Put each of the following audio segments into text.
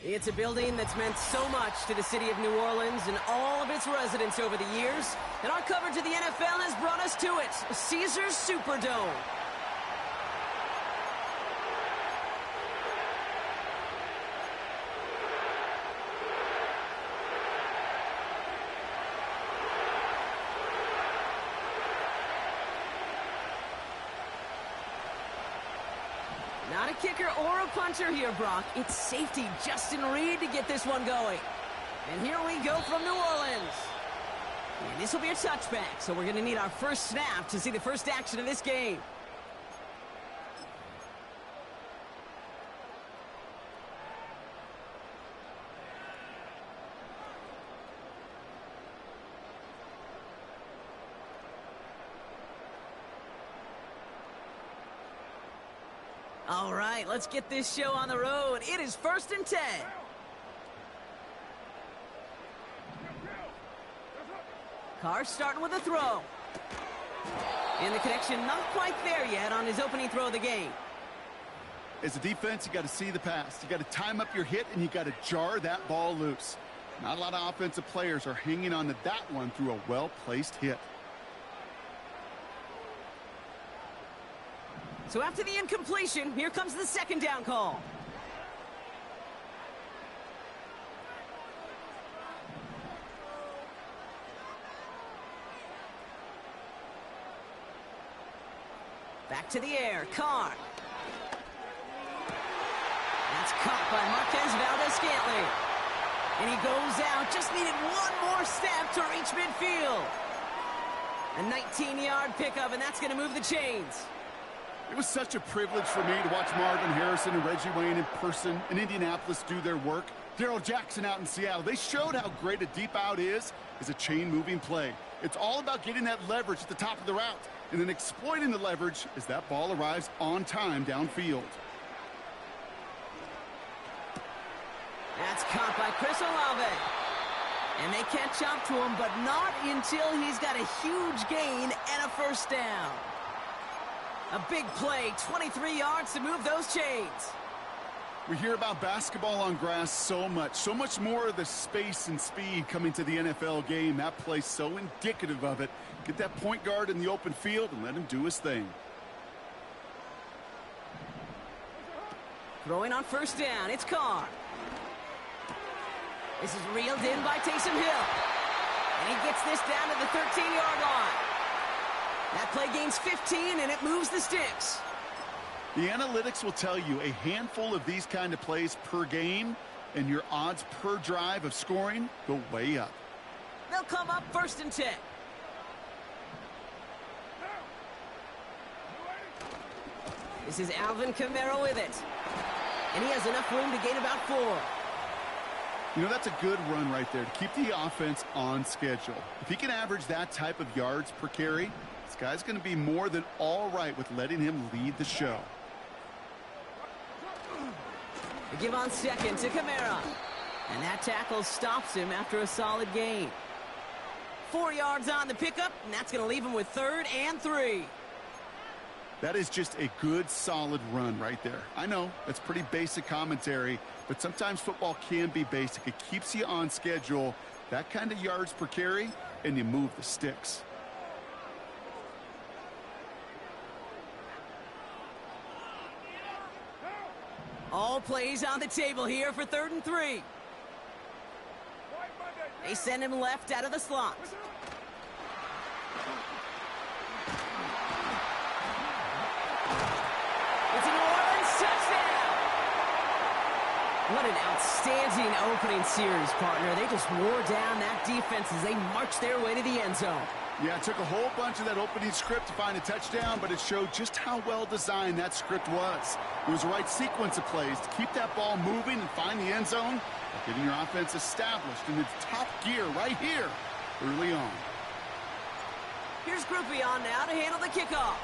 It's a building that's meant so much to the city of New Orleans and all of its residents over the years, and our coverage of the NFL has brought us to it, Caesars Superdome. Not a kicker or a puncher here, Brock. It's safety Justin Reed to get this one going. And here we go from New Orleans. And this will be a touchback, so we're going to need our first snap to see the first action of this game. All right, let's get this show on the road. It is 1st and 10. Carr starting with a throw. And the connection not quite there yet on his opening throw of the game. As a defense, you got to see the pass. You got to time up your hit, and you got to jar that ball loose. Not a lot of offensive players are hanging on to that one through a well-placed hit. So after the incompletion, here comes the second down call. Back to the air, Carr. That's caught by Marquez Valdez-Scantling. And he goes out, just needed one more step to reach midfield. A 19-yard pickup, and that's going to move the chains. It was such a privilege for me to watch Marvin Harrison and Reggie Wayne in person in Indianapolis do their work. Darrell Jackson out in Seattle. They showed how great a deep out is as a chain-moving play. It's all about getting that leverage at the top of the route and then exploiting the leverage as that ball arrives on time downfield. That's caught by Chris Olave. And they catch up to him, but not until he's got a huge gain and a first down. A big play, 23 yards to move those chains. We hear about basketball on grass so much more of the space and speed coming to the NFL game. That play's so indicative of it. Get that point guard in the open field and let him do his thing. Throwing on first down, it's Carr. This is reeled in by Taysom Hill. And he gets this down to the 13-yard line. That play gains 15, and it moves the sticks. The analytics will tell you a handful of these kind of plays per game, and your odds per drive of scoring go way up. They'll come up 1st and 10. This is Alvin Kamara with it. And he has enough room to gain about 4. You know, that's a good run right there to keep the offense on schedule. If he can average that type of yards per carry, this guy's going to be more than all right with letting him lead the show. They give on second to Kamara. And that tackle stops him after a solid gain. 4 yards on the pickup, and that's going to leave him with 3rd and 3. That is just a good, solid run right there. I know, that's pretty basic commentary, but sometimes football can be basic. It keeps you on schedule, that kind of yards per carry, and you move the sticks. All plays on the table here for 3rd and 3. They send him left out of the slot. It's a New Orleans touchdown. What an outstanding opening series, partner. They just wore down that defense as they marched their way to the end zone. Yeah, it took a whole bunch of that opening script to find a touchdown, but it showed just how well designed that script was. It was the right sequence of plays to keep that ball moving and find the end zone, getting your offense established in its top gear right here early on. Here's Groupion now to handle the kickoff.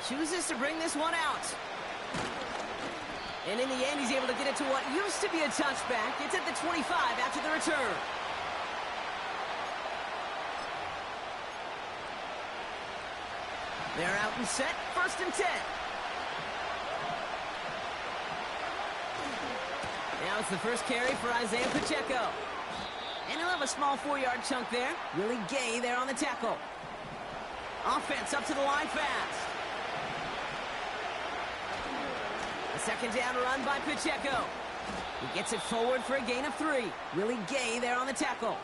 Chooses to bring this one out. And in the end, he's able to get it to what used to be a touchback. It's at the 25 after the return. They're out and set, 1st and 10. it's the first carry for Isaiah Pacheco. And he'll have a small 4-yard chunk there. Willie Gay there on the tackle. Offense up to the line fast. A second down run by Pacheco. He gets it forward for a gain of 3. Willie Gay there on the tackle.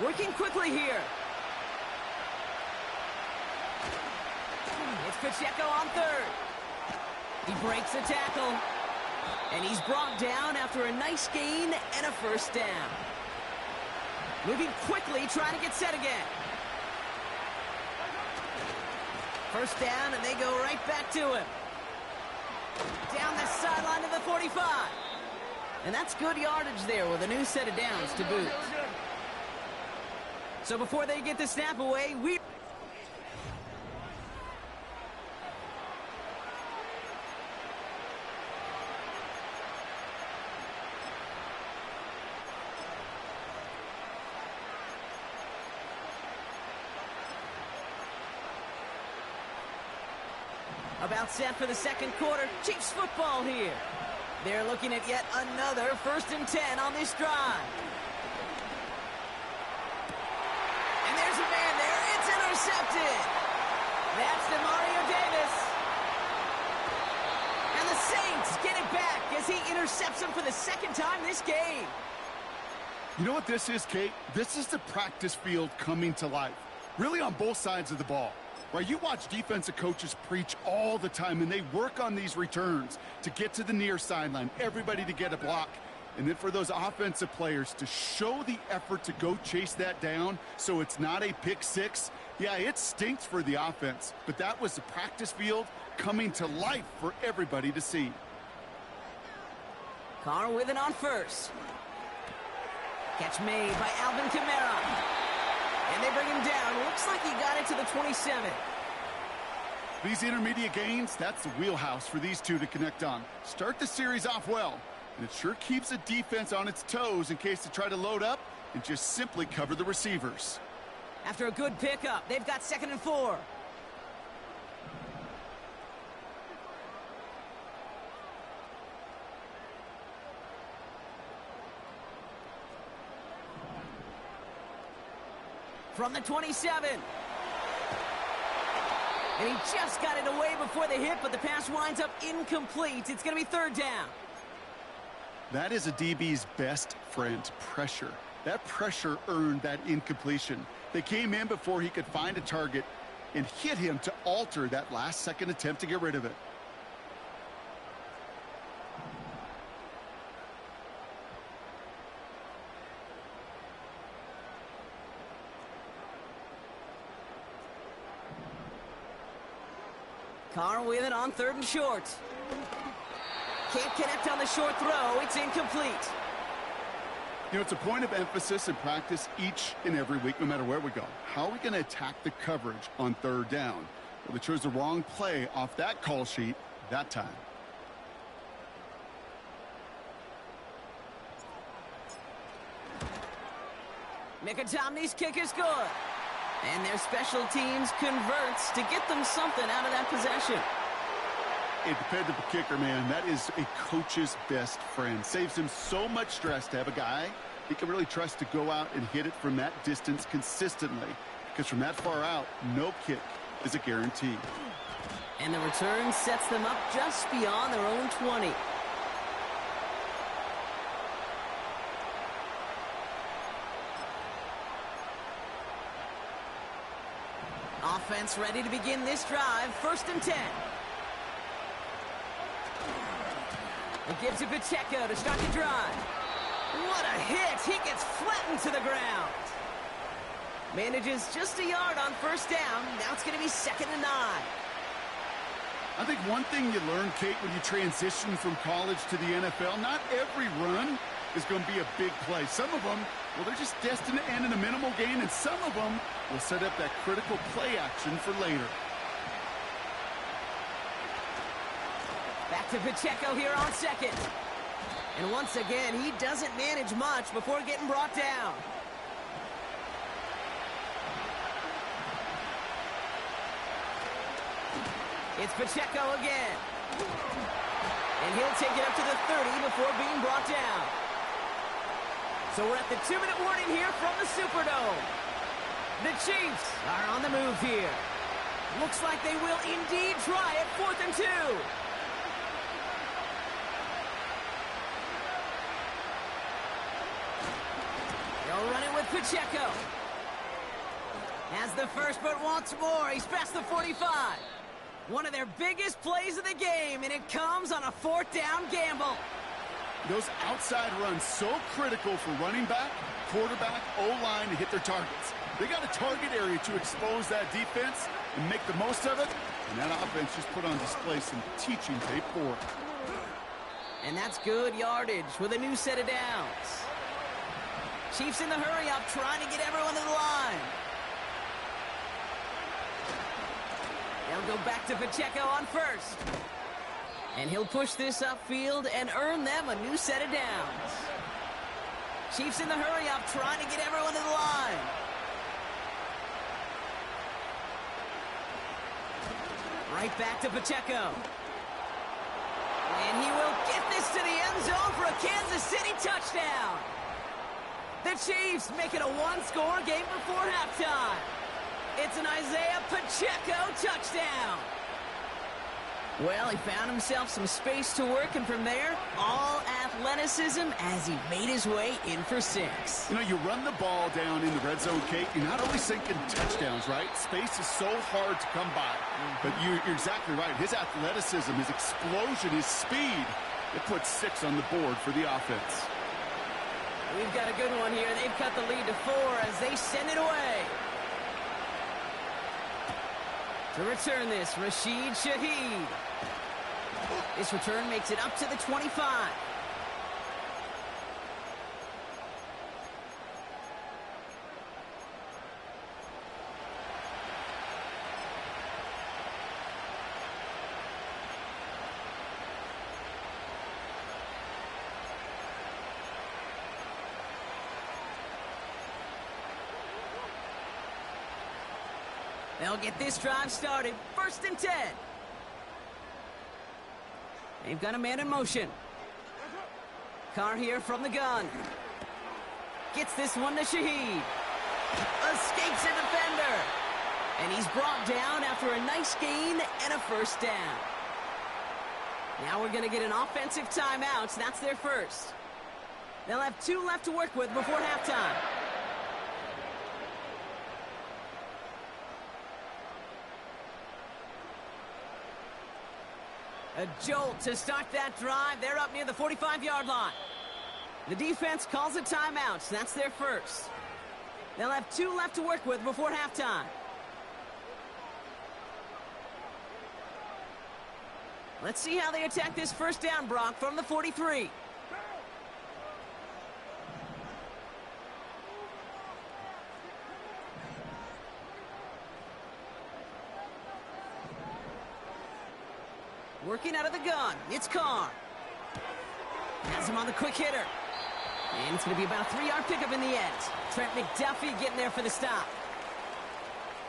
Working quickly here. It's Pacheco on third. He breaks the tackle. And he's brought down after a nice gain and a first down. Moving quickly, trying to get set again. First down, and they go right back to him. Down the sideline to the 45. And that's good yardage there with a new set of downs to boot. So before they get the snap away, about set for the second quarter. Chiefs football here. They're looking at yet another 1st and 10 on this drive. And there's a man there. It's intercepted. That's DeMario Davis. And the Saints get it back as he intercepts him for the second time this game. You know what this is, Kate? This is the practice field coming to life. Really on both sides of the ball. Right, you watch defensive coaches preach all the time, and they work on these returns to get to the near sideline, everybody to get a block. And then for those offensive players to show the effort to go chase that down so it's not a pick six. Yeah, it stinks for the offense, but that was the practice field coming to life for everybody to see. Carr with it on first. Catch made by Alvin Kamara. And they bring him down. Looks like he got it to the 27. These intermediate gains, that's the wheelhouse for these two to connect on. Start the series off well, and it sure keeps the defense on its toes in case they try to load up and just simply cover the receivers. After a good pickup, they've got 2nd and 4. From the 27. And he just got it away before the hit, but the pass winds up incomplete. It's going to be 3rd down. That is a DB's best friend, pressure. That pressure earned that incompletion. They came in before he could find a target and hit him to alter that last-second attempt to get rid of it. Carr with it on 3rd and short. Can't connect on the short throw. It's incomplete. You know, it's a point of emphasis in practice each and every week, no matter where we go. How are we going to attack the coverage on 3rd down? Well, they chose the wrong play off that call sheet that time. Mikatomny's kick is good. And their special teams converts to get them something out of that possession. A dependable kicker, man, that is a coach's best friend. Saves him so much stress to have a guy he can really trust to go out and hit it from that distance consistently. Because from that far out, no kick is a guarantee. And the return sets them up just beyond their own 20. Offense ready to begin this drive. 1st and 10. It gives it Pacheco to start the drive. What a hit. He gets flattened to the ground. Manages just a yard on 1st down. Now it's going to be 2nd and 9. I think one thing you learn, Kate, when you transition from college to the NFL, not every run is going to be a big play. Some of them, well, they're just destined to end in a minimal gain, and some of them will set up that critical play action for later. Back to Pacheco here on 2nd. And once again, he doesn't manage much before getting brought down. It's Pacheco again. And he'll take it up to the 30 before being brought down. So we're at the 2-minute warning here from the Superdome. The Chiefs are on the move here. Looks like they will indeed try it, 4th and 2. They'll run it with Pacheco. Has the first, but once more, he's past the 45. One of their biggest plays of the game, and it comes on a 4th down gamble. Those outside runs so critical for running back, quarterback, O-line to hit their targets. They got a target area to expose that defense and make the most of it, and that offense just put on display some teaching tape for it. And that's good yardage with a new set of downs. Chiefs in the hurry-up, trying to get everyone to the line. They'll go back to Pacheco on first. And he'll push this upfield and earn them a new set of downs. Chiefs in the hurry-up, trying to get everyone to the line. Right back to Pacheco. And he will get this to the end zone for a Kansas City touchdown. The Chiefs make it a one-score game before halftime. It's an Isaiah Pacheco touchdown. Well, he found himself some space to work, and from there, all athleticism as he made his way in for 6. You know, you run the ball down in the red zone, Kate, you're not always thinking touchdowns, right? Space is so hard to come by. But you're exactly right. His athleticism, his explosion, his speed, it puts 6 on the board for the offense. We've got a good one here. They've cut the lead to 4 as they send it away. To return this, Rashid Shaheed. This return makes it up to the 25. They'll get this drive started. 1st and 10. They've got a man in motion. Carr here from the gun. Gets this one to Shaheed. Escapes a defender. And he's brought down after a nice gain and a 1st down. Now we're going to get an offensive timeout. So that's their first. They'll have 2 left to work with before halftime. A jolt to start that drive. They're up near the 45-yard line. The defense calls a timeout, so that's their first. They'll have 2 left to work with before halftime. Let's see how they attack this 1st down, Brock, from the 43. Working out of the gun, it's Carr. Has him on the quick hitter. And it's going to be about a 3-yard pickup in the end. Trent McDuffie getting there for the stop.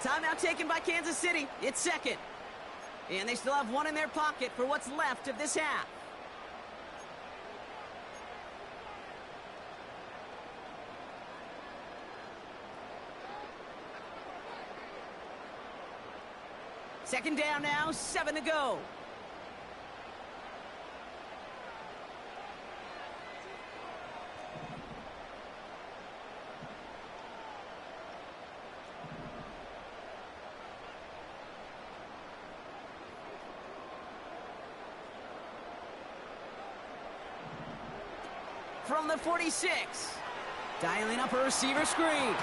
Timeout taken by Kansas City. It's 2nd. And they still have 1 in their pocket for what's left of this half. Second down now, 7 to go. From the 46, dialing up a receiver screen.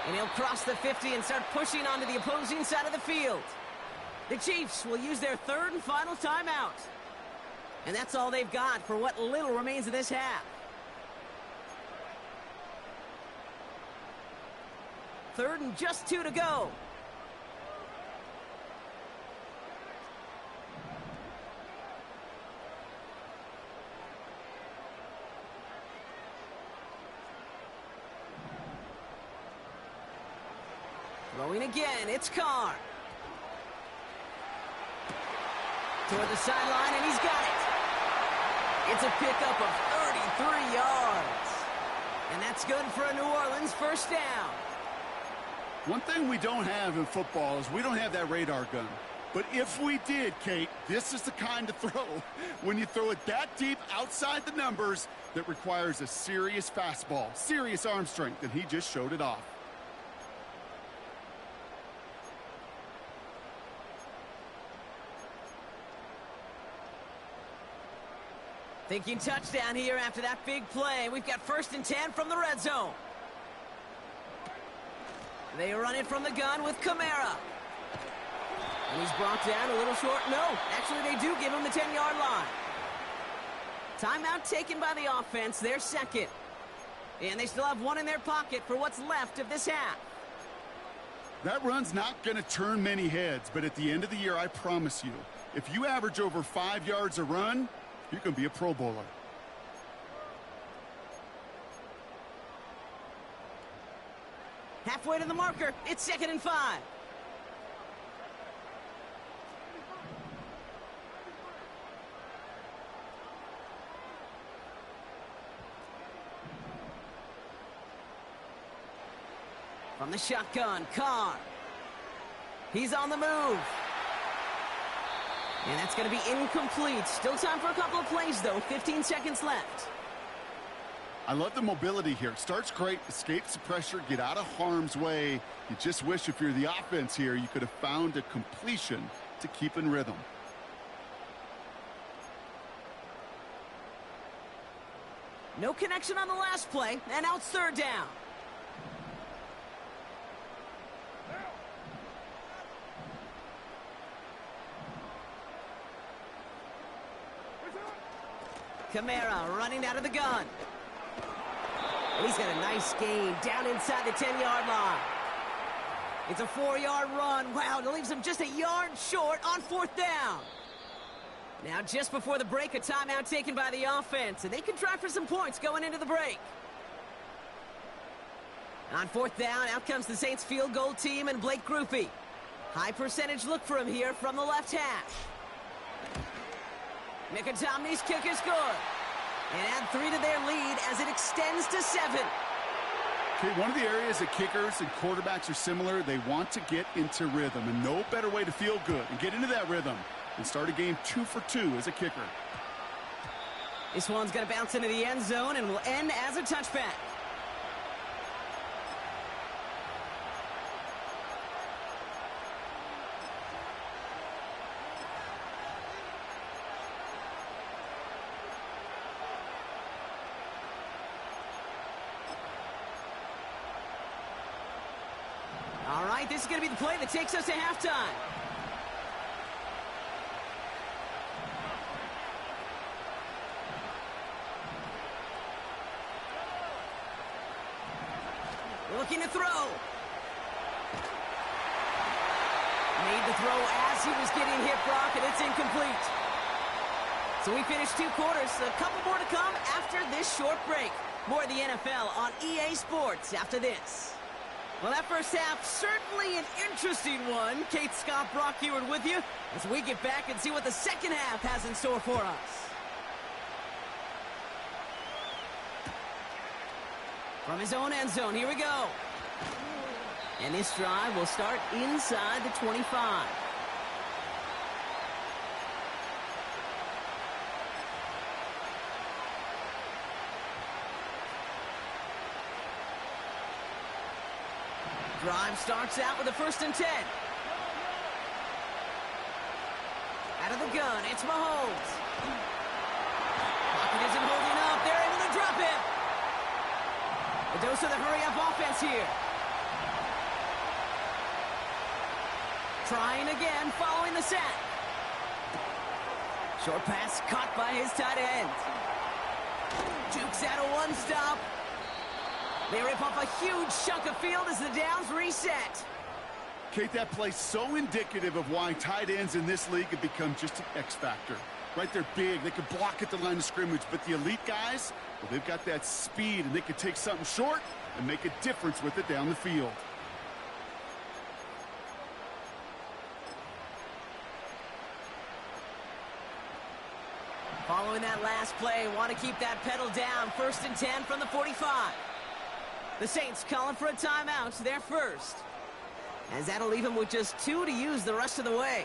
And he'll cross the 50 and start pushing onto the opposing side of the field. The Chiefs will use their 3rd and final timeout. And that's all they've got for what little remains of this half. 3rd and just 2 to go. Throwing again, it's Carr. To toward the sideline, and he's got it. It's a pickup of 33 yards. And that's good for a New Orleans first down. One thing we don't have in football is we don't have that radar gun. But if we did, Kate, this is the kind of throw, when you throw it that deep outside the numbers, that requires a serious fastball, serious arm strength, and he just showed it off. Thinking touchdown here after that big play. We've got 1st and 10 from the red zone. They run it from the gun with Kamara. And he's brought down a little short. No, actually they do give him the 10-yard line. Timeout taken by the offense, their second. And they still have one in their pocket for what's left of this half. That run's not going to turn many heads, but at the end of the year, I promise you, if you average over 5 yards a run, you're going to be a Pro Bowler. Halfway to the marker, it's 2nd and 5. From the shotgun, Carr. He's on the move. And that's going to be incomplete. Still time for a couple of plays, though. 15 seconds left. I love the mobility here. Starts great, escapes the pressure, get out of harm's way. You just wish if you're the offense here, you could have found a completion to keep in rhythm. No connection on the last play, and now it's 3rd down. Kamara running out of the gun. And he's got a nice gain down inside the 10-yard line. It's a 4-yard run. Wow, it leaves him just a yard short on 4th down. Now, just before the break, a timeout taken by the offense, and they can try for some points going into the break. On 4th down, out comes the Saints field goal team and Blake Grupe. High percentage look for him here from the left hash. Mikatomny's kick is good. And add 3 to their lead as it extends to 7. Okay, one of the areas that kickers and quarterbacks are similar, they want to get into rhythm. And no better way to feel good and get into that rhythm than start a game 2 for 2 as a kicker. This one's going to bounce into the end zone and will end as a touchback. All right, this is going to be the play that takes us to halftime. Looking to throw. Made the throw as he was getting hit, Brock, and it's incomplete. So we finished 2 quarters. A couple more to come after this short break. More of the NFL on EA Sports after this. Well, that first half, certainly an interesting one. Kate, Scott, Brock Heward with you as we get back and see what the second half has in store for us. From his own end zone, here we go. And this drive will start inside the 25. Drive starts out with a 1st and 10. Out of the gun, it's Mahomes. Pocket isn't holding up. They're able to drop him. A dose of the hurry-up offense here. Trying again, following the sack. Short pass caught by his tight end. Jukes out a one-stop. They rip off a huge chunk of field as the downs reset. Kate, that play's so indicative of why tight ends in this league have become just an X factor. Right, they're big, they can block at the line of scrimmage, but the elite guys, well, they've got that speed, and they can take something short and make a difference with it down the field. in that last play, want to keep that pedal down. 1st and 10 from the 45. The Saints calling for a timeout, their first. As that'll leave them with just 2 to use the rest of the way.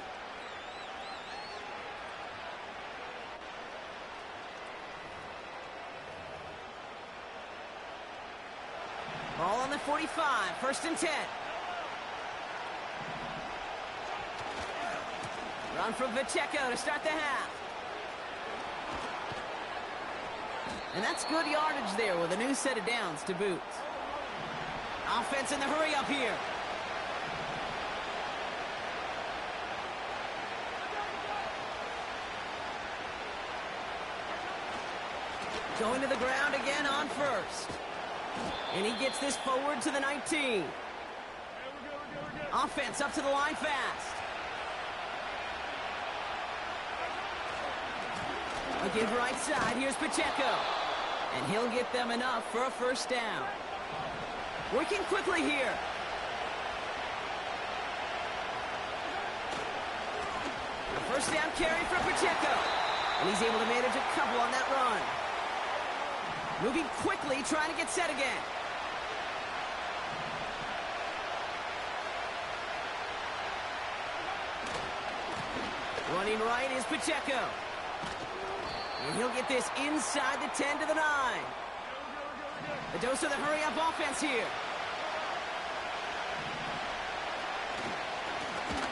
Ball on the 45, 1st and 10. Run from Pacheco to start the half. And that's good yardage there with a new set of downs to boot. Offense in the hurry up here. Going to the ground again on 1st. And he gets this forward to the 19. Offense up to the line fast. A give right side. Here's Pacheco. And he'll get them enough for a 1st down. Working quickly here. A 1st down carry for Pacheco. And he's able to manage a couple on that run. Moving quickly, trying to get set again. Running right is Pacheco. And he'll get this inside the 10 to the 9. A dose of the hurry-up offense here.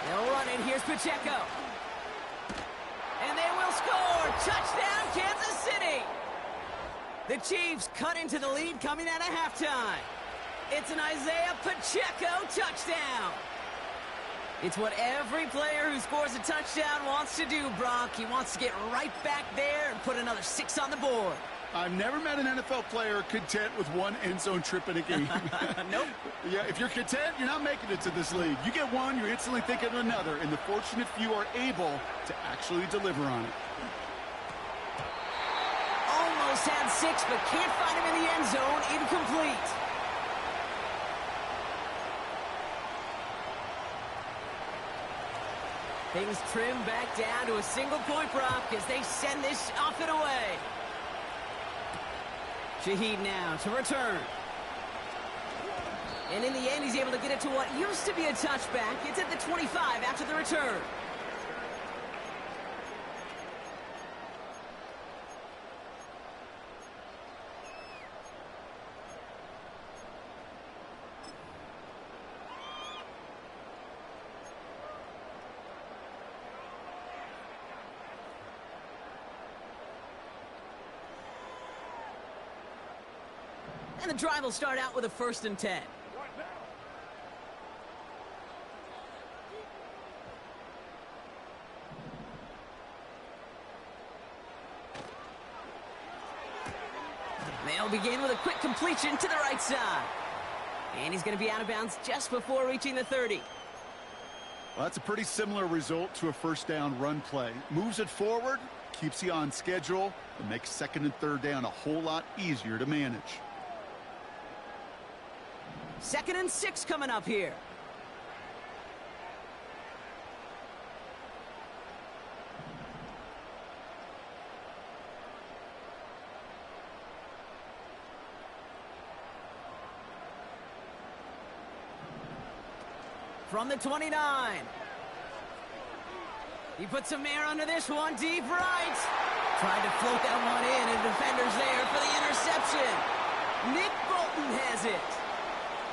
They'll run it. Here's Pacheco. And they will score. Touchdown, Kansas City. The Chiefs cut into the lead coming out of halftime. It's an Isaiah Pacheco touchdown. It's what every player who scores a touchdown wants to do, Brock. He wants to get right back there and put another 6 on the board. I've never met an NFL player content with one end zone trip in a game. Nope. Yeah, if you're content, you're not making it to this league. You get one, you're instantly thinking of another, and the fortunate few are able to actually deliver on it. Almost had 6, but can't find him in the end zone. Incomplete. Things trim back down to a single point, Brock, as they send this off and away. Shaheed now to return. And in the end, he's able to get it to what used to be a touchback. It's at the 25 after the return. And the drive will start out with a 1st and 10. They'll begin with a quick completion to the right side. And he's going to be out of bounds just before reaching the 30. Well, that's a pretty similar result to a 1st down run play. Moves it forward, keeps you on schedule, and makes 2nd and 3rd down a whole lot easier to manage. 2nd and 6 coming up here. From the 29. He puts some air under this one, deep right. Tried to float that one in, and defenders there for the interception. Nick Bolton has it.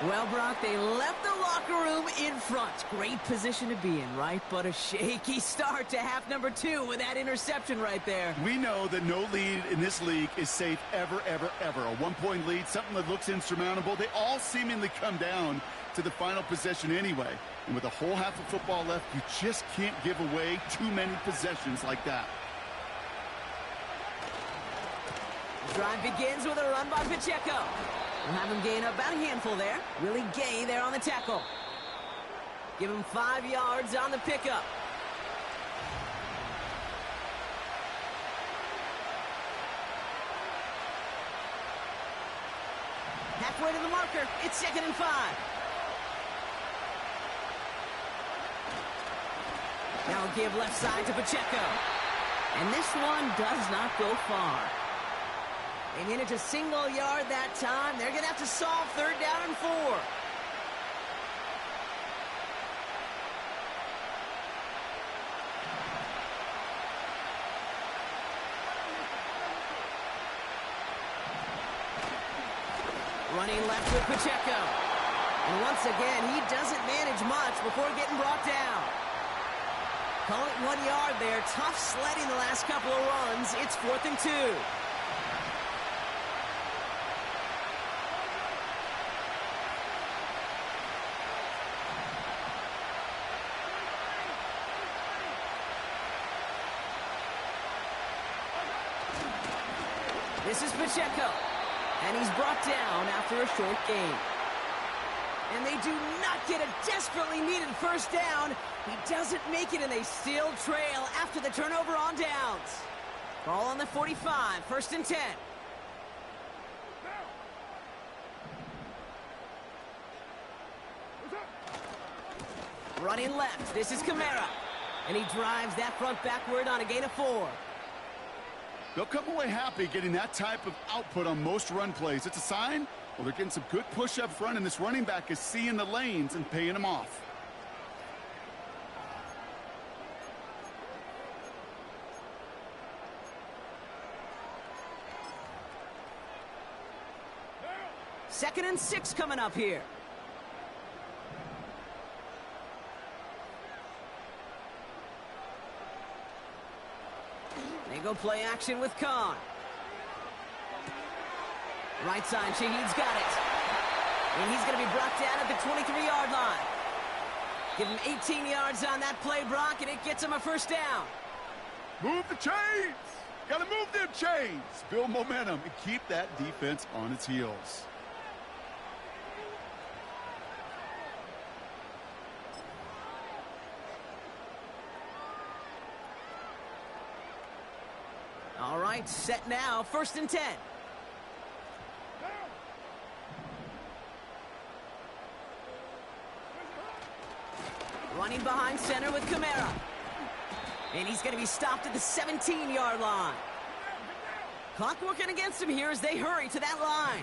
Well, Brock, they left the locker room in front. Great position to be in, right? But a shaky start to half number 2 with that interception right there. We know that no lead in this league is safe ever, ever, ever. A 1-point lead, something that looks insurmountable. They all seemingly come down to the final possession anyway. And with a whole half of football left, you just can't give away too many possessions like that. The drive begins with a run by Pacheco. We'll have him gain about a handful there. Willie Gay there on the tackle. Give him 5 yards on the pickup. Halfway to the marker. It's 2nd and 5. Now give left side to Pacheco. And this one does not go far. They managed a single yard that time. They're going to have to solve 3rd down and 4. Running left with Pacheco. And once again, he doesn't manage much before getting brought down. Call it 1 yard there. Tough sledding the last couple of runs. It's 4th and 2. This is Pacheco. And he's brought down after a short gain. And they do not get a desperately needed 1st down. He doesn't make it, and they still trail after the turnover on downs. Ball on the 45, 1st and 10. Running left, this is Kamara. And he drives that front backward on a gain of 4. They'll come away happy getting that type of output on most run plays. It's a sign, well, they're getting some good push up front, and this running back is seeing the lanes and paying them off. Second and 6 coming up here. They go play action with Khan. Right side, Shaheed's got it. And he's going to be brought down at the 23-yard line. Give him 18 yards on that play, Brock, and it gets him a 1st down. Move the chains! Gotta move them chains! Build momentum and keep that defense on its heels. All right, set now, 1st and 10. Running behind center with Kamara. And he's going to be stopped at the 17-yard line. Clock working against him here as they hurry to that line.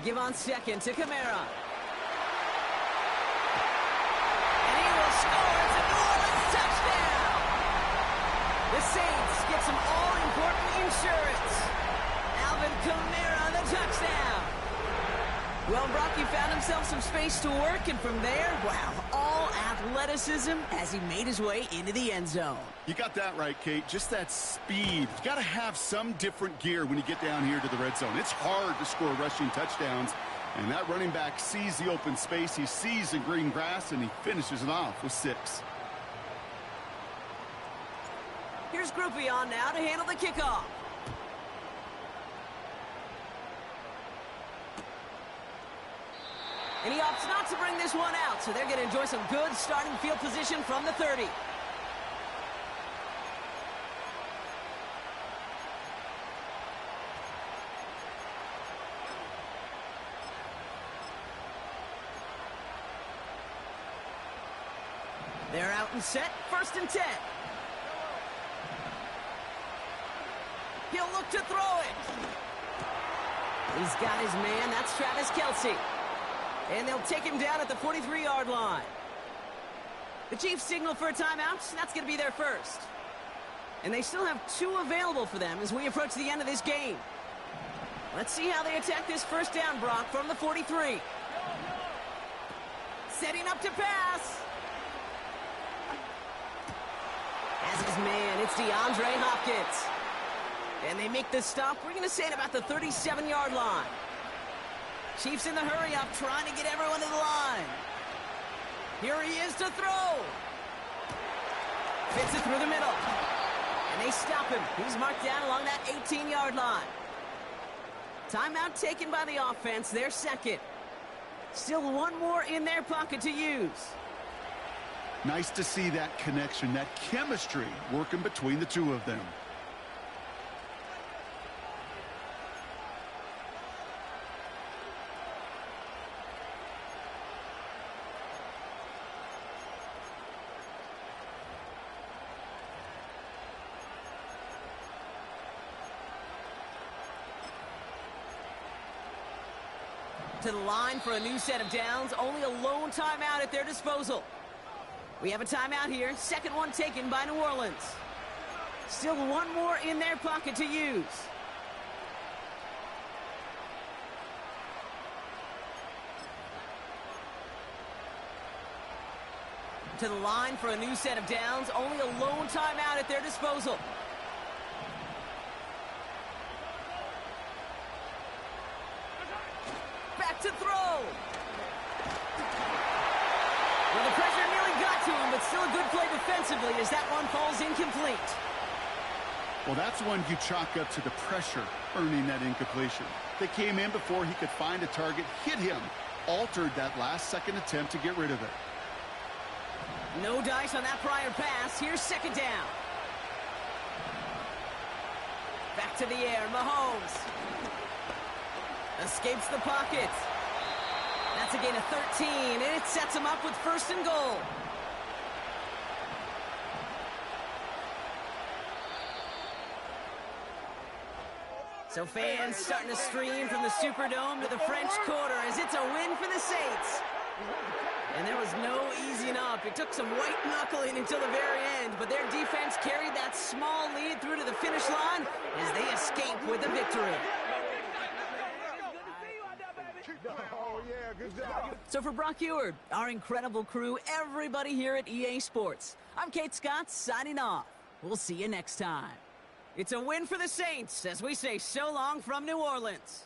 Give on 2nd to Kamara. And he will score. It's a New Orleans touchdown. The Saints get some all-important insurance. Alvin Kamara, the touchdown. Well, Brock, he found himself some space to work, and from there, wow, all athleticism as he made his way into the end zone. You got that right, Kate. Just that speed. You got to have some different gear when you get down here to the red zone. It's hard to score rushing touchdowns, and that running back sees the open space. He sees the green grass, and he finishes it off with 6. Here's Groupie on now to handle the kickoff. And he opts not to bring this one out, so they're going to enjoy some good starting field position from the 30. They're out and set, 1st and 10. He'll look to throw it. He's got his man, that's Travis Kelce. And they'll take him down at the 43-yard line. The Chiefs signal for a timeout. That's going to be their 1st. And they still have 2 available for them as we approach the end of this game. Let's see how they attack this 1st down, Brock, from the 43. Setting up to pass. As his man, it's DeAndre Hopkins. And they make the stop, we're going to say, at about the 37-yard line. Chiefs in the hurry-up, trying to get everyone to the line. Here he is to throw. Fits it through the middle. And they stop him. He's marked down along that 18-yard line. Timeout taken by the offense, their 2nd. Still one more in their pocket to use. Nice to see that connection, that chemistry working between the two of them. To the line for a new set of downs. Only a lone timeout at their disposal. We have a timeout here. Second one taken by New Orleans. Still one more in their pocket to use. To the line for a new set of downs. Only a lone timeout at their disposal. Back to throw. Well, the pressure nearly got to him, but still a good play defensively as that one falls incomplete. Well, that's one you chalk up to the pressure earning that incompletion. They came in before he could find a target, hit him, altered that last-second attempt to get rid of it. No dice on that prior pass. Here's second down. Back to the air, Mahomes. Escapes the pocket. That's a gain of 13, and it sets him up with first and goal. So fans starting to stream from the Superdome to the French Quarter as it's a win for the Saints. And there was no easing up. It took some white knuckling until the very end, but their defense carried that small lead through to the finish line as they escape with a victory. Oh, yeah, good job. So for Brock Eward, our incredible crew, everybody here at EA Sports, I'm Kate Scott signing off. We'll see you next time. It's a win for the Saints as we say so long from New Orleans.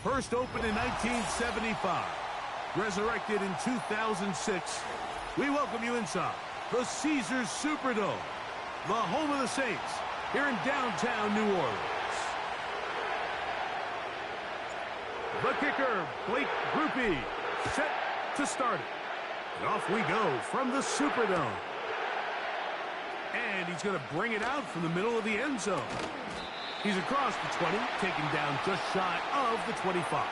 First opened in 1975, resurrected in 2006, we welcome you inside the Caesars Superdome, the home of the Saints, here in downtown New Orleans. The kicker, Blake Grupe, set to start it. And off we go from the Superdome. And he's going to bring it out from the middle of the end zone. He's across the 20, taken down just shy of the 25.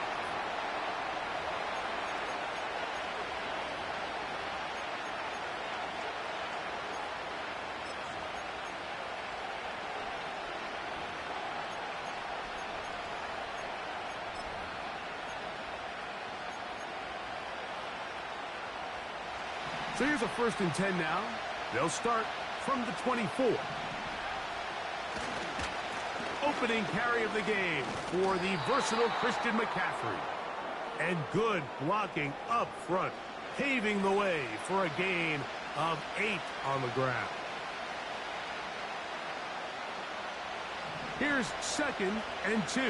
So here's a 1st and 10 now. They'll start from the 24. Opening carry of the game for the versatile Christian McCaffrey. And good blocking up front, paving the way for a gain of 8 on the ground. Here's 2nd and 2.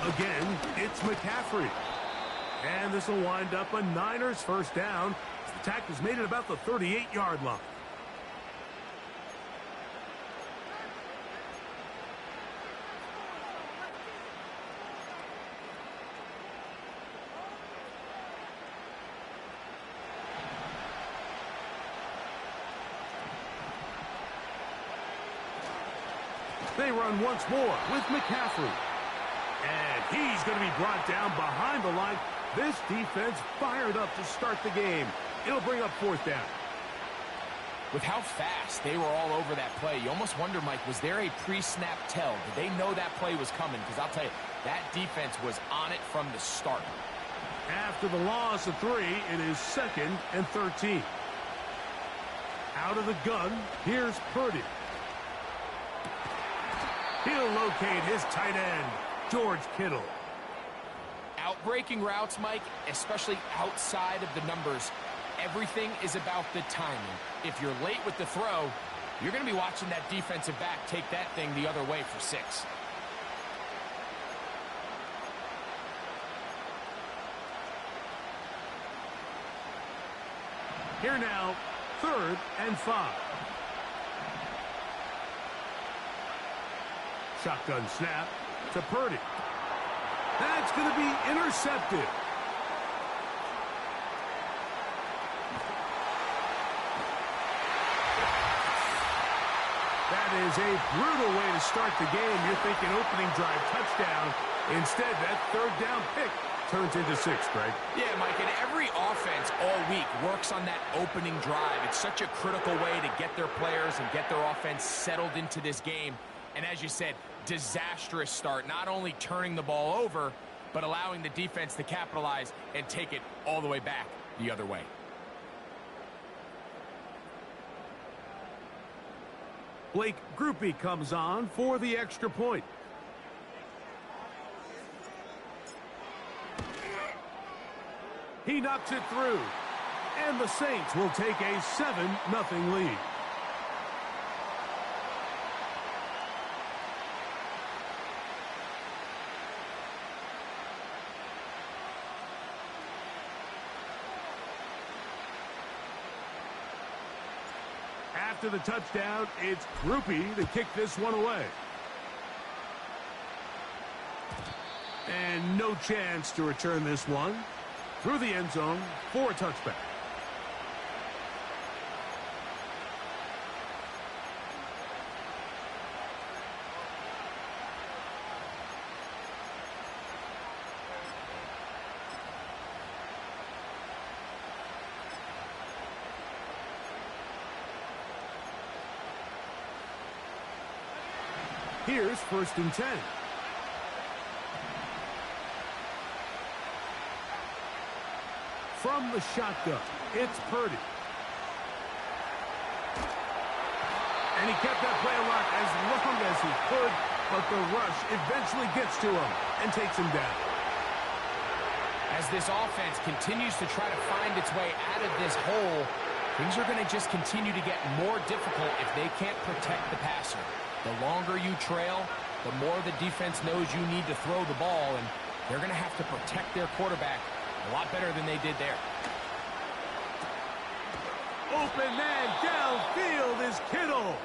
Again, it's McCaffrey. And this will wind up a Niners 1st down. The tackle's made it about the 38-yard line. They run once more with McCaffrey. And he's going to be brought down behind the line. This defense fired up to start the game. It'll bring up 4th down. With how fast they were all over that play, you almost wonder, Mike, was there a pre-snap tell? Did they know that play was coming? Because I'll tell you, that defense was on it from the start. After the loss of 3, it is 2nd and 13. Out of the gun, here's Purdy. He'll locate his tight end, George Kittle. Outbreaking routes, Mike, especially outside of the numbers, everything is about the timing. If you're late with the throw, you're going to be watching that defensive back take that thing the other way for 6. Here now, 3rd and 5. Shotgun snap to Purdy. That's going to be intercepted. That is a brutal way to start the game. You're thinking opening drive touchdown. Instead, that 3rd down pick turns into 6, Greg. Yeah, Mike, and every offense all week works on that opening drive. It's such a critical way to get their players and get their offense settled into this game. And as you said, disastrous start, not only turning the ball over, but allowing the defense to capitalize and take it all the way back the other way. Blake Grupe comes on for the extra point. He knocks it through, and the Saints will take a 7-0 lead. After the touchdown, it's Grupe to kick this one away. And no chance to return this one through the end zone for a touchback. Here's 1st and 10. From the shotgun, it's Purdy. And he kept that play alive as long as he could, but the rush eventually gets to him and takes him down. As this offense continues to try to find its way out of this hole, things are going to just continue to get more difficult if they can't protect the passer. The longer you trail, the more the defense knows you need to throw the ball, and they're going to have to protect their quarterback a lot better than they did there. Open man downfield is Kittle.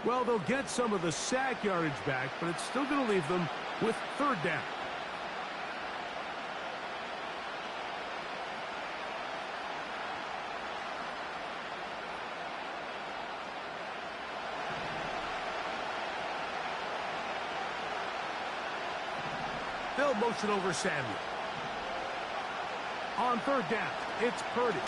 Well, they'll get some of the sack yardage back, but it's still going to leave them with third down. They'll motion over Samuel. On third down, it's Purdy.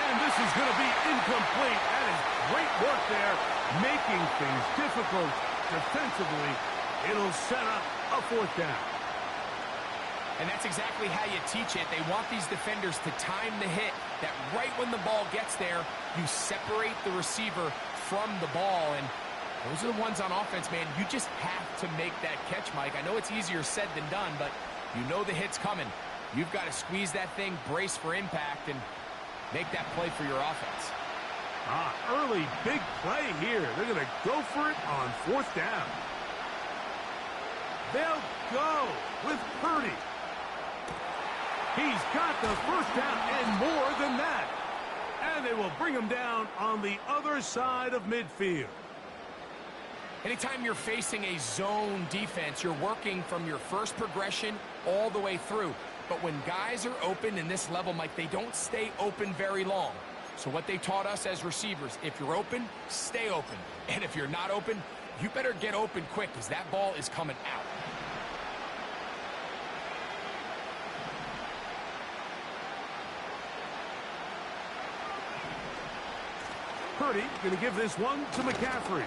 And this is going to be incomplete. That is great work there, making things difficult defensively. It'll set up a fourth down. And that's exactly how you teach it. They want these defenders to time the hit, that right when the ball gets there, you separate the receiver from the ball. And those are the ones on offense, man. You just have to make that catch, Mike. I know it's easier said than done, but you know the hit's coming. You've got to squeeze that thing, brace for impact, and make that play for your offense. Early big play here. They're going to go for it on fourth down. They'll go with Purdy. He's got the first down and more than that. And they will bring him down on the other side of midfield. Anytime you're facing a zone defense, you're working from your first progression all the way through. But when guys are open in this level, Mike, they don't stay open very long. So what they taught us as receivers, if you're open, stay open. And if you're not open, you better get open quick because that ball is coming out. Purdy going to give this one to McCaffrey.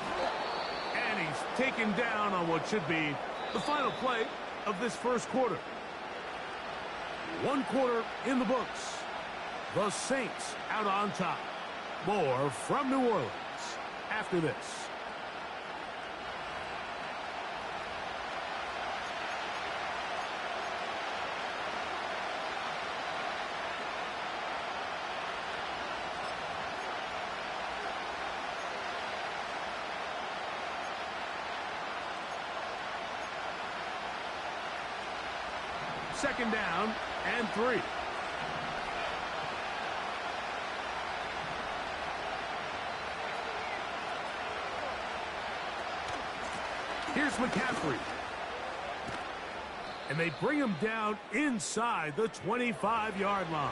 And he's taken down on what should be the final play of this first quarter. One quarter in the books. The Saints out on top. More from New Orleans after this. Second down and 3. Here's McCaffrey. And they bring him down inside the 25-yard line.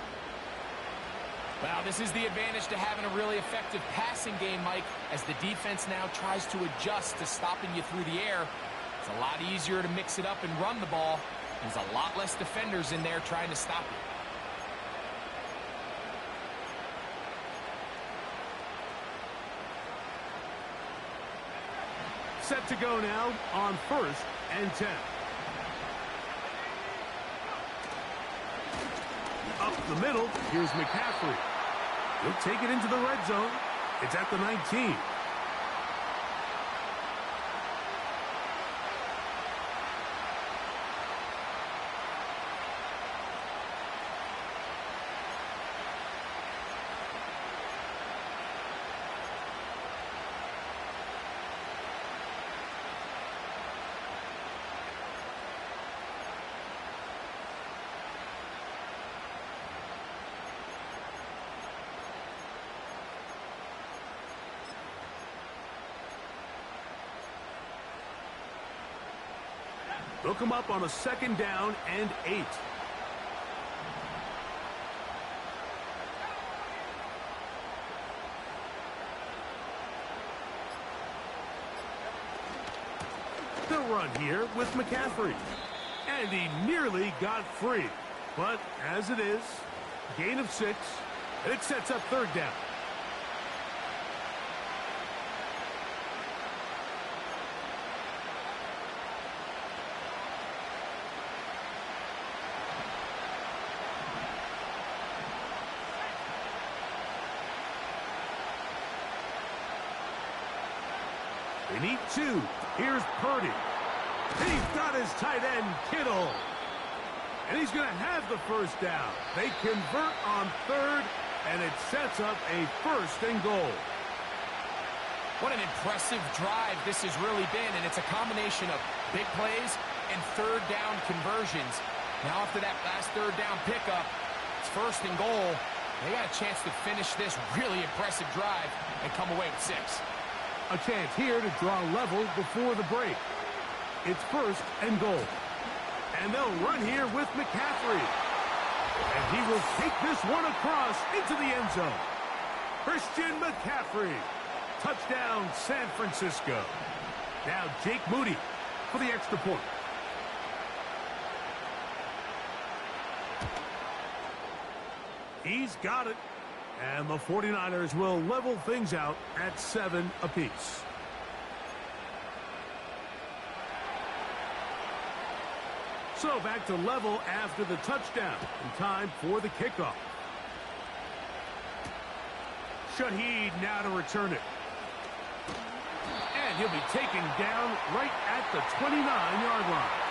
Wow, this is the advantage to having a really effective passing game, Mike, as the defense now tries to adjust to stopping you through the air. It's a lot easier to mix it up and run the ball. There's a lot less defenders in there trying to stop you. Set to go now on 1st and 10. Up the middle, here's McCaffrey. He'll take it into the red zone. It's at the 19. They'll come up on a second down and 8. They'll run here with McCaffrey. And he nearly got free. But as it is, gain of 6, and it sets up third down. They need 2. Here's Purdy. He's got his tight end, Kittle. And he's going to have the first down. They convert on 3rd, and it sets up a 1st and goal. What an impressive drive this has really been, and it's a combination of big plays and third down conversions. Now after that last third down pickup, it's 1st and goal. They got a chance to finish this really impressive drive and come away with 6. A chance here to draw level before the break. It's 1st and goal. And they'll run here with McCaffrey. And he will take this one across into the end zone. Christian McCaffrey. Touchdown, San Francisco. Now Jake Moody for the extra point. He's got it. And the 49ers will level things out at 7 apiece. So back to level after the touchdown. And time for the kickoff. Shaheed now to return it. And he'll be taken down right at the 29-yard line.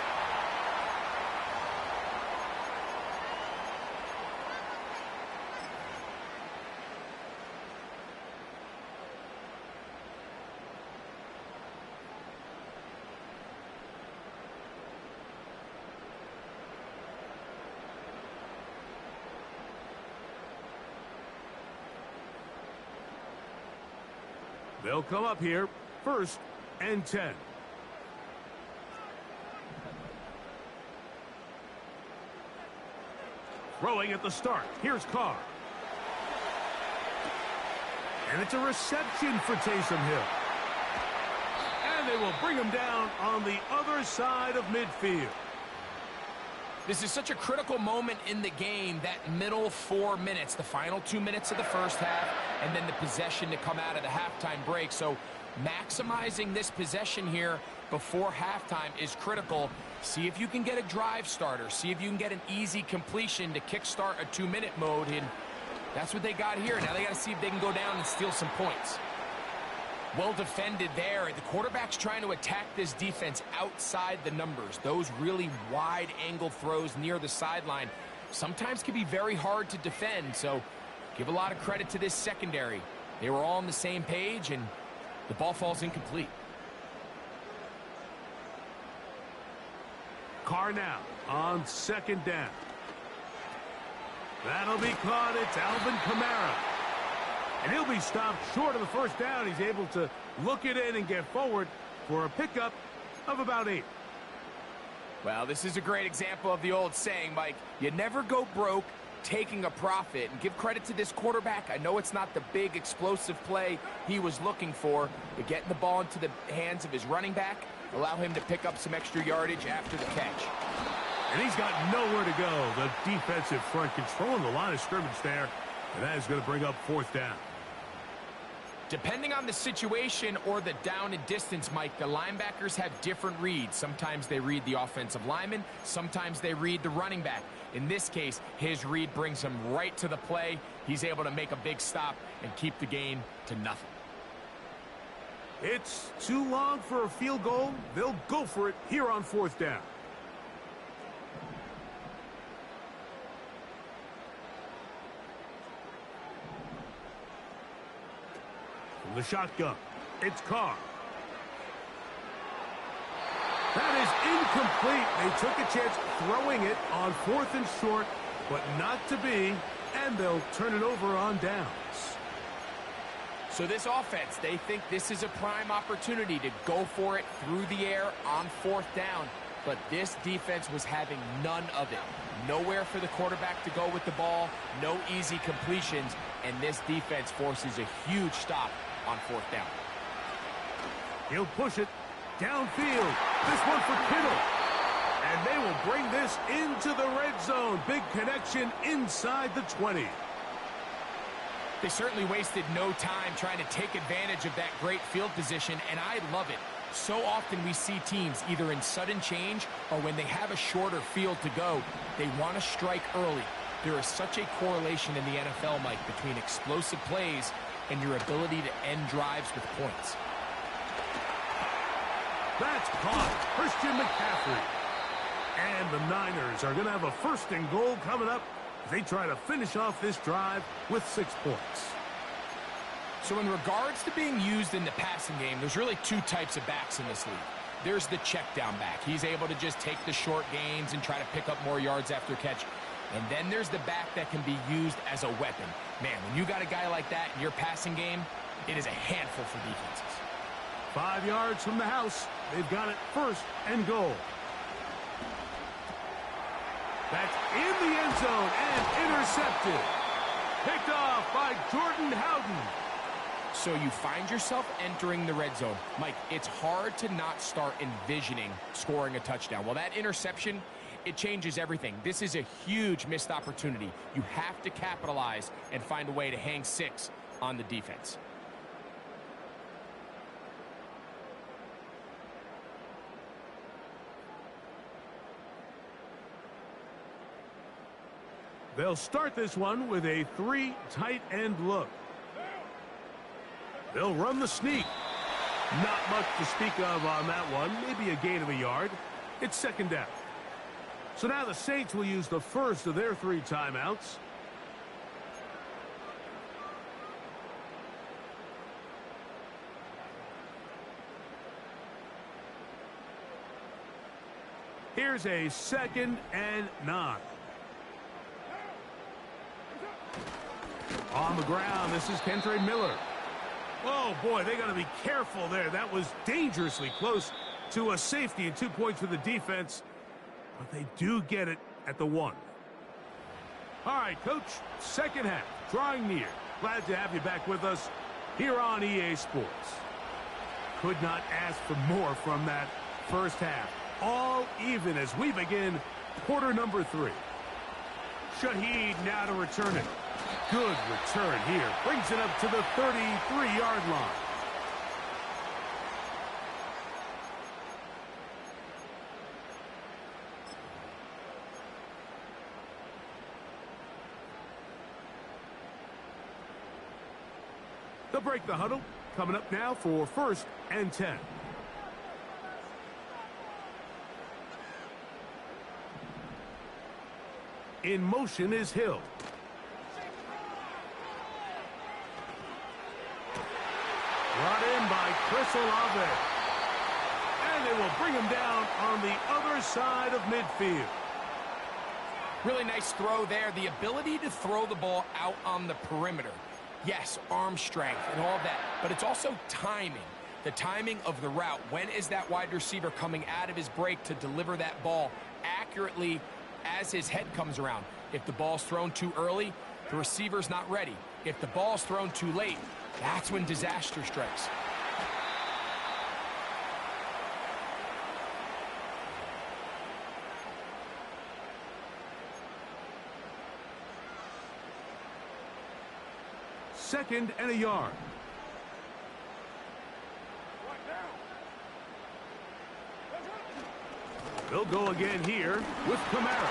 They'll come up here, 1st and 10. Throwing at the start. Here's Carr. And it's a reception for Taysom Hill. And they will bring him down on the other side of midfield. This is such a critical moment in the game, that middle 4 minutes, the final 2 minutes of the first half, and then the possession to come out of the halftime break. So maximizing this possession here before halftime is critical. See if you can get a drive starter. See if you can get an easy completion to kickstart a 2-minute mode, and that's what they got here. Now they got to see if they can go down and steal some points. Well defended there. The quarterback's trying to attack this defense outside the numbers. Those really wide angle throws near the sideline sometimes can be very hard to defend, so give a lot of credit to this secondary. They were all on the same page, and the ball falls incomplete. Carr now on 2nd down. That'll be caught. It's Alvin Kamara. And he'll be stopped short of the 1st down. He's able to look it in and get forward for a pickup of about 8. Well, this is a great example of the old saying, Mike. You never go broke taking a profit. And give credit to this quarterback. I know it's not the big explosive play he was looking for, but getting the ball into the hands of his running back, allow him to pick up some extra yardage after the catch. And he's got nowhere to go. The defensive front controlling the line of scrimmage there. And that is going to bring up 4th down. Depending on the situation or the down and distance, Mike, the linebackers have different reads. Sometimes they read the offensive lineman. Sometimes they read the running back. In this case, his read brings him right to the play. He's able to make a big stop and keep the game to nothing. It's too long for a field goal. They'll go for it here on 4th down. From the shotgun, it's Carr. That is incomplete. They took a chance throwing it on 4th and short, but not to be, and they'll turn it over on downs. So this offense, they think this is a prime opportunity to go for it through the air on 4th down, but this defense was having none of it. Nowhere for the quarterback to go with the ball, no easy completions, and this defense forces a huge stop on 4th down. He'll push it downfield. This one for Kittle. And they will bring this into the red zone. Big connection inside the 20. They certainly wasted no time trying to take advantage of that great field position, and I love it. So often we see teams either in sudden change or when they have a shorter field to go, they want to strike early. There is such a correlation in the NFL, Mike, between explosive plays and your ability to end drives with points. That's caught. Christian McCaffrey. And the Niners are going to have a 1st and goal coming up. They try to finish off this drive with 6 points. So in regards to being used in the passing game, there's really two types of backs in this league. There's the check down back. He's able to just take the short gains and try to pick up more yards after catch. And then there's the back that can be used as a weapon. Man, when you got a guy like that in your passing game, it is a handful for defenses. 5 yards from the house. They've got it first and goal. That's in the end zone and intercepted. Picked off by Jordan Howden. So you find yourself entering the red zone. Mike, it's hard to not start envisioning scoring a touchdown. Well, that interception, it changes everything. This is a huge missed opportunity. You have to capitalize and find a way to hang 6 on the defense. They'll start this one with a 3 tight end look. They'll run the sneak. Not much to speak of on that one. Maybe a gain of a yard. It's second down. So now the Saints will use the first of their 3 timeouts. Here's a 2nd and 9. On the ground, this is Kentre Miller. Oh, boy, they got to be careful there. That was dangerously close to a safety and 2 points for the defense. But they do get it at the 1. All right, Coach, second half, drawing near. Glad to have you back with us here on EA Sports. Could not ask for more from that first half. All even as we begin quarter number 3. Shaheed now to return it. Good return here. Brings it up to the 33-yard line. They'll break the huddle. Coming up now for 1st and 10. In motion is Hill. Brought in by Chris Olave. And they will bring him down on the other side of midfield. Really nice throw there. The ability to throw the ball out on the perimeter. Yes, arm strength and all that, but it's also timing. The timing of the route. When is that wide receiver coming out of his break to deliver that ball accurately as his head comes around? If the ball's thrown too early, the receiver's not ready. If the ball's thrown too late, that's when disaster strikes. Second and a yard. They'll go again here with Kamara.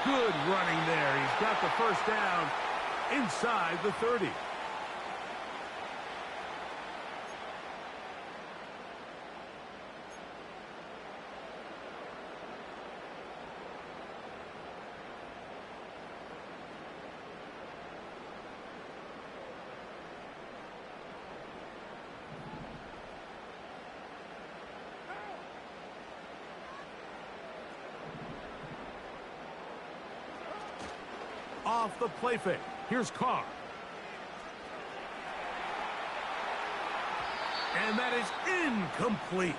Good running there. He's got the first down inside the 30. Off the play fake. Here's Carr. And that is incomplete.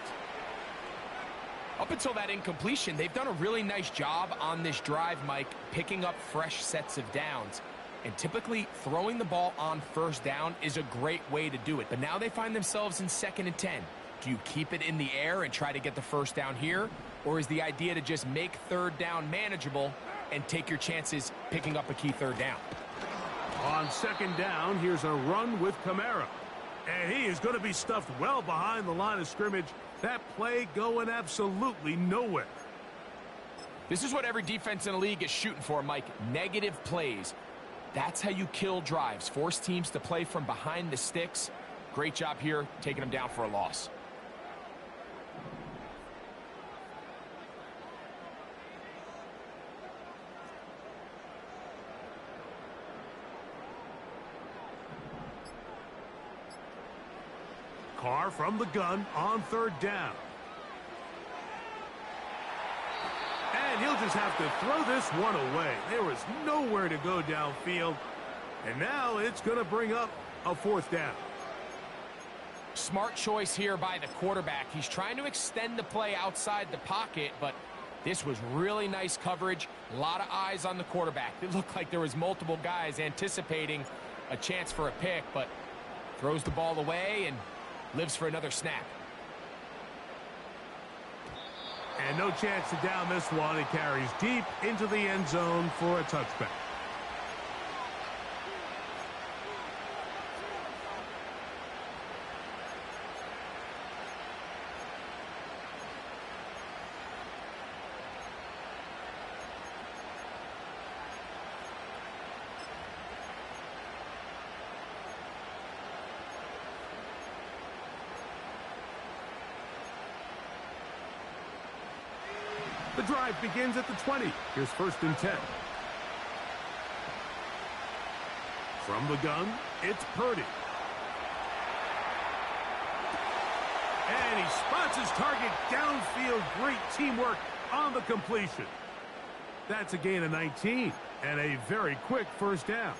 Up until that incompletion, they've done a really nice job on this drive, Mike, picking up fresh sets of downs. And typically, throwing the ball on first down is a great way to do it. But now they find themselves in 2nd and 10. Do you keep it in the air and try to get the first down here? Or is the idea to just make 3rd down manageable and take your chances picking up a key 3rd down? On 2nd down, here's a run with Kamara. And he is going to be stuffed well behind the line of scrimmage. That play going absolutely nowhere. This is what every defense in the league is shooting for, Mike. Negative plays. That's how you kill drives. Force teams to play from behind the sticks. Great job here, taking them down for a loss. Carr from the gun on 3rd down. And he'll just have to throw this one away. There was nowhere to go downfield. And now it's going to bring up a 4th down. Smart choice here by the quarterback. He's trying to extend the play outside the pocket, but this was really nice coverage. A lot of eyes on the quarterback. It looked like there was multiple guys anticipating a chance for a pick, but throws the ball away and lives for another snap. And no chance to down this one. It carries deep into the end zone for a touchback. The drive begins at the 20. Here's 1st and 10. From the gun, it's Purdy. And he spots his target downfield. Great teamwork on the completion. That's a gain of 19 and a very quick 1st down.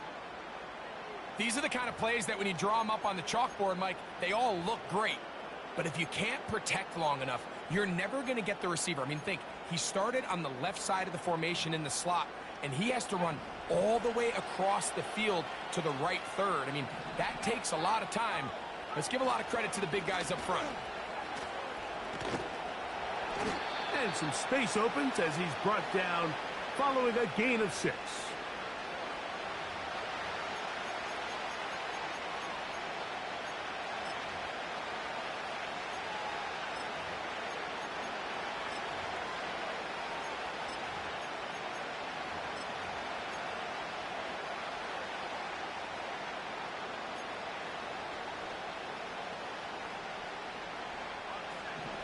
These are the kind of plays that when you draw them up on the chalkboard, Mike, they all look great. But if you can't protect long enough, you're never going to get the receiver. I mean, think, he started on the left side of the formation in the slot, and he has to run all the way across the field to the right 3rd. I mean, that takes a lot of time. Let's give a lot of credit to the big guys up front. And some space opens as he's brought down following a gain of 6.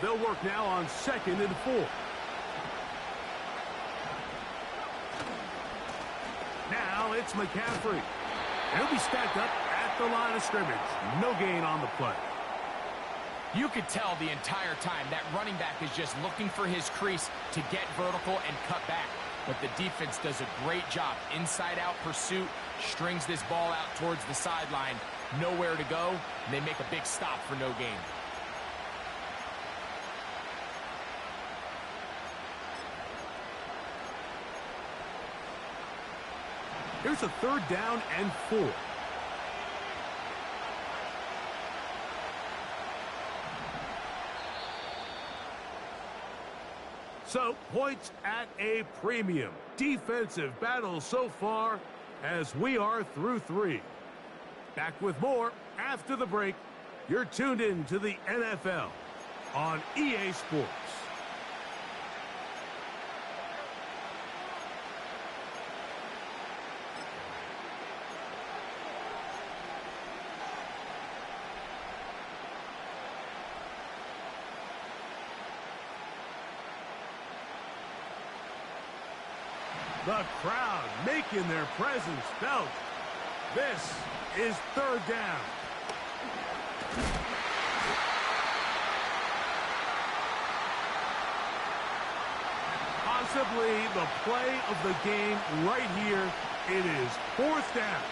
They'll work now on 2nd and 4. Now it's McCaffrey. He'll be stacked up at the line of scrimmage. No gain on the play. You could tell the entire time that running back is just looking for his crease to get vertical and cut back. But the defense does a great job. Inside-out pursuit, strings this ball out towards the sideline. Nowhere to go, and they make a big stop for no gain. Here's a 3rd down and 4. So, points at a premium. Defensive battle so far as we are through 3. Back with more after the break. You're tuned in to the NFL on EA Sports. The crowd making their presence felt. This is 3rd down. Possibly the play of the game right here. It is 4th down.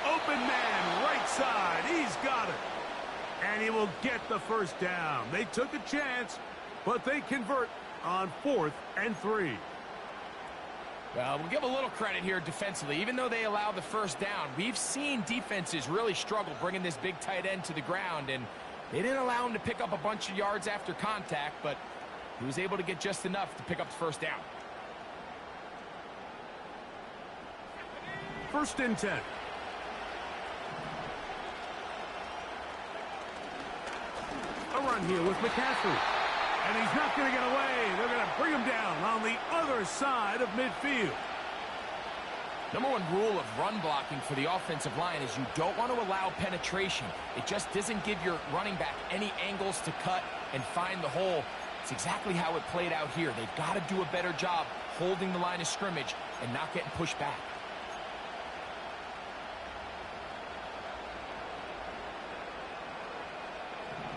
Open man, right side. He's got it. And he will get the 1st down. They took a chance, but they convert on 4th and 3. Well, we'll give a little credit here defensively. Even though they allowed the 1st down, we've seen defenses really struggle bringing this big tight end to the ground, and they didn't allow him to pick up a bunch of yards after contact, but he was able to get just enough to pick up the 1st down. 1st and 10. A run here with McCaffrey. And he's not going to get away. They're going to bring him down on the other side of midfield. Number 1 rule of run blocking for the offensive line is you don't want to allow penetration. It just doesn't give your running back any angles to cut and find the hole. It's exactly how it played out here. They've got to do a better job holding the line of scrimmage and not getting pushed back.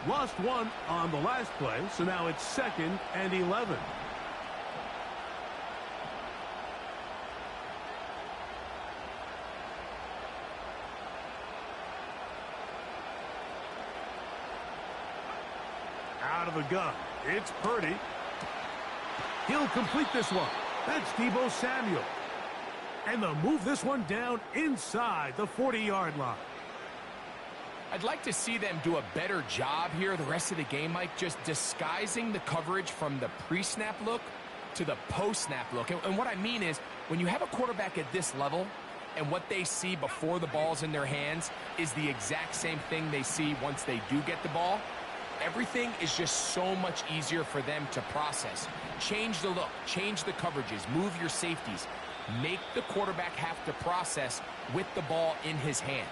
Lost one on the last play, so now it's 2nd and 11. Out of the gun, it's Purdy. He'll complete this one. That's Deebo Samuel. And they'll move this one down inside the 40-yard line. I'd like to see them do a better job here the rest of the game, Mike, just disguising the coverage from the pre-snap look to the post-snap look. And what I mean is, when you have a quarterback at this level and what they see before the ball's in their hands is the exact same thing they see once they do get the ball, everything is just so much easier for them to process. Change the look, change the coverages, move your safeties. Make the quarterback have to process with the ball in his hand.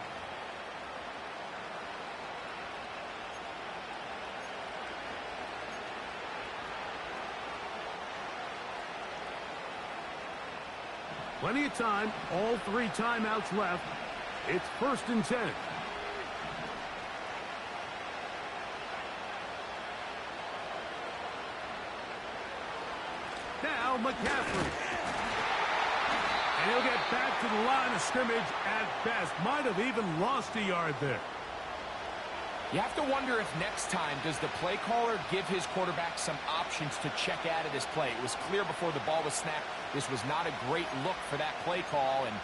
Plenty of time, all 3 timeouts left. It's 1st and 10. Now McCaffrey. And he'll get back to the line of scrimmage at best. Might have even lost a yard there. You have to wonder if next time does the play caller give his quarterback some options to check out of this play. It was clear before the ball was snapped this was not a great look for that play call, and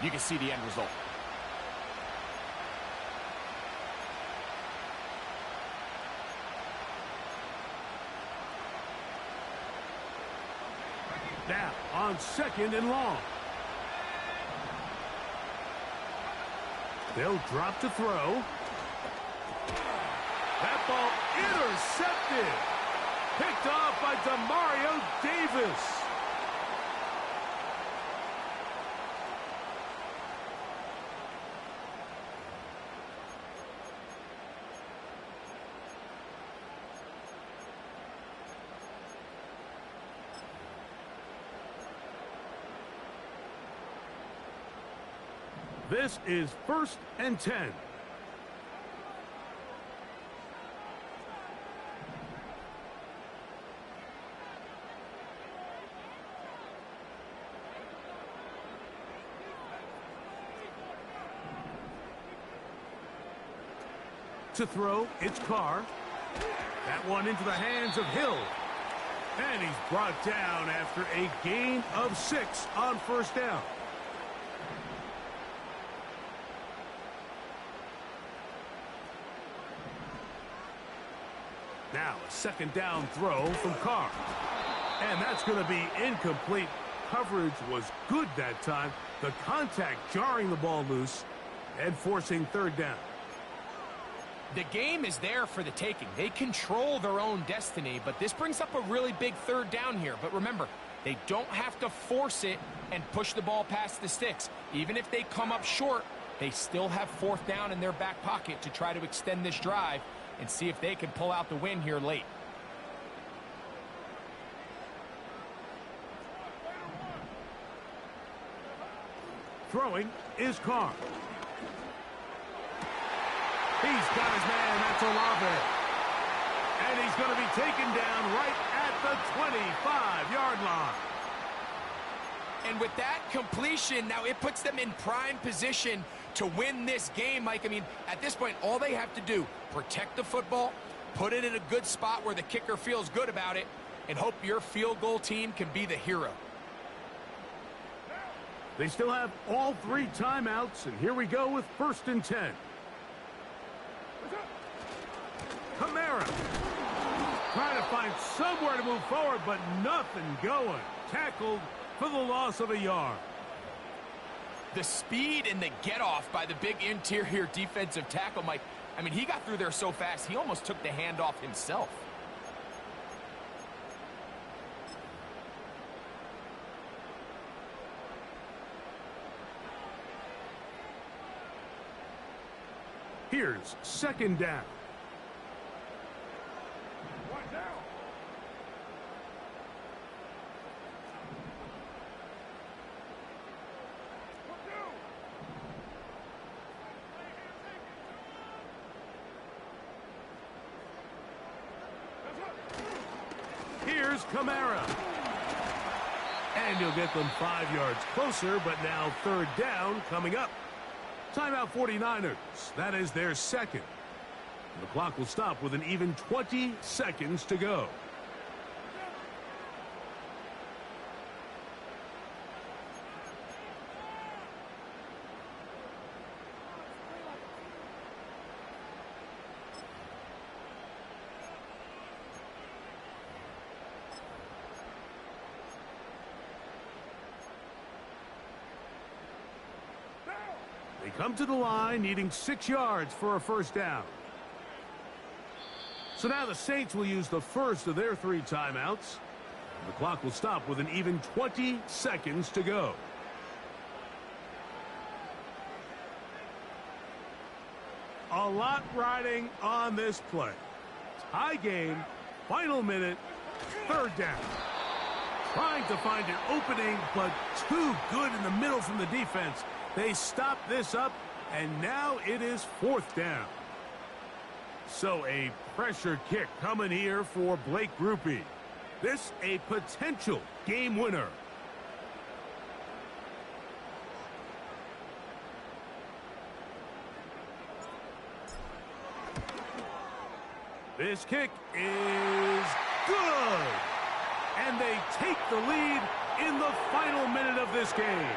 you can see the end result. Now on 2nd and long. They'll drop to throw. That ball intercepted. Picked off by Demario Davis. This is 1st and 10. To throw, it's Carr. That one into the hands of Hill. And he's brought down after a gain of 6 on 1st down. Now a 2nd down throw from Carr. And that's going to be incomplete. Coverage was good that time. The contact jarring the ball loose and forcing 3rd down. The game is there for the taking. They control their own destiny, but this brings up a really big 3rd down here. But remember, they don't have to force it and push the ball past the sticks. Even if they come up short, they still have 4th down in their back pocket to try to extend this drive and see if they can pull out the win here late. Throwing is Carr. He's got his man, that's Olave. And he's going to be taken down right at the 25-yard line. And with that completion, now it puts them in prime position to win this game, Mike. I mean, at this point, all they have to do, protect the football, put it in a good spot where the kicker feels good about it, and hope your field goal team can be the hero. They still have all 3 timeouts, and here we go with 1st and 10. Kamara trying to find somewhere to move forward, but nothing going. Tackled for the loss of a yard. The speed and the get-off by the big interior defensive tackle, Mike. I mean, he got through there so fast, he almost took the handoff himself. Here's 2nd down. Here's Kamara. And he'll get them 5 yards closer, but now third down coming up. Timeout 49ers. That is their second. The clock will stop with an even 20 seconds to go. They come to the line needing 6 yards for a first down. So now the Saints will use the first of their 3 timeouts. The clock will stop with an even 20 seconds to go. A lot riding on this play. Tie game, final minute, third down. Trying to find an opening, but too good in the middle from the defense. They stop this up, and now it is fourth down. So a pressure kick coming here for Blake Grupe. This a potential game winner. This kick is good. And they take the lead in the final minute of this game.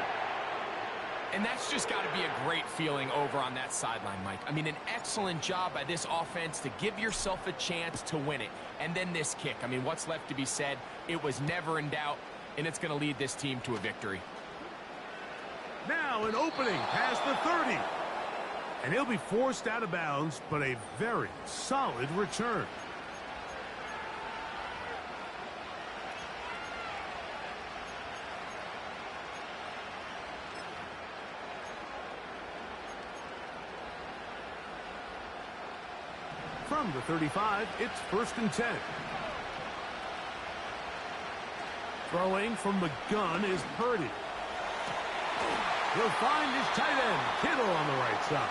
And that's just got to be a great feeling over on that sideline, Mike. I mean, an excellent job by this offense to give yourself a chance to win it. And then this kick. I mean, what's left to be said? It was never in doubt, and it's going to lead this team to a victory. Now an opening past the 30. And he'll be forced out of bounds, but a very solid return. From the 35, it's 1st and 10. Throwing from the gun is Purdy. He'll find his tight end, Kittle, on the right side.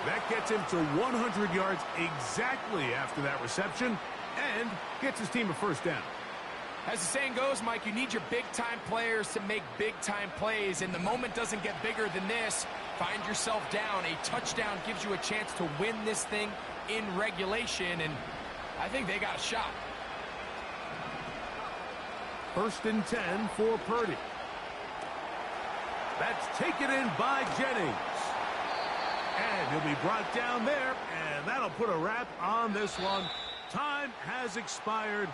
That gets him to 100 yards exactly after that reception and gets his team a first down. As the saying goes, Mike, you need your big-time players to make big-time plays, and the moment doesn't get bigger than this. Find yourself down. A touchdown gives you a chance to win this thing in regulation, and I think they got a shot. 1st and 10 for Purdy. That's taken in by Jennings. And he'll be brought down there, and that'll put a wrap on this one. Time has expired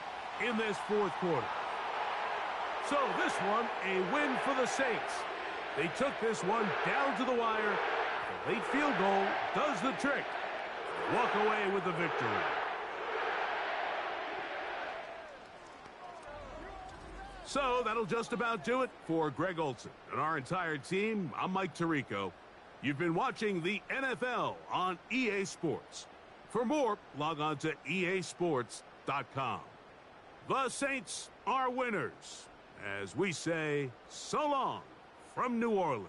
in this fourth quarter. So this one, a win for the Saints. They took this one down to the wire. The late field goal does the trick. They walk away with the victory. So that'll just about do it for Greg Olson and our entire team. I'm Mike Tirico. You've been watching the NFL on EA Sports. For more, log on to easports.com. The Saints are winners, as we say so long from New Orleans.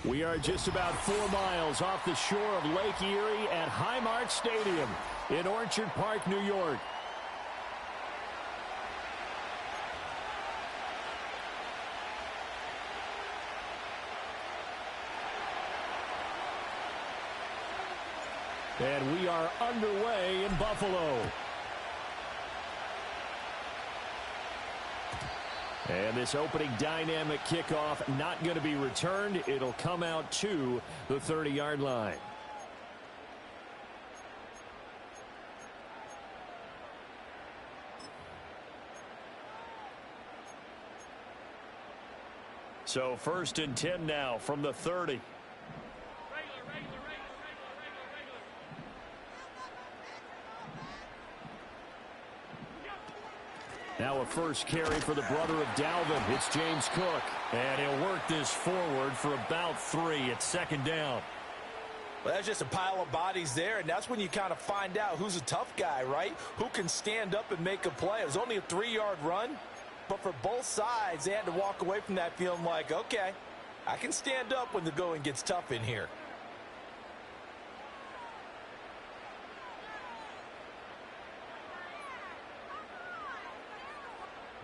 We are just about 4 miles off the shore of Lake Erie at Highmark Stadium in Orchard Park, New York. And we are underway in Buffalo. And this opening dynamic kickoff not going to be returned. It'll come out to the 30-yard line. So 1st and 10 now from the 30. Now a first carry for the brother of Dalvin. It's James Cook. And he'll work this forward for about 3. It's 2nd down. Well, that's just a pile of bodies there, and that's when you kind of find out who's a tough guy, right? Who can stand up and make a play. It was only a 3-yard run, but for both sides, they had to walk away from that feeling like, okay, I can stand up when the going gets tough in here.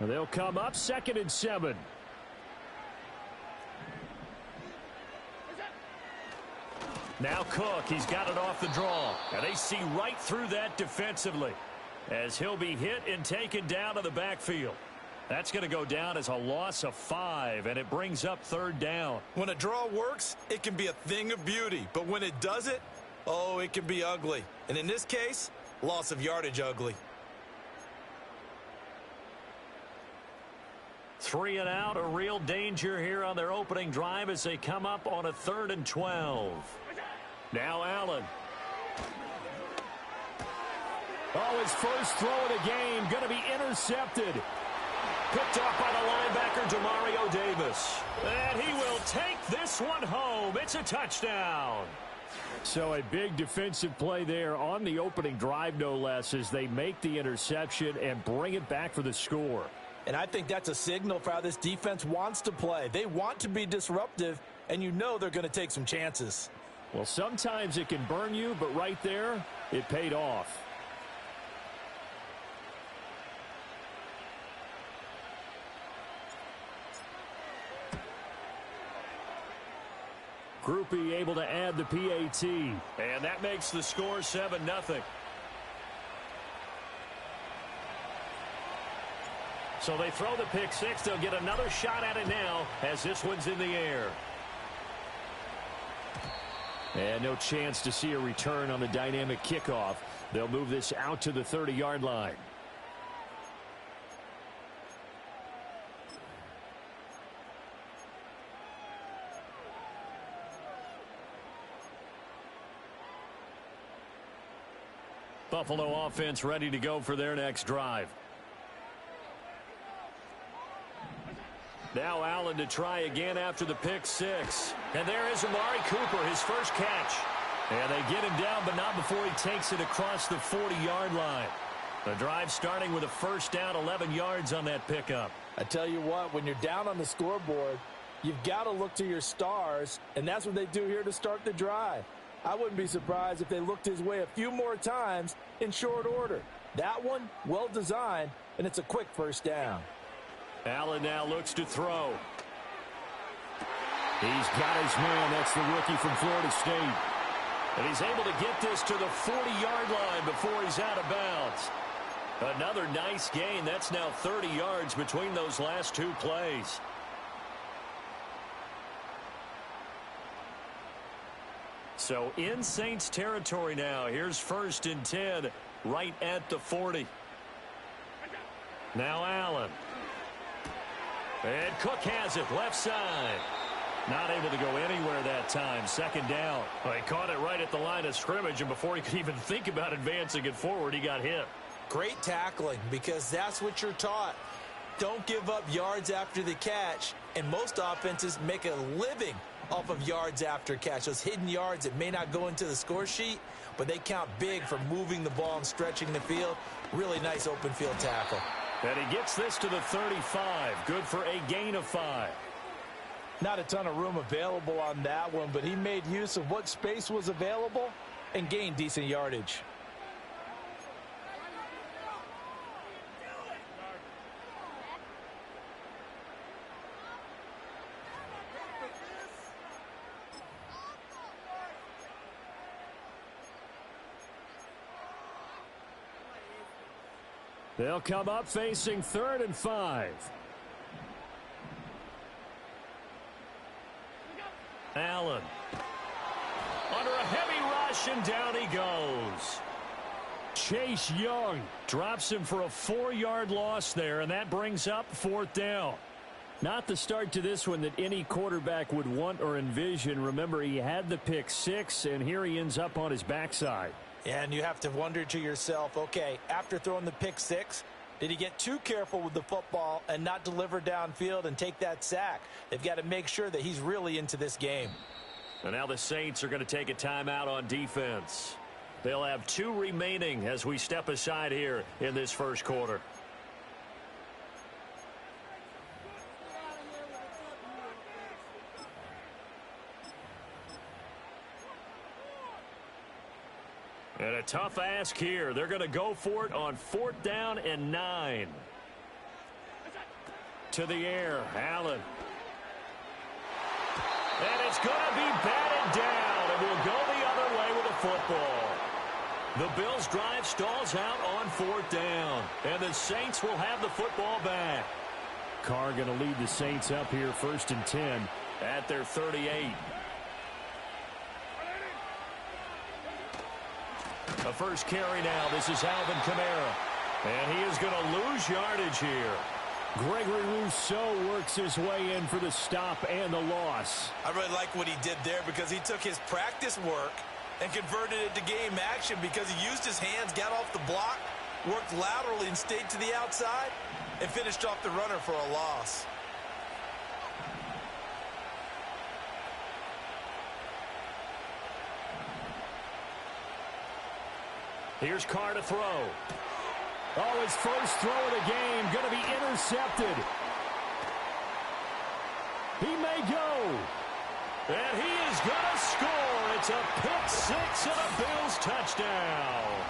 They'll come up 2nd and 7. Now Cook, he's got it off the draw. And they see right through that defensively as he'll be hit and taken down to the backfield. That's going to go down as a loss of 5, and it brings up 3rd down. When a draw works, it can be a thing of beauty. But when it doesn't, oh, it can be ugly. And in this case, loss of yardage ugly. 3 and out, a real danger here on their opening drive as they come up on a 3rd and 12. Now Allen. Oh, his first throw of the game going to be intercepted. Picked up by the linebacker, Demario Davis. And he will take this one home. It's a touchdown. So a big defensive play there on the opening drive, no less, as they make the interception and bring it back for the score. And I think that's a signal for how this defense wants to play. They want to be disruptive, and you know they're going to take some chances. Well, sometimes it can burn you, but right there, it paid off. Groupie able to add the PAT. And that makes the score 7-0. So they throw the pick 6. They'll get another shot at it now as this one's in the air. And no chance to see a return on the dynamic kickoff. They'll move this out to the 30-yard line. Buffalo offense ready to go for their next drive. Now Allen to try again after the pick 6. And there is Amari Cooper, his first catch. And they get him down, but not before he takes it across the 40-yard line. The drive starting with a first down, 11 yards on that pickup. I tell you what, when you're down on the scoreboard, you've got to look to your stars, and that's what they do here to start the drive. I wouldn't be surprised if they looked his way a few more times in short order. That one, well designed, and it's a quick first down. Allen now looks to throw. He's got his man. That's the rookie from Florida State. And he's able to get this to the 40-yard line before he's out of bounds. Another nice gain. That's now 30 yards between those last 2 plays. So in Saints territory now. Here's 1st and 10 right at the 40. Now Allen. And Cook has it left side. Not able to go anywhere that time. 2nd down. Well, he caught it right at the line of scrimmage, and before he could even think about advancing it forward, he got hit. Great tackling, because that's what you're taught. Don't give up yards after the catch, and most offenses make a living off of yards after catch. Those hidden yards that may not go into the score sheet, but they count big for moving the ball and stretching the field. Really nice open field tackle. And he gets this to the 35. Good for a gain of 5. Not a ton of room available on that one, but he made use of what space was available and gained decent yardage. They'll come up facing 3rd and 5. Allen. Under a heavy rush, and down he goes. Chase Young drops him for a 4-yard loss there, and that brings up 4th down. Not the start to this one that any quarterback would want or envision. Remember, he had the pick 6, and here he ends up on his backside. And you have to wonder to yourself, okay, after throwing the pick 6, did he get too careful with the football and not deliver downfield and take that sack? They've got to make sure that he's really into this game. And now the Saints are going to take a timeout on defense. They'll have 2 remaining as we step aside here in this first quarter. And a tough ask here. They're going to go for it on 4th down and 9. To the air, Allen. And it's going to be batted down, and we'll go the other way with the football. The Bills' drive stalls out on 4th down, and the Saints will have the football back. Carr going to lead the Saints up here 1st and 10 at their 38. The first carry now. This is Alvin Kamara. And he is going to lose yardage here. Gregory Rousseau works his way in for the stop and the loss. I really like what he did there because he took his practice work and converted it to game action because he used his hands, got off the block, worked laterally and stayed to the outside, and finished off the runner for a loss. Here's Carr to throw. Oh, his first throw of the game going to be intercepted. He may go. And he is going to score. It's a pick 6 and a Bills touchdown.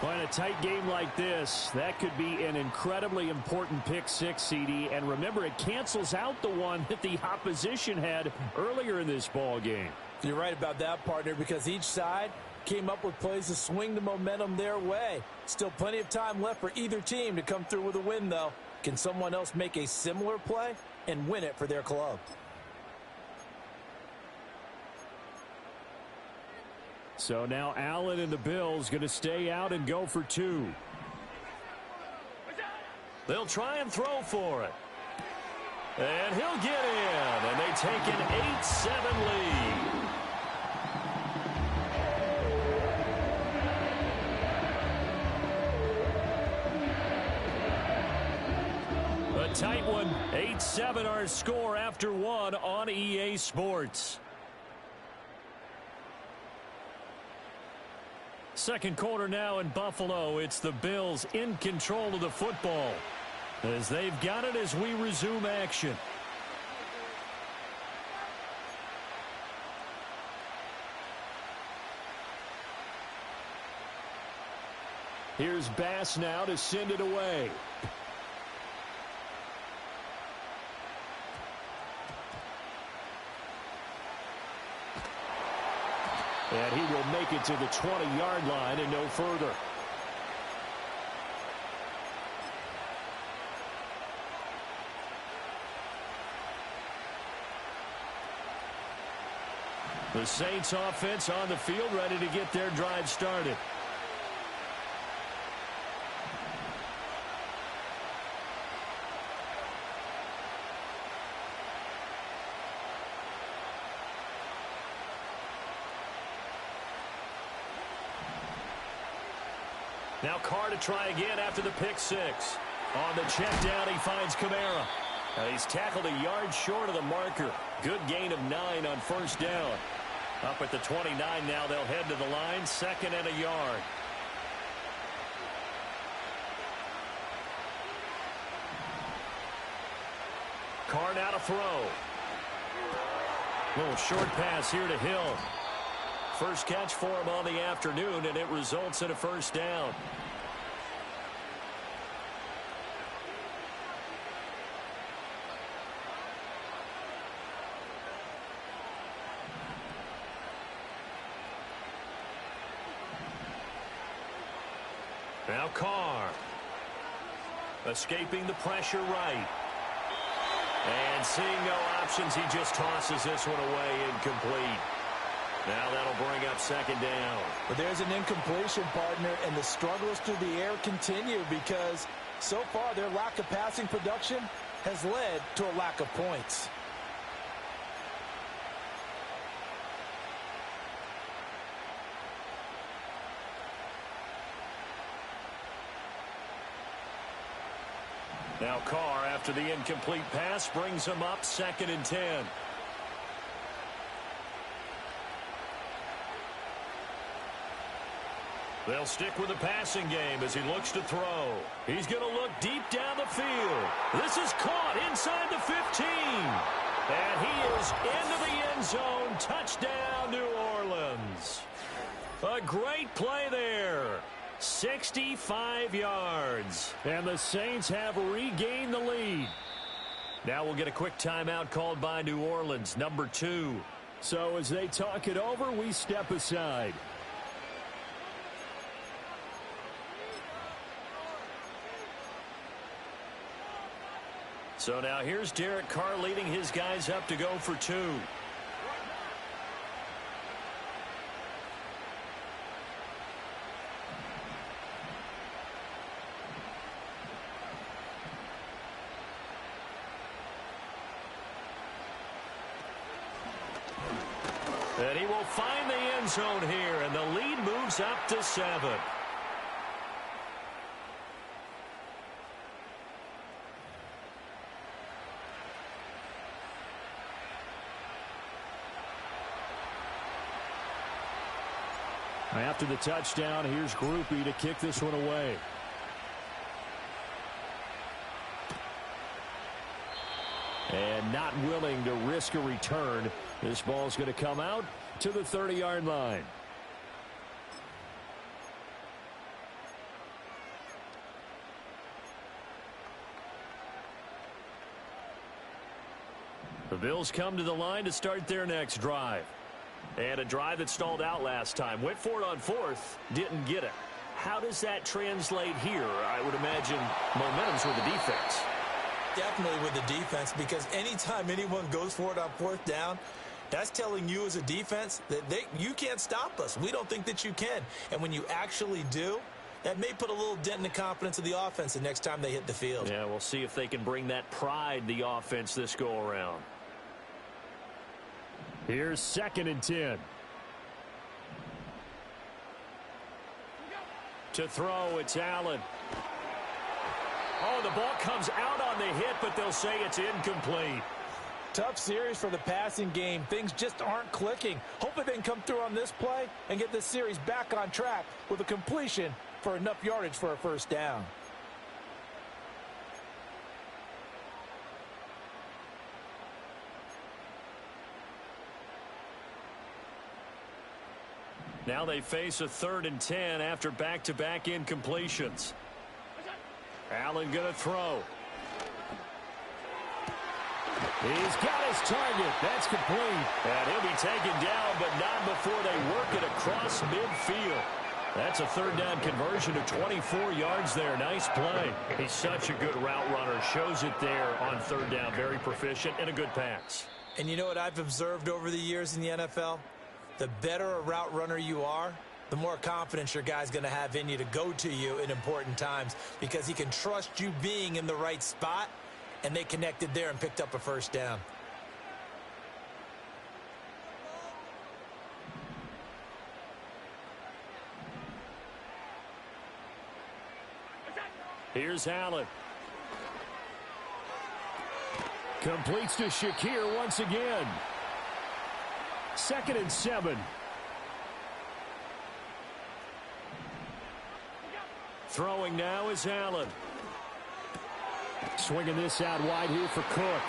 Well, in a tight game like this, that could be an incredibly important pick 6, CD. And remember, it cancels out the one that the opposition had earlier in this ball game. You're right about that, partner, because each side came up with plays to swing the momentum their way. Still plenty of time left for either team to come through with a win, though. Can someone else make a similar play and win it for their club? So now Allen and the Bills going to stay out and go for 2. They'll try and throw for it. And he'll get in. And they take an 8-7 lead. A tight one. 8-7 our score after 1 on EA Sports. Second quarter now in Buffalo. It's the Bills in control of the football as they've got it as we resume action. Here's Bass now to send it away. And he will make it to the 20-yard line and no further. The Saints offense on the field, ready to get their drive started. Now Carr to try again after the pick 6. On the check down, he finds Kamara. He's tackled a yard short of the marker. Good gain of 9 on first down. Up at the 29 now, they'll head to the line, 2nd and a yard. Carr now to throw. Little short pass here to Hill. First catch for him on the afternoon, and it results in a first down. Now Carr. Escaping the pressure right. And seeing no options, he just tosses this one away, incomplete. Now that'll bring up second down. But there's an incompletion, partner, and the struggles through the air continue because so far their lack of passing production has led to a lack of points. Now Carr, after the incomplete pass, brings him up 2nd and 10. They'll stick with the passing game as he looks to throw. He's going to look deep down the field. This is caught inside the 15. And he is into the end zone. Touchdown, New Orleans. A great play there. 65 yards. And the Saints have regained the lead. Now we'll get a quick timeout called by New Orleans, number 2. So as they talk it over, we step aside. So now here's Derek Carr leading his guys up to go for 2. And he will find the end zone here, and the lead moves up to 7. After the touchdown, here's Groupie to kick this one away. And not willing to risk a return. This ball's going to come out to the 30-yard line. The Bills come to the line to start their next drive. And a drive that stalled out last time. Went for it on 4th, didn't get it. How does that translate here? I would imagine momentum's with the defense. Definitely with the defense, because anytime anyone goes for it on 4th down, that's telling you as a defense that you can't stop us. We don't think that you can. And when you actually do, that may put a little dent in the confidence of the offense the next time they hit the field. Yeah, we'll see if they can bring that pride, the offense, this go-around. Here's 2nd and 10. To throw, it's Allen. Oh, the ball comes out on the hit, but they'll say it's incomplete. Tough series for the passing game. Things just aren't clicking. Hopefully they can come through on this play and get this series back on track with a completion for enough yardage for a first down. Now they face a 3rd and 10 after back-to-back incompletions. Allen going to throw. He's got his target. That's complete. And he'll be taken down, but not before they work it across midfield. That's a 3rd down conversion to 24 yards there. Nice play. He's such a good route runner. Shows it there on 3rd down. Very proficient and a good pass. And you know what I've observed over the years in the NFL? The better a route runner you are, the more confidence your guy's going to have in you to go to you in important times because he can trust you being in the right spot, and they connected there and picked up a first down. Here's Allen. Completes to Shakir once again. 2nd and 7. Throwing now is Allen. Swinging this out wide here for Cook.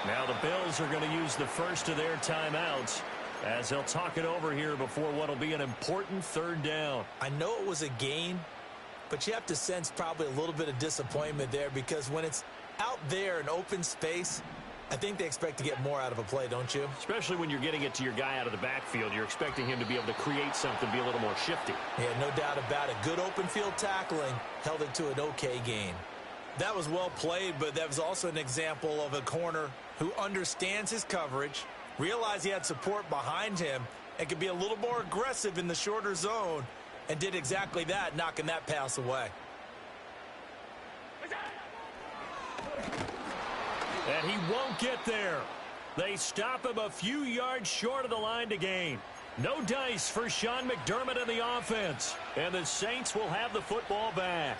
Now the Bills are going to use the first of their timeouts as they'll talk it over here before what will be an important third down. I know it was a gain, but you have to sense probably a little bit of disappointment there because when it's out there in open space, I think they expect to get more out of a play, don't you? Especially when you're getting it to your guy out of the backfield. You're expecting him to be able to create something, be a little more shifty. Yeah, no doubt about it. Good open field tackling held it to an okay gain. That was well played, but that was also an example of a corner who understands his coverage, realized he had support behind him, and could be a little more aggressive in the shorter zone, and did exactly that, knocking that pass away. And he won't get there. They stop him a few yards short of the line to gain. No dice for Sean McDermott and the offense. And the Saints will have the football back.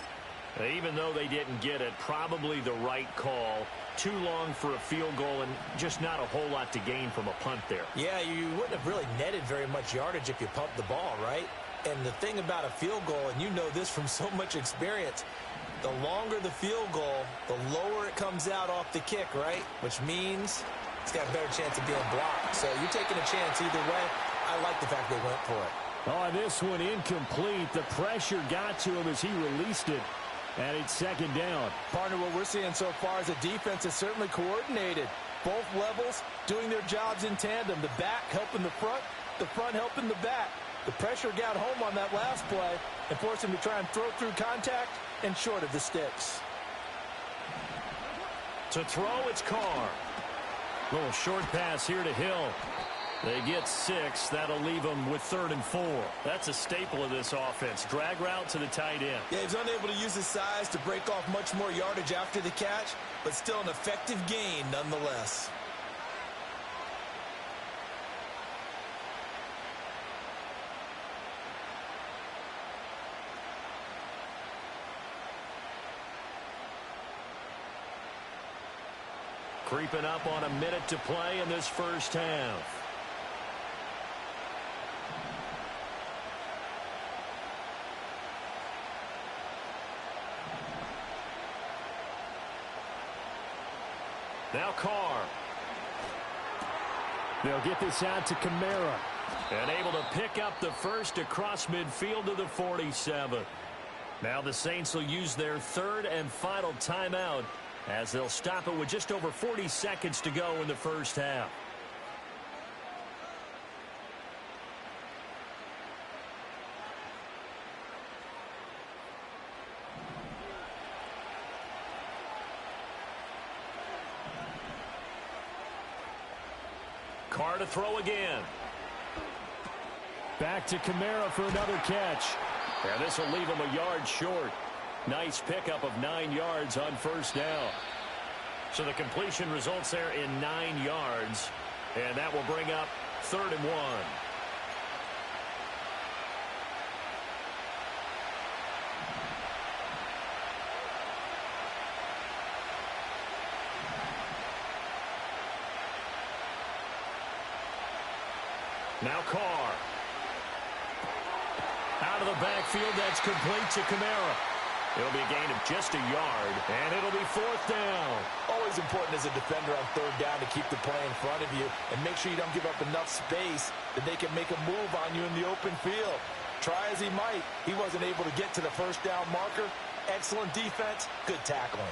Even though they didn't get it, probably the right call. Too long for a field goal and just not a whole lot to gain from a punt there. Yeah, you wouldn't have really netted very much yardage if you pumped the ball, right? And the thing about a field goal, and you know this from so much experience, the longer the field goal, the lower it comes out off the kick, right? Which means it's got a better chance of being blocked. So you're taking a chance either way. I like the fact they went for it. Oh, this one incomplete. The pressure got to him as he released it. And it's second down. Partner, what we're seeing so far is the defense is certainly coordinated. Both levels doing their jobs in tandem. The back helping the front helping the back. The pressure got home on that last play and forced him to try and throw through contact and short of the sticks. To throw, it's Carr. Little short pass here to Hill. They get 6. That'll leave them with 3rd and 4. That's a staple of this offense. Drag route to the tight end. Yeah, he's unable to use his size to break off much more yardage after the catch, but still an effective gain nonetheless. Creeping up on a minute to play in this first half. Now Carr. They'll get this out to Kamara. And able to pick up the first across midfield to the 47. Now the Saints will use their 3rd and final timeout as they'll stop it with just over 40 seconds to go in the first half. Carr to throw again. Back to Kamara for another catch. And this will leave him a yard short. Nice pickup of 9 yards on first down. So the completion results there in 9 yards. And that will bring up 3rd and 1. Now Carr. Out of the backfield, that's complete to Kamara. It'll be a gain of just a yard, and it'll be 4th down. Always important as a defender on 3rd down to keep the play in front of you and make sure you don't give up enough space that they can make a move on you in the open field. Try as he might, he wasn't able to get to the first down marker. Excellent defense, good tackling.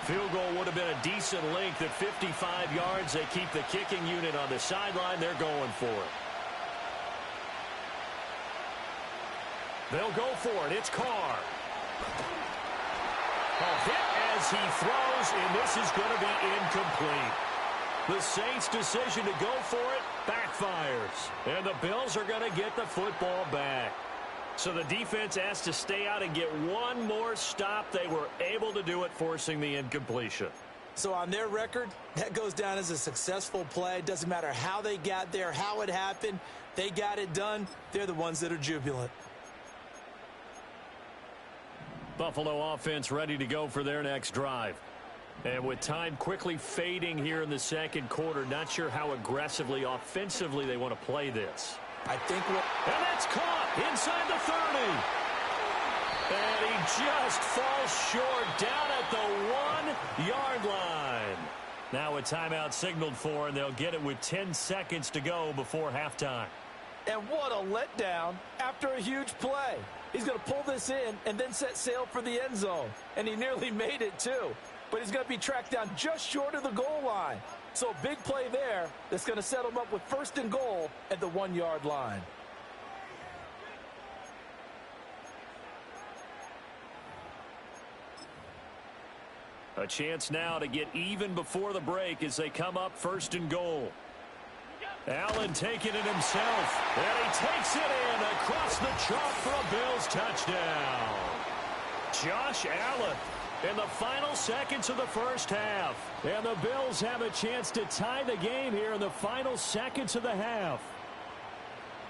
Field goal would have been a decent length at 55 yards. They keep the kicking unit on the sideline. They're going for it. They'll go for it. It's Carr. A hit as he throws, and this is going to be incomplete. The Saints' decision to go for it backfires. And the Bills are going to get the football back. So the defense asked to stay out and get one more stop. They were able to do it, forcing the incompletion. So on their record, that goes down as a successful play. Doesn't matter how they got there, how it happened. They got it done. They're the ones that are jubilant. Buffalo offense ready to go for their next drive. And with time quickly fading here in the second quarter, not sure how aggressively, offensively they want to play this. I think and that's caught inside the 30. And he just falls short down at the 1-yard line. Now a timeout signaled for, and they'll get it with 10 seconds to go before halftime. And what a letdown after a huge play. He's going to pull this in and then set sail for the end zone. And he nearly made it, too. But he's going to be tracked down just short of the goal line. So a big play there that's going to set him up with 1st and goal at the 1-yard line. A chance now to get even before the break as they come up 1st and goal. Allen taking it himself, and he takes it in across the chalk for a Bills touchdown. Josh Allen in the final seconds of the first half. And the Bills have a chance to tie the game here in the final seconds of the half.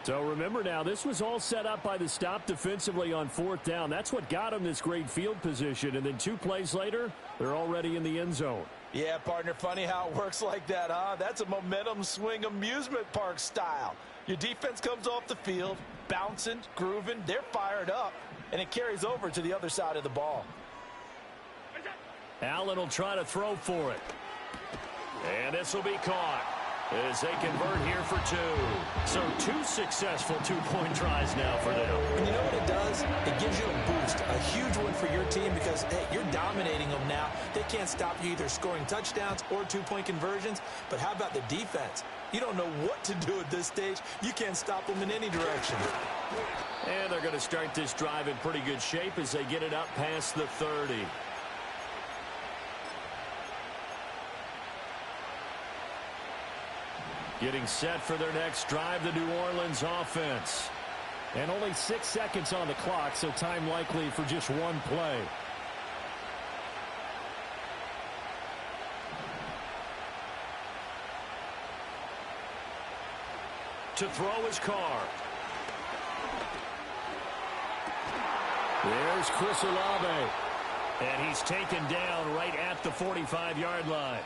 So remember now, this was all set up by the stop defensively on 4th down. That's what got them this great field position. And then 2 plays later, they're already in the end zone. Yeah, partner, funny how it works like that, huh? That's a momentum swing amusement park style. Your defense comes off the field, bouncing, grooving, they're fired up, and it carries over to the other side of the ball. Allen will try to throw for it. And this will be caught as they convert here for 2. So 2 successful 2-point tries now for them. And you know what it does? It gives you a boost, a huge one for your team because, hey, you're dominating them now. They can't stop you either scoring touchdowns or 2-point conversions. But how about the defense? You don't know what to do at this stage. You can't stop them in any direction. And they're going to start this drive in pretty good shape as they get it up past the 30. Getting set for their next drive, the New Orleans offense. And only 6 seconds on the clock, so time likely for just 1 play. To throw his car. There's Chris Olave. And he's taken down right at the 45-yard line.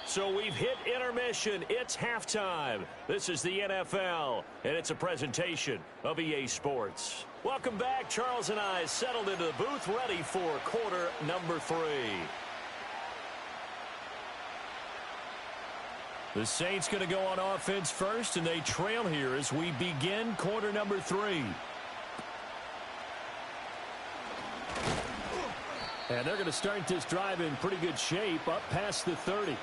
So we've hit intermission. It's halftime. This is the NFL, and it's a presentation of EA Sports. Welcome back. Charles and I settled into the booth, ready for quarter number 3. The Saints going to go on offense first, and they trail here as we begin quarter number 3. And they're going to start this drive in pretty good shape up past the 30.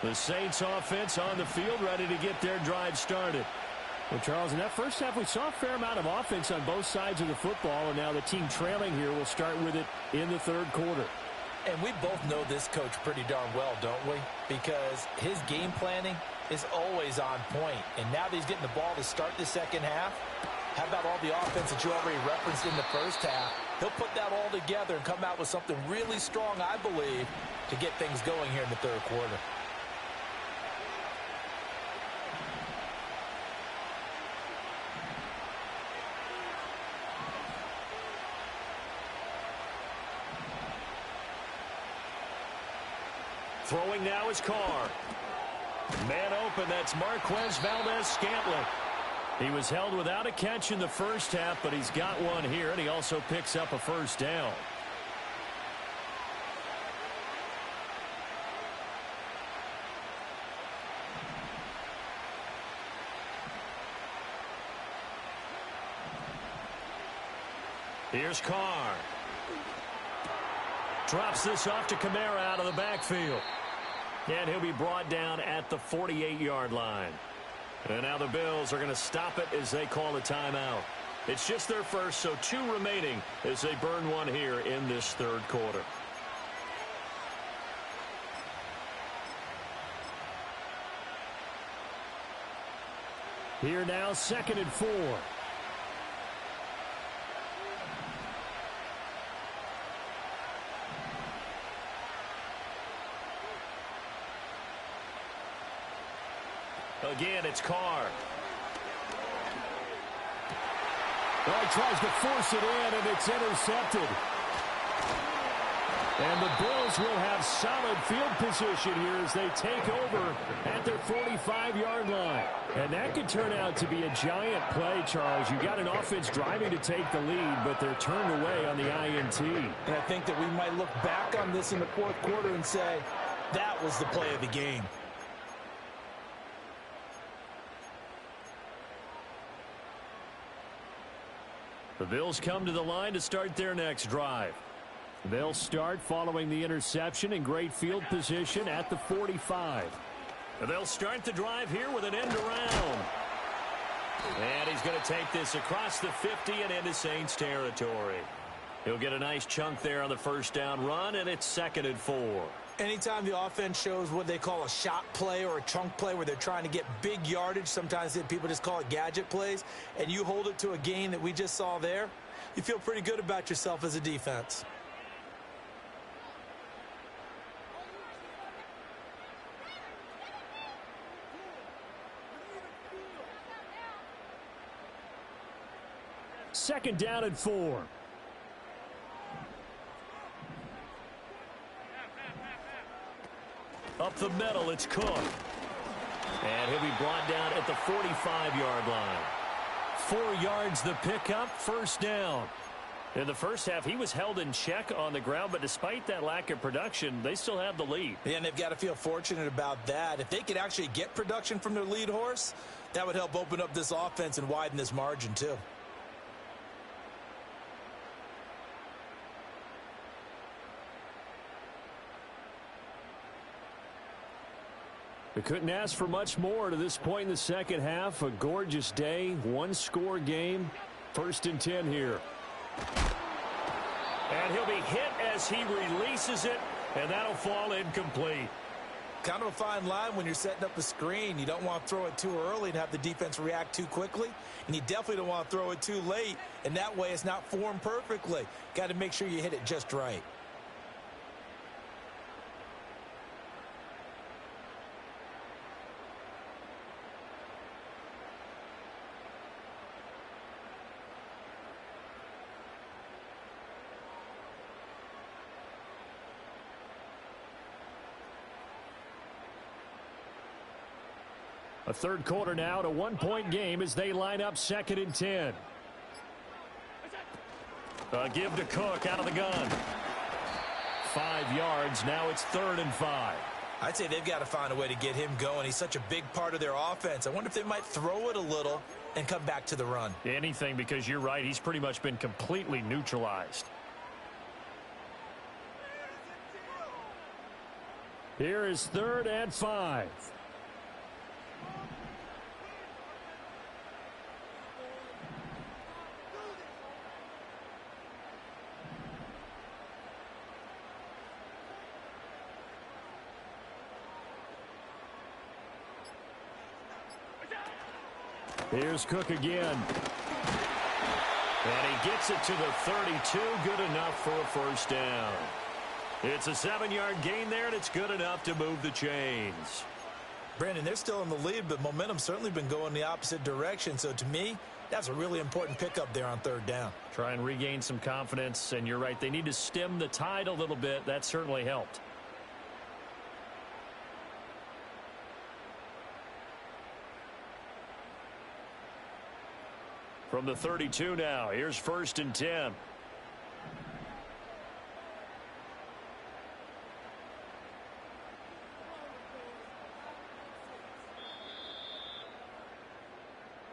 The Saints offense on the field, ready to get their drive started. Well, Charles, in that first half, we saw a fair amount of offense on both sides of the football, and now the team trailing here will start with it in the 3rd quarter. And we both know this coach pretty darn well, don't we? Because his game planning is always on point. And now that he's getting the ball to start the second half, how about all the offense that you already referenced in the first half? He'll put that all together and come out with something really strong, I believe, to get things going here in the 3rd quarter. Throwing now is Carr. Man open, that's Marquez Valdez-Scantling. He was held without a catch in the first half, but he's got one here, and he also picks up a first down. Here's Carr. Drops this off to Kamara out of the backfield. And he'll be brought down at the 48-yard line. And now the Bills are going to stop it as they call a timeout. It's just their first, so 2 remaining as they burn one here in this 3rd quarter. Here now, 2nd and 4. Again, it's Carr. Well, he tries to force it in, and it's intercepted. And the Bills will have solid field position here as they take over at their 45-yard line. And that could turn out to be a giant play, Charles. You got an offense driving to take the lead, but they're turned away on the INT. And I think that we might look back on this in the fourth quarter and say, that was the play of the game. The Bills come to the line to start their next drive. They'll start following the interception in great field position at the 45. They'll start the drive here with an end around. And he's going to take this across the 50 and into Saints territory. He'll get a nice chunk there on the first down run, and it's 2nd and 4. Anytime the offense shows what they call a shot play or a chunk play where they're trying to get big yardage, sometimes people just call it gadget plays, and you hold it to a gain that we just saw there, you feel pretty good about yourself as a defense. Second down and 4. Up the middle, it's Cook. And he'll be brought down at the 45-yard line. 4 yards the pickup, first down. In the first half, he was held in check on the ground, but despite that lack of production, they still have the lead. Yeah, and they've got to feel fortunate about that. If they could actually get production from their lead horse, that would help open up this offense and widen this margin too. We couldn't ask for much more to this point in the second half. A gorgeous day, one-score game. 1st and 10 here. And he'll be hit as he releases it, and that'll fall incomplete. Kind of a fine line when you're setting up a screen. You don't want to throw it too early and have the defense react too quickly, and you definitely don't want to throw it too late, and that way it's not formed perfectly. Got to make sure you hit it just right. A third quarter now, a one-point game as they line up 2nd and 10. Give to Cook out of the gun. 5 yards, now it's 3rd and 5. I'd say they've got to find a way to get him going. He's such a big part of their offense. I wonder if they might throw it a little and come back to the run. Anything, because you're right, he's pretty much been completely neutralized. Here is 3rd and 5. Here's Cook again. And he gets it to the 32. Good enough for a first down. It's a 7-yard gain there, and it's good enough to move the chains. Brandon, they're still in the lead, but momentum's certainly been going the opposite direction. So to me, that's a really important pickup there on 3rd down. Try and regain some confidence, and you're right. They need to stem the tide a little bit. That certainly helped. From the 32 now, here's 1st and 10.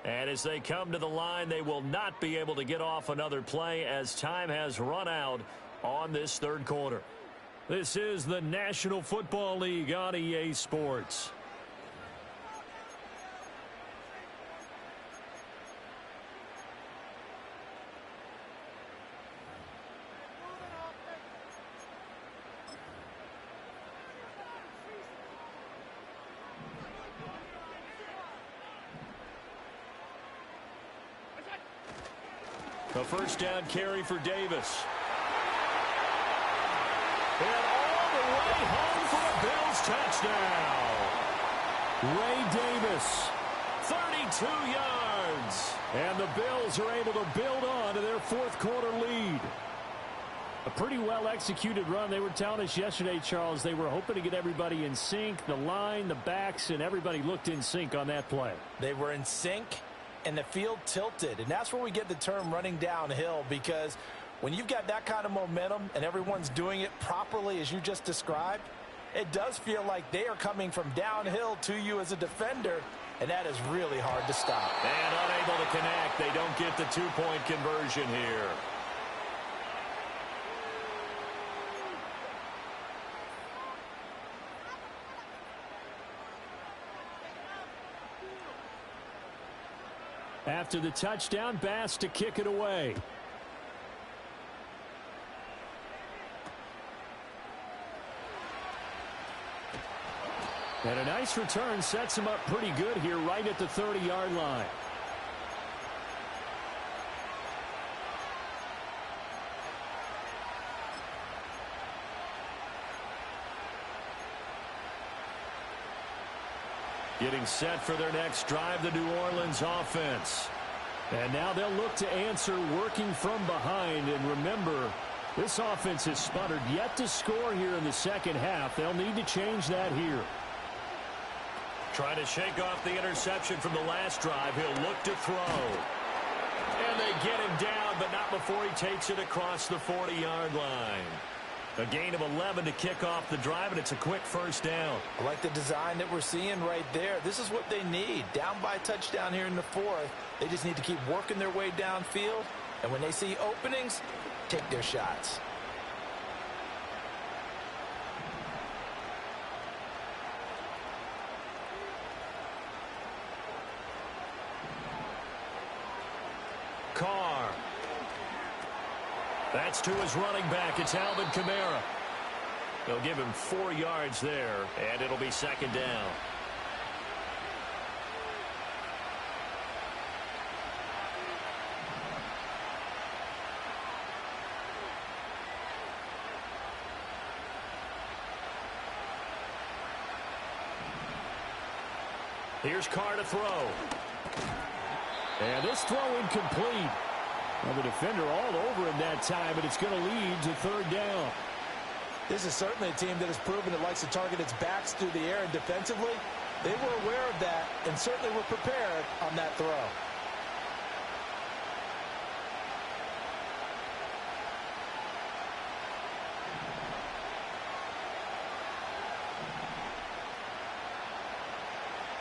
And as they come to the line, they will not be able to get off another play as time has run out on this third quarter. This is the National Football League on EA Sports. A first down carry for Davis. And all the way home for a Bills touchdown. Ray Davis, 32 yards. yards. And the Bills are able to build on to their fourth quarter lead. A pretty well-executed run. They were telling us yesterday, Charles, they were hoping to get everybody in sync, the line, the backs, and everybody looked in sync on that play. They were in sync, and the field tilted. And that's where we get the term running downhill, because when you've got that kind of momentum and everyone's doing it properly as you just described, it does feel like they are coming from downhill to you as a defender, and that is really hard to stop. And unable to connect. They don't get the two-point conversion here. After the touchdown, Bass to kick it away. And a nice return sets him up pretty good here right at the 30-yard line. Getting set for their next drive, the New Orleans offense. And now they'll look to answer working from behind. And remember, this offense has sputtered yet to score here in the second half. They'll need to change that here. Trying to shake off the interception from the last drive. He'll look to throw. And they get him down, but not before he takes it across the 40-yard line. A gain of 11 to kick off the drive, and it's a quick first down. I like the design that we're seeing right there. This is what they need. Down by a touchdown here in the fourth. They just need to keep working their way downfield. And when they see openings, take their shots. Carr. That's to his running back. It's Alvin Kamara. They'll give him 4 yards there, and it'll be second down. Here's Carr to throw. And this throw incomplete. Well, the defender all over him that time, but it's going to lead to third down. This is certainly a team that has proven it likes to target its backs through the air, and defensively, they were aware of that and certainly were prepared on that throw.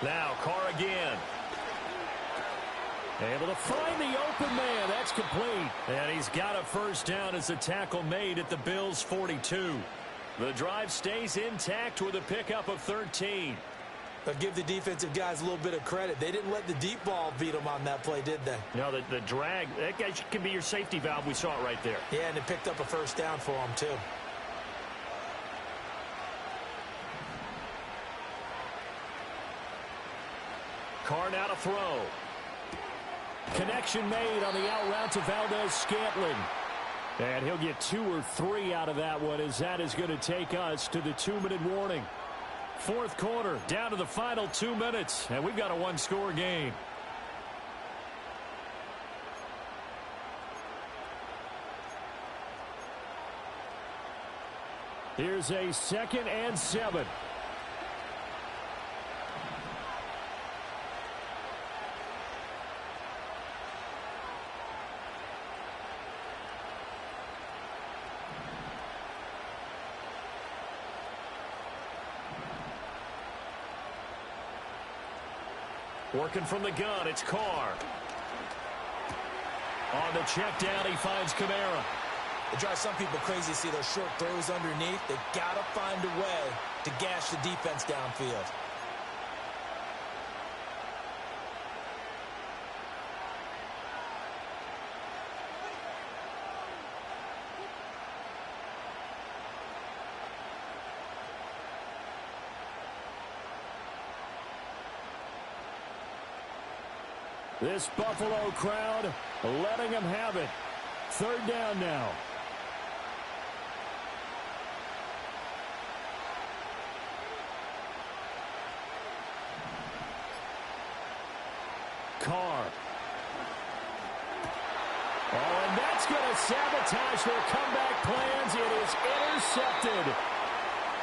Now Carr again. Able to find the open man. That's complete. And he's got a first down as a tackle made at the Bills' 42. The drive stays intact with a pickup of 13. But give the defensive guys a little bit of credit. They didn't let the deep ball beat them on that play, did they? No, the drag, that guy can be your safety valve. We saw it right there. Yeah, and it picked up a first down for them, too. Carr now to throw. Connection made on the out route to Valdez-Scantling. And he'll get 2 or 3 out of that one, as that is going to take us to the 2-minute warning. Fourth quarter, down to the final 2 minutes, and we've got a one-score game. Here's a 2nd and 7. Working from the gun, it's Carr. On the check down, he finds Kamara. It drives some people crazy to see those short throws underneath. They've got to find a way to gash the defense downfield. This Buffalo crowd letting them have it. Third down now. Carr to sabotage their comeback plans. It is intercepted.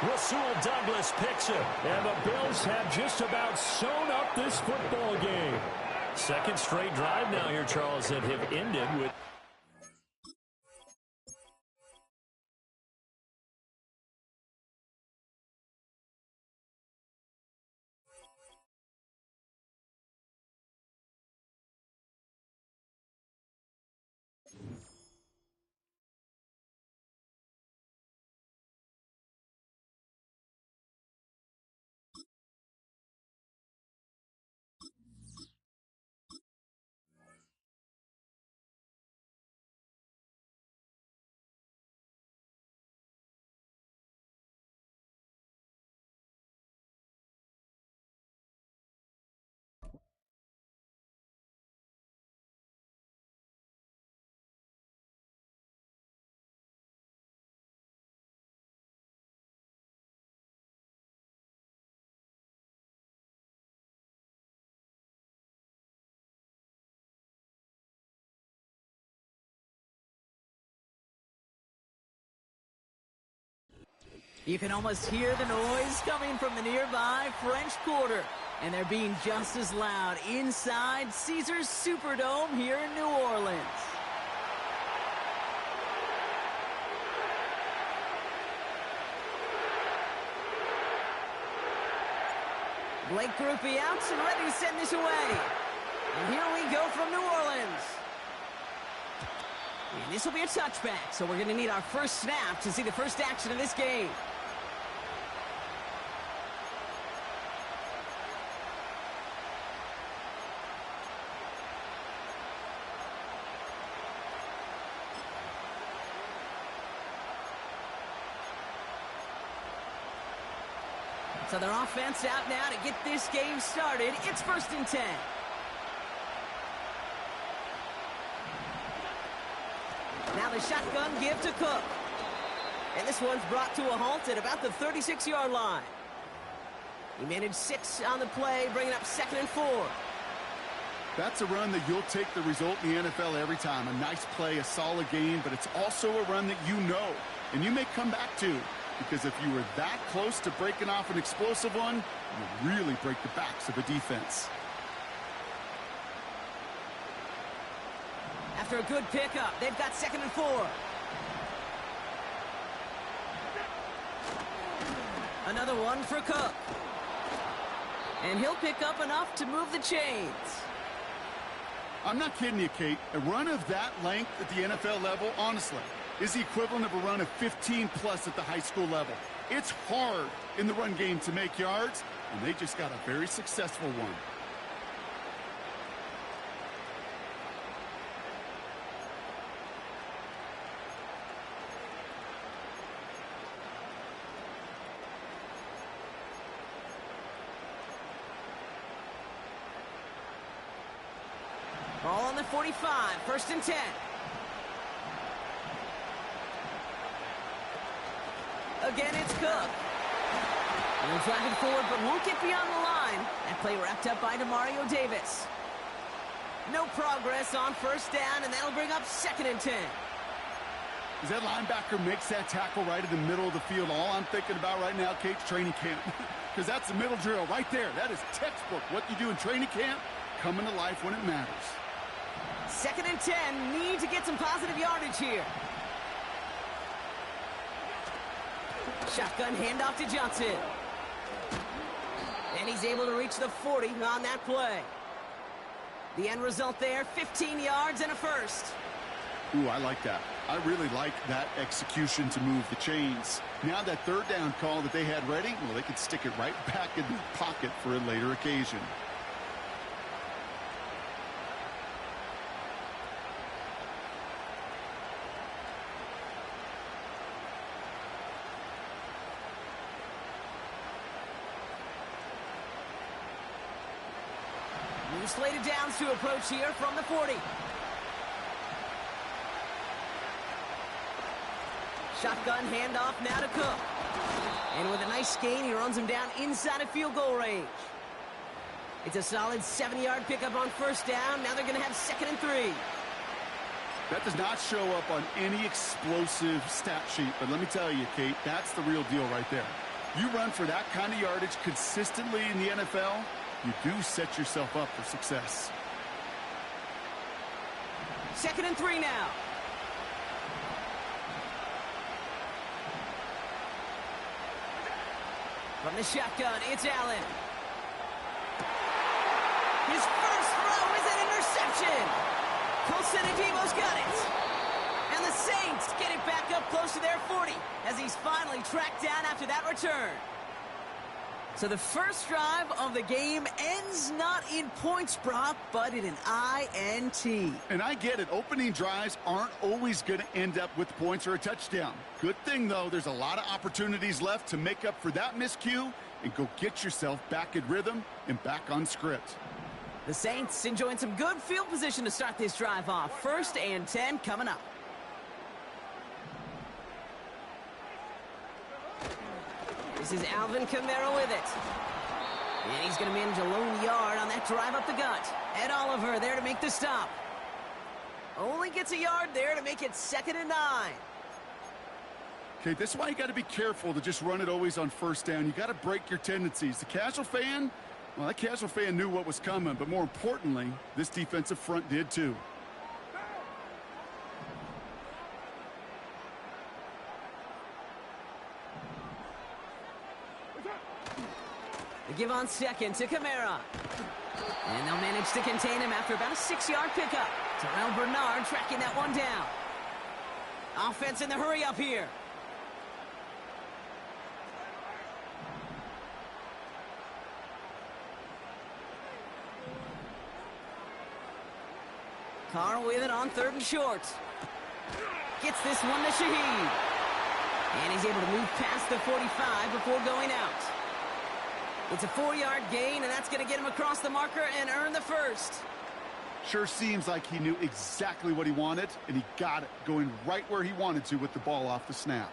Rasul Douglas picks it. And the Bills have just about sewn up this football game. Second straight drive now here, Charles, that have ended with... You can almost hear the noise coming from the nearby French Quarter. And they're being just as loud inside Caesars Superdome here in New Orleans. Blake Grupe out and ready to send this away. And here we go from New Orleans. And this will be a touchback, so we're going to need our first snap to see the first action of this game. So their offense out now to get this game started. It's 1st and 10. Now the shotgun give to Cook. And this one's brought to a halt at about the 36-yard line. He managed 6 on the play, bringing up 2nd and 4. That's a run that you'll take the result in the NFL every time. A nice play, a solid game, but it's also a run that you know, and you may come back to. Because if you were that close to breaking off an explosive one, you really break the backs of a defense. After a good pickup, they've got 2nd and 4. Another one for Cook. And he'll pick up enough to move the chains. I'm not kidding you, Kate. A run of that length at the NFL level, honestly, is the equivalent of a run of 15-plus at the high school level. It's hard in the run game to make yards, and they just got a very successful one. Ball on the 45, 1st and 10. Again, it's Cook. And driving forward, but won't get beyond the line. That play wrapped up by Demario Davis. No progress on 1st down, and that'll bring up 2nd and 10. As that linebacker makes that tackle right in the middle of the field, all I'm thinking about right now, Kate's training camp. Because that's the middle drill right there. That is textbook. What you do in training camp, coming to life when it matters. 2nd and 10, need to get some positive yardage here. Shotgun handoff to Johnson. And he's able to reach the 40 on that play. The end result there, 15 yards and a first. Ooh, I like that. I really like that execution to move the chains. Now that 3rd down call that they had ready, well, they could stick it right back in the pocket for a later occasion. New slated downs to approach here from the 40. Shotgun handoff now to Cook. And with a nice gain, he runs him down inside of field goal range. It's a solid 70-yard pickup on 1st down. Now they're going to have 2nd and 3. That does not show up on any explosive stat sheet, but let me tell you, Kate, that's the real deal right there. You run for that kind of yardage consistently in the NFL, you do set yourself up for success. 2nd and 3 now. From the shotgun, it's Allen. His first throw is an interception. Colson Adebo's got it. And the Saints get it back up close to their 40 as he's finally tracked down after that return. So the first drive of the game ends not in points, Brock, but in an INT. And I get it. Opening drives aren't always going to end up with points or a touchdown. Good thing, though, there's a lot of opportunities left to make up for that miscue and go get yourself back in rhythm and back on script. The Saints enjoying some good field position to start this drive off. 1st and 10 coming up. This is Alvin Kamara with it. And he's going to manage a lone yard on that drive up the gut. Ed Oliver there to make the stop. Only gets a yard there to make it 2nd and 9. Okay, this is why you got to be careful to just run it always on 1st down. You got to break your tendencies. The casual fan, well, that casual fan knew what was coming, but more importantly, this defensive front did too. They give on 2nd to Kamara. And they'll manage to contain him after about a 6-yard pickup. Terrell Bernard tracking that one down. Offense in the hurry up here. Carr with it on 3rd and short. Gets this one to Shaheed. And he's able to move past the 45 before going out. It's a 4-yard gain, and that's going to get him across the marker and earn the first. Sure seems like he knew exactly what he wanted, and he got it, going right where he wanted to with the ball off the snap.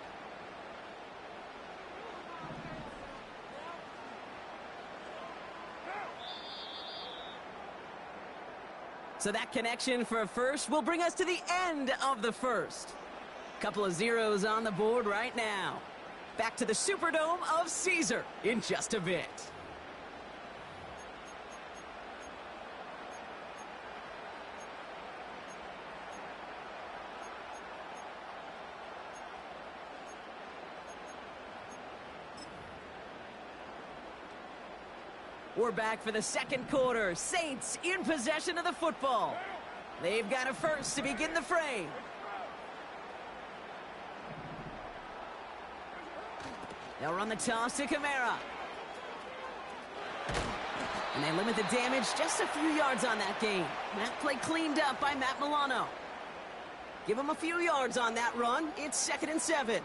So that connection for a first will bring us to the end of the first. Couple of zeros on the board right now. Back to the Superdome of Caesar in just a bit. We're back for the 2nd quarter. Saints in possession of the football. They've got a first to begin the frame. They'll run the toss to Kamara. And they limit the damage just a few yards on that game. That play cleaned up by Matt Milano. Give him a few yards on that run. It's 2nd and 7.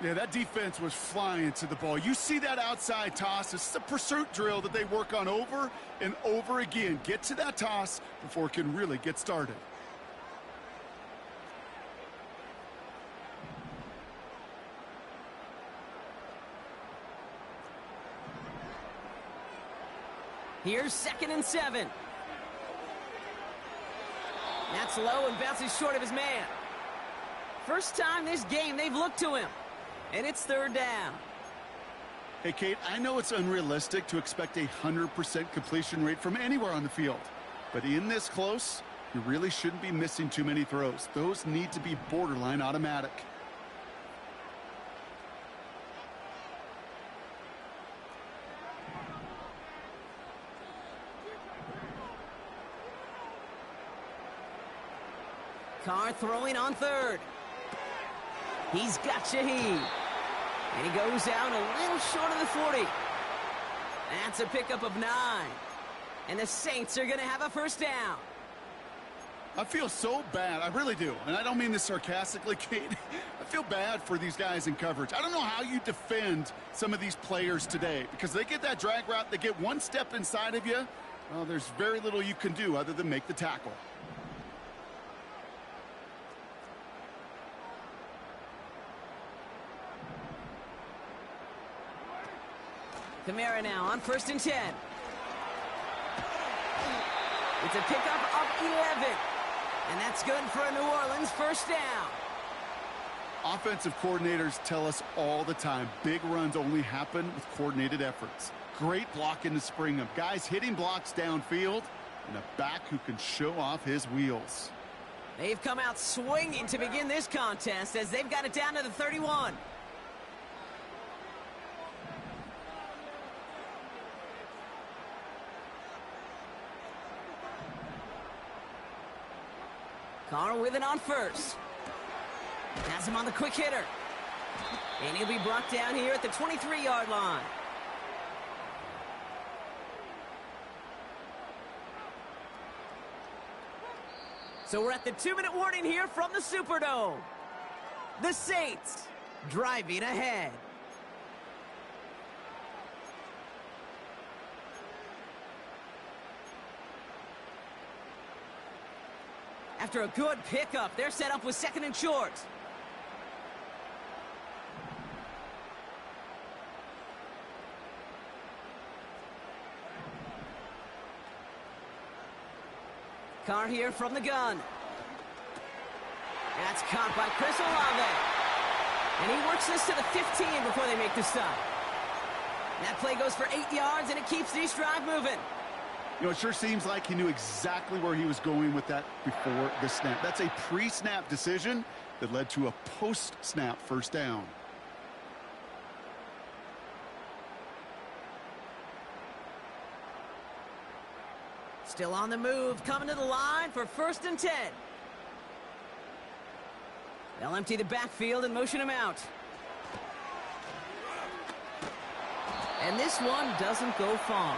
Yeah, that defense was flying to the ball. You see that outside toss. This is a pursuit drill that they work on over and over again. Get to that toss before it can really get started. Here's 2nd and 7. That's low and bounces short of his man. First time this game they've looked to him. And it's 3rd down. Hey, Kate, I know it's unrealistic to expect a 100% completion rate from anywhere on the field. But in this close, you really shouldn't be missing too many throws. Those need to be borderline automatic. Carr throwing on 3rd. He's got Shaheed. And he goes out a little short of the 40. That's a pickup of 9. And the Saints are going to have a first down. I feel so bad. I really do. And I don't mean this sarcastically, Kate. I feel bad for these guys in coverage. I don't know how you defend some of these players today because they get that drag route, they get one step inside of you. Well, there's very little you can do other than make the tackle. Kamara now on 1st and 10. It's a pickup of 11. And that's good for a New Orleans first down. Offensive coordinators tell us all the time, big runs only happen with coordinated efforts. Great blocking to spring them. Guys hitting blocks downfield, and a back who can show off his wheels. They've come out swinging to begin this contest as they've got it down to the 31. Carr with it on first. Has him on the quick hitter. And he'll be brought down here at the 23-yard line. So we're at the 2-minute warning here from the Superdome. The Saints driving ahead. After a good pickup, they're set up with second and short. Carr here from the gun. That's caught by Chris Olave. And he works this to the 15 before they make the stop. That play goes for 8 yards, and it keeps this drive moving. You know, it sure seems like he knew exactly where he was going with that before the snap. That's a pre-snap decision that led to a post-snap first down. Still on the move, coming to the line for 1st and 10. They'll empty the backfield and motion him out. And this one doesn't go far.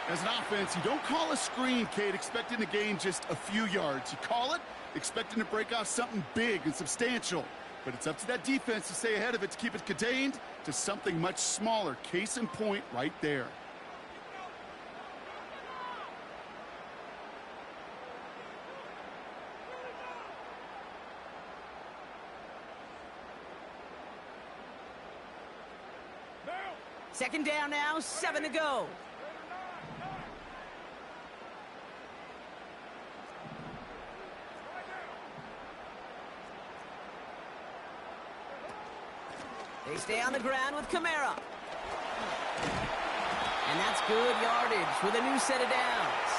As an offense, you don't call a screen, Kate, expecting to gain just a few yards. You call it expecting to break off something big and substantial. But it's up to that defense to stay ahead of it, to keep it contained to something much smaller. Case in point right there. Second down now, 7 to go. They stay on the ground with Kamara. And that's good yardage with a new set of downs.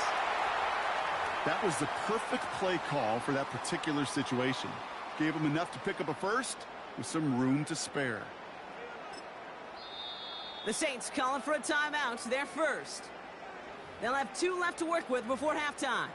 That was the perfect play call for that particular situation. Gave them enough to pick up a first with some room to spare. The Saints calling for a timeout, their first. They'll have 2 left to work with before halftime.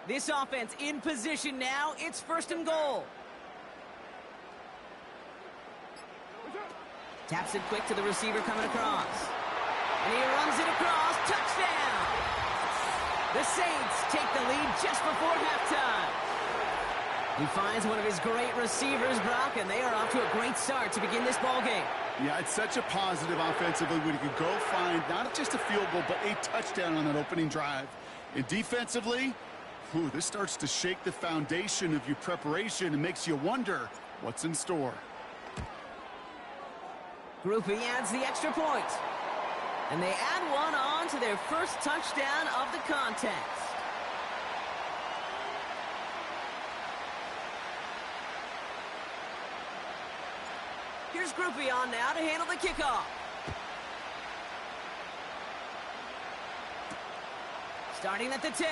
This offense in position now. It's 1st and goal. Taps it quick to the receiver coming across. And he runs it across. Touchdown! The Saints take the lead just before halftime. He finds one of his great receivers, Brock, and they are off to a great start to begin this ballgame. Yeah, it's such a positive offensively when you can go find not just a field goal, but a touchdown on that opening drive. And defensively, this starts to shake the foundation of your preparation and makes you wonder what's in store. Groupie adds the extra point. And they add one on to their first touchdown of the contest. Here's Groupie on now to handle the kickoff. Starting at the 10.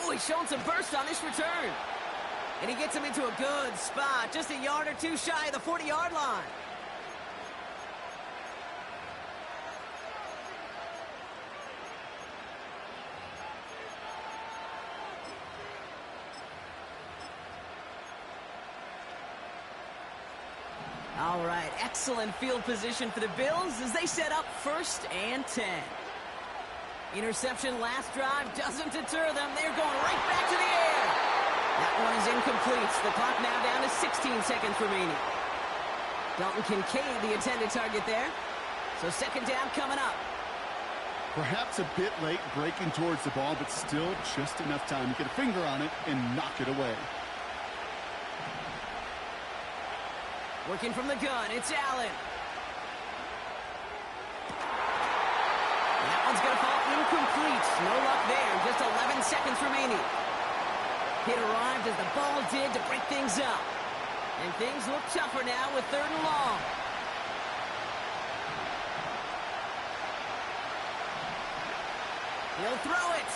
Oh, he's showing some burst on this return. And he gets him into a good spot, just a yard or two shy of the 40-yard line. All right, excellent field position for the Bills as they set up 1st and 10. Interception last drive doesn't deter them. They're going right back to the air. That one is incomplete. The clock now down to 16 seconds remaining. Dalton Kincaid, the intended target there. So second down coming up. Perhaps a bit late breaking towards the ball, but still just enough time to get a finger on it and knock it away. Working from the gun, it's Allen. That one's going to fall incomplete. No luck there. Just 11 seconds remaining. Hit arrived as the ball did to break things up. And things look tougher now with 3rd and long. He'll throw it.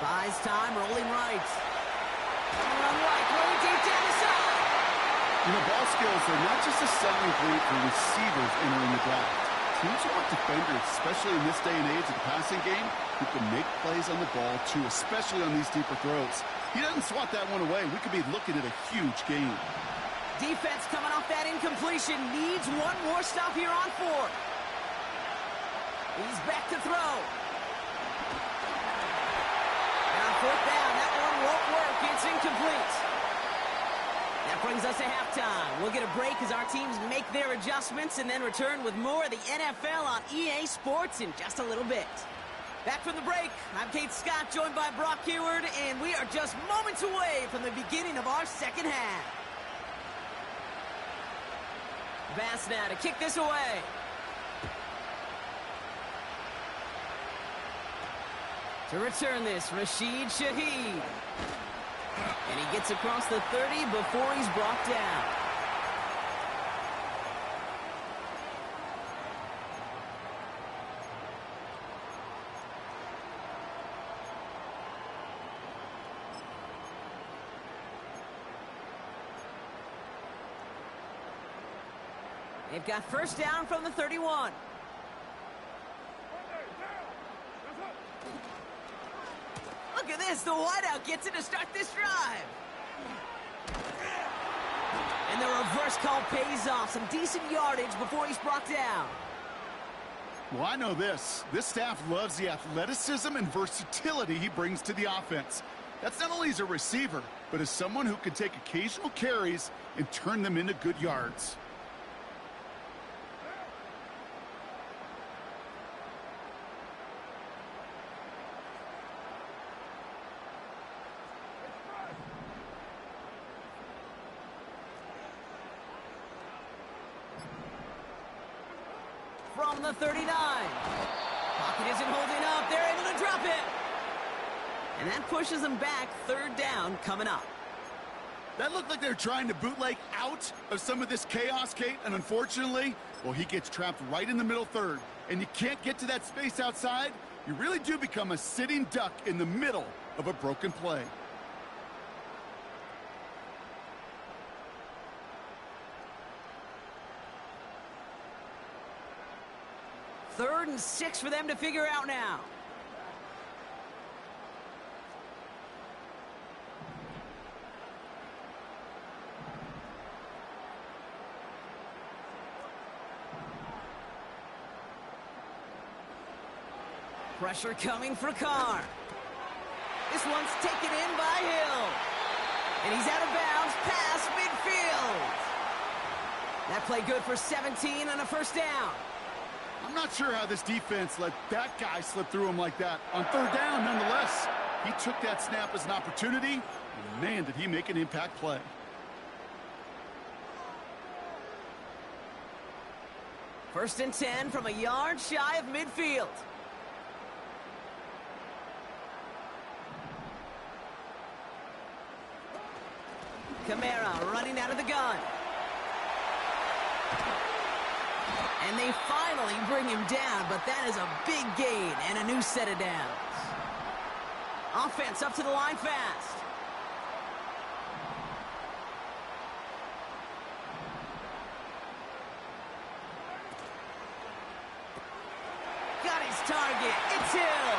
Buys time, rolling right. Run right, rolling deep down the side. You know, ball skills are not just a selling point for receivers entering the draft. Teams want defenders, especially in this day and age of the passing game, who can make plays on the ball, too, especially on these deeper throws. He doesn't swat that one away. We could be looking at a huge game. Defense coming off that incompletion. Needs one more stop here on 4th. He's back to throw. And on 4th down, that one won't work. It's incomplete. That brings us to halftime. We'll get a break as our teams make their adjustments and then return with more of the NFL on EA Sports in just a little bit. Back from the break, I'm Kate Scott, joined by Brock Heward, and we are just moments away from the beginning of our second half. Bass now to kick this away. To return this, Rashid Shaheed. And he gets across the 30 before he's brought down. They've got first down from the 31. Look at this, the wideout gets it to start this drive. And the reverse call pays off. Some decent yardage before he's brought down. Well, I know this. This staff loves the athleticism and versatility he brings to the offense. That's not only as a receiver, but as someone who can take occasional carries and turn them into good yards. From the 39. Pocket isn't holding up. They're able to drop it. And that pushes them back. 3rd down coming up. That looked like they're trying to bootleg out of some of this chaos, Kate, and unfortunately, well, he gets trapped right in the middle 3rd. And you can't get to that space outside. You really do become a sitting duck in the middle of a broken play. Third and 6 for them to figure out now. Pressure coming for Carr. This one's taken in by Hill. And he's out of bounds past midfield. That play good for 17 on a first down. I'm not sure how this defense let that guy slip through him like that. On 3rd down, nonetheless, he took that snap as an opportunity, and man, did he make an impact play. First and 10 from a yard shy of midfield. Kamara running out of the gun. And they finally bring him down, but that is a big gain and a new set of downs. Offense up to the line fast. Got his target. It's Hill.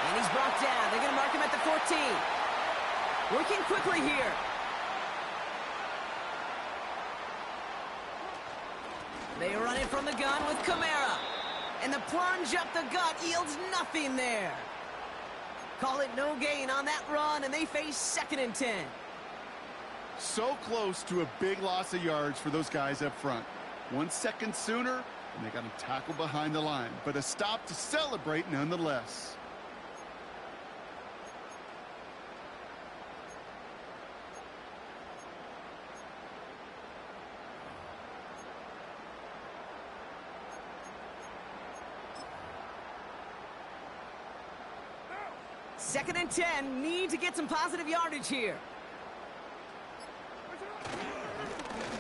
And he's brought down. They're going to mark him at the 14. Working quickly here. They run it from the gun with Kamara. And the plunge up the gut yields nothing there. Call it no gain on that run, and they face 2nd and 10. So close to a big loss of yards for those guys up front. 1 second sooner, and they got to tackle behind the line. But a stop to celebrate nonetheless. Second and 10, need to get some positive yardage here.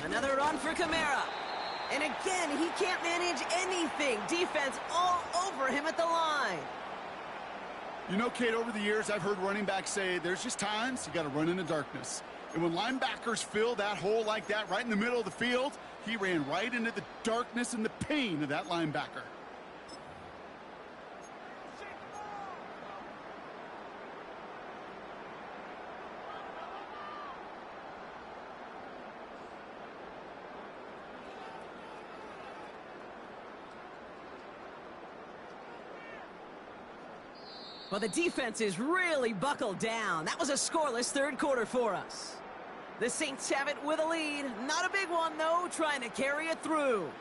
Another run for Kamara. And again, he can't manage anything. Defense all over him at the line. You know, Kate, over the years, I've heard running backs say there's just times you got to run in the darkness. And when linebackers fill that hole like that right in the middle of the field, he ran right into the darkness and the pain of that linebacker. Well, the defense is really buckled down. That was a scoreless 3rd quarter for us. The Saints have it with a lead. Not a big one, though, trying to carry it through.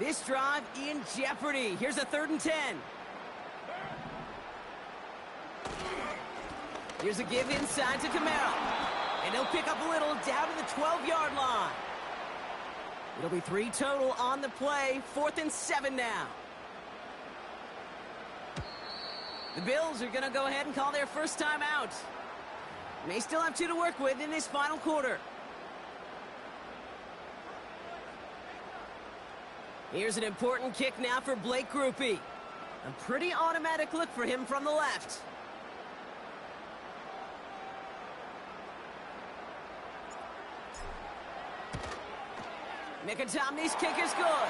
This drive in jeopardy. Here's a 3rd and 10. Here's a give inside to Kamara. And he'll pick up a little down to the 12-yard line. It'll be 3 total on the play. 4th and 7 now. The Bills are going to go ahead and call their first time out. May still have 2 to work with in this final quarter. Here's an important kick now for Blake Grupe. A pretty automatic look for him from the left. Mikatomny's kick is good.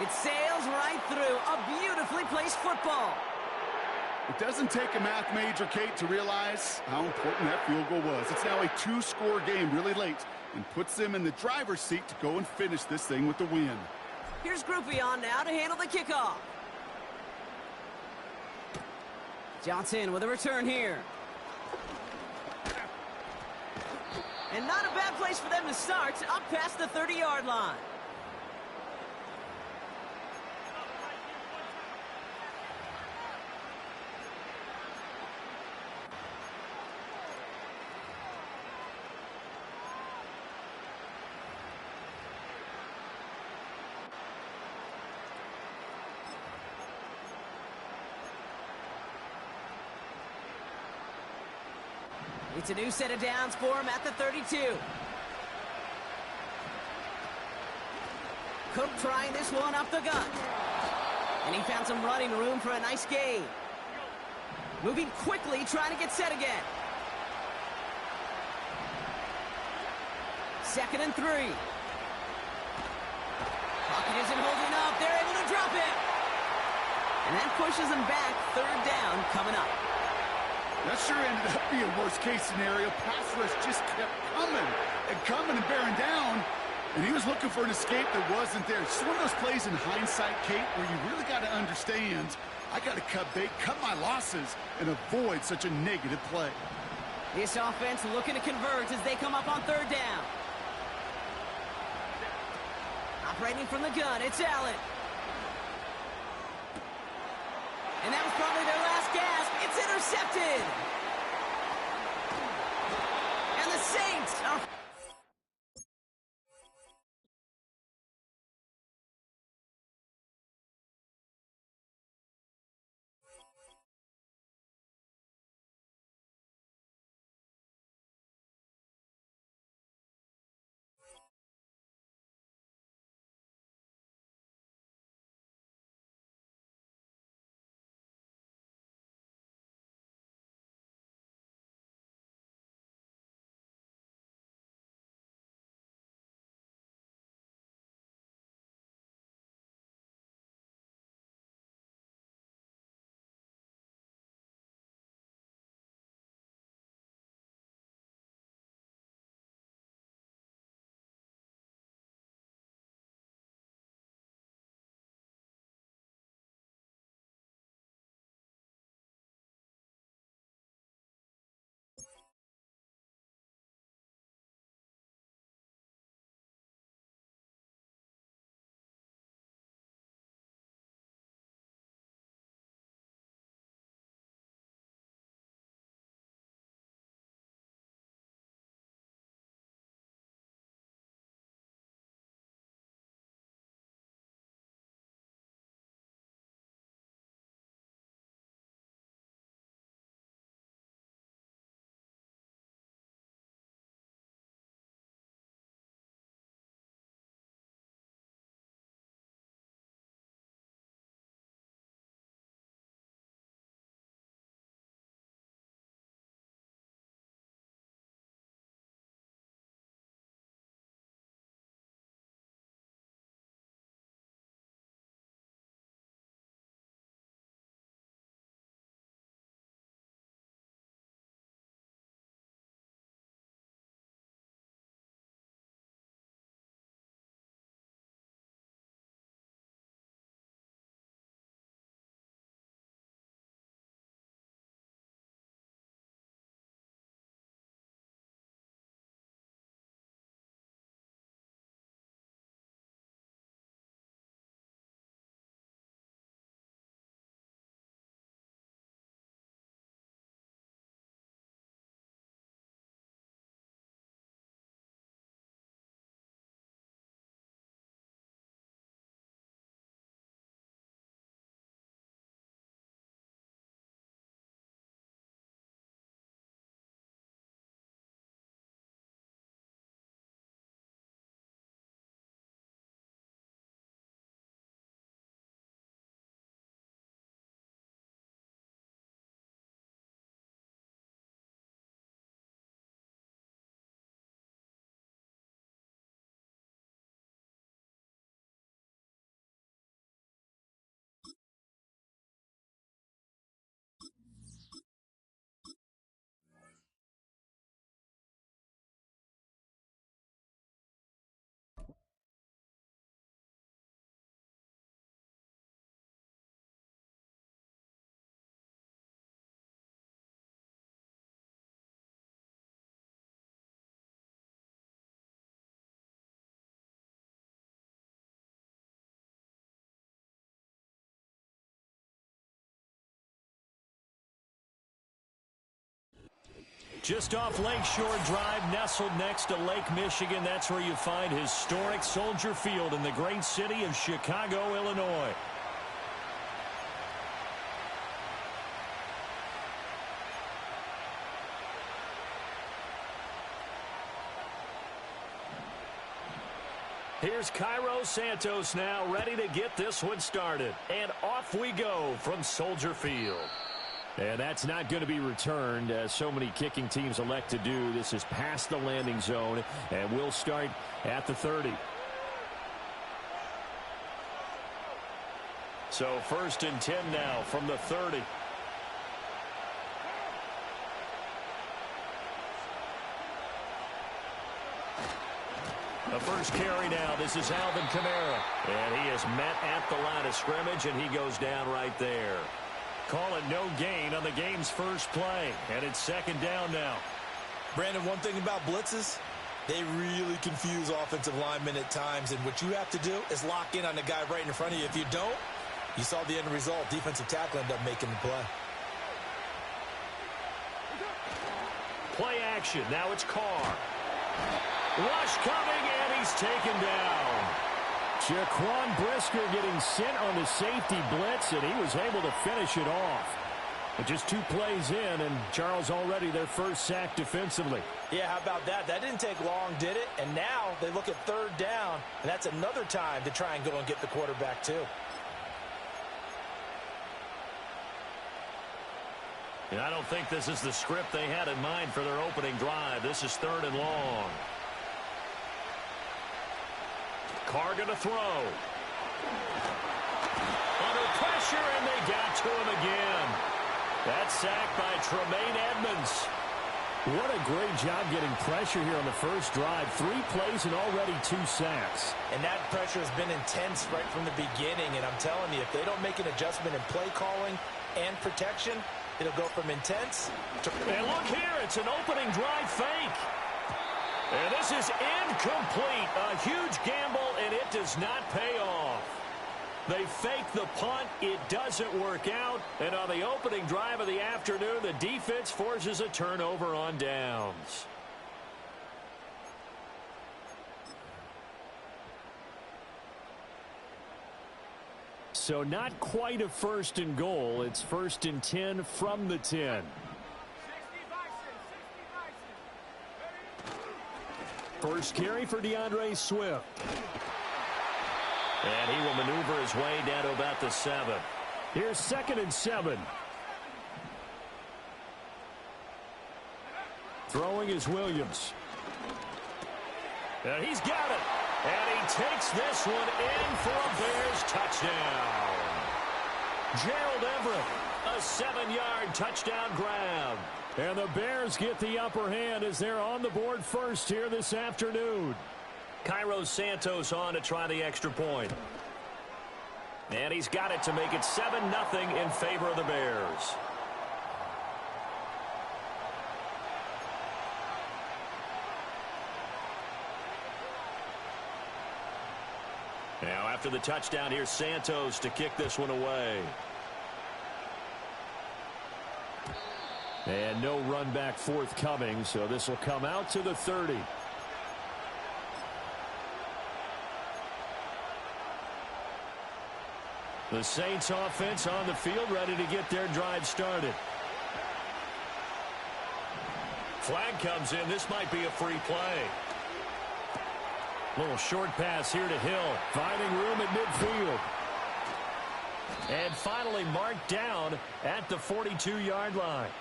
It sails right through. A beautifully placed football. It doesn't take a math major, Kate, to realize how important that field goal was. It's now a 2-score game really late and puts them in the driver's seat to go and finish this thing with the win. Here's Grupe on now to handle the kickoff. Johnson with a return here. And not a bad place for them to start, up past the 30-yard line. It's a new set of downs for him at the 32. Cook trying this one up the gut. And he found some running room for a nice gain. Moving quickly, trying to get set again. 2nd and 3. Pocket isn't holding up. They're able to drop it. And that pushes them back. 3rd down coming up. That sure ended up being worst-case scenario. Pass rush just kept coming and bearing down. And he was looking for an escape that wasn't there. It's one of those plays in hindsight, Kate, where you really got to understand, I got to cut bait, cut my losses, and avoid such a negative play. This offense looking to convert as they come up on 3rd down. Operating from the gun, it's Allen. And that was probably their last gasp. It's intercepted. And the Saints are... Just off Lakeshore Drive, nestled next to Lake Michigan. That's where you find historic Soldier Field in the great city of Chicago, Illinois. Here's Cairo Santos now, ready to get this one started. And off we go from Soldier Field. And that's not going to be returned, as so many kicking teams elect to do. This is past the landing zone, and we'll start at the 30. So 1st and 10 now from the 30. The first carry now. This is Alvin Kamara. And he is met at the line of scrimmage, and he goes down right there. Call it no gain on the game's first play. And it's 2nd down now. Brandon, one thing about blitzes, they really confuse offensive linemen at times. And what you have to do is lock in on the guy right in front of you. If you don't, you saw the end result. Defensive tackle ended up making the play. Play action. Now it's Carr. Rush coming, and he's taken down. Jaquan Brisker getting sent on the safety blitz, and he was able to finish it off. But just 2 plays in, and Charles already their first sack defensively. Yeah, how about that? That didn't take long, did it? And now they look at 3rd down, and that's another time to try and go and get the quarterback too. And I don't think this is the script they had in mind for their opening drive. This is 3rd and long. Carr going to throw. Under pressure, and they got to him again. That sack by Tremaine Edmonds. What a great job getting pressure here on the first drive. 3 plays and already 2 sacks. And that pressure has been intense right from the beginning. And I'm telling you, if they don't make an adjustment in play calling and protection, it'll go from intense to... And look here, it's an opening drive fake. And this is incomplete. A huge gamble, and it does not pay off. They fake the punt. It doesn't work out. And on the opening drive of the afternoon, the defense forces a turnover on downs. So not quite a 1st and goal. It's 1st and 10 from the 10. First carry for DeAndre Swift. And he will maneuver his way down to about the 7. Here's 2nd and 7. Throwing is Williams. And he's got it. And he takes this one in for a Bears touchdown. Gerald Everett, a 7-yard touchdown grab. And the Bears get the upper hand as they're on the board first here this afternoon. Cairo Santos on to try the extra point. And he's got it to make it 7-0 in favor of the Bears. Now after the touchdown, here's Santos to kick this one away. And no run back forthcoming, so this will come out to the 30. The Saints offense on the field, ready to get their drive started. Flag comes in. This might be a free play. Little short pass here to Hill, finding room at midfield. And finally marked down at the 42-yard line.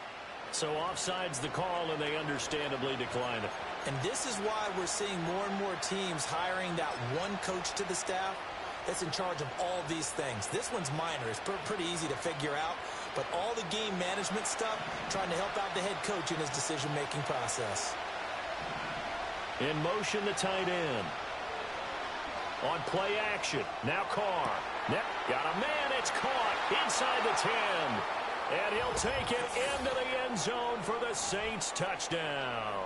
So offside's the call, and they understandably decline it. And this is why we're seeing more and more teams hiring that one coach to the staff that's in charge of all these things. This one's minor. It's pretty easy to figure out. But all the game management stuff, trying to help out the head coach in his decision-making process. In motion, the tight end. On play action. Now Carr. Got a man. It's caught inside the 10. And he'll take it into the end zone for the Saints touchdown.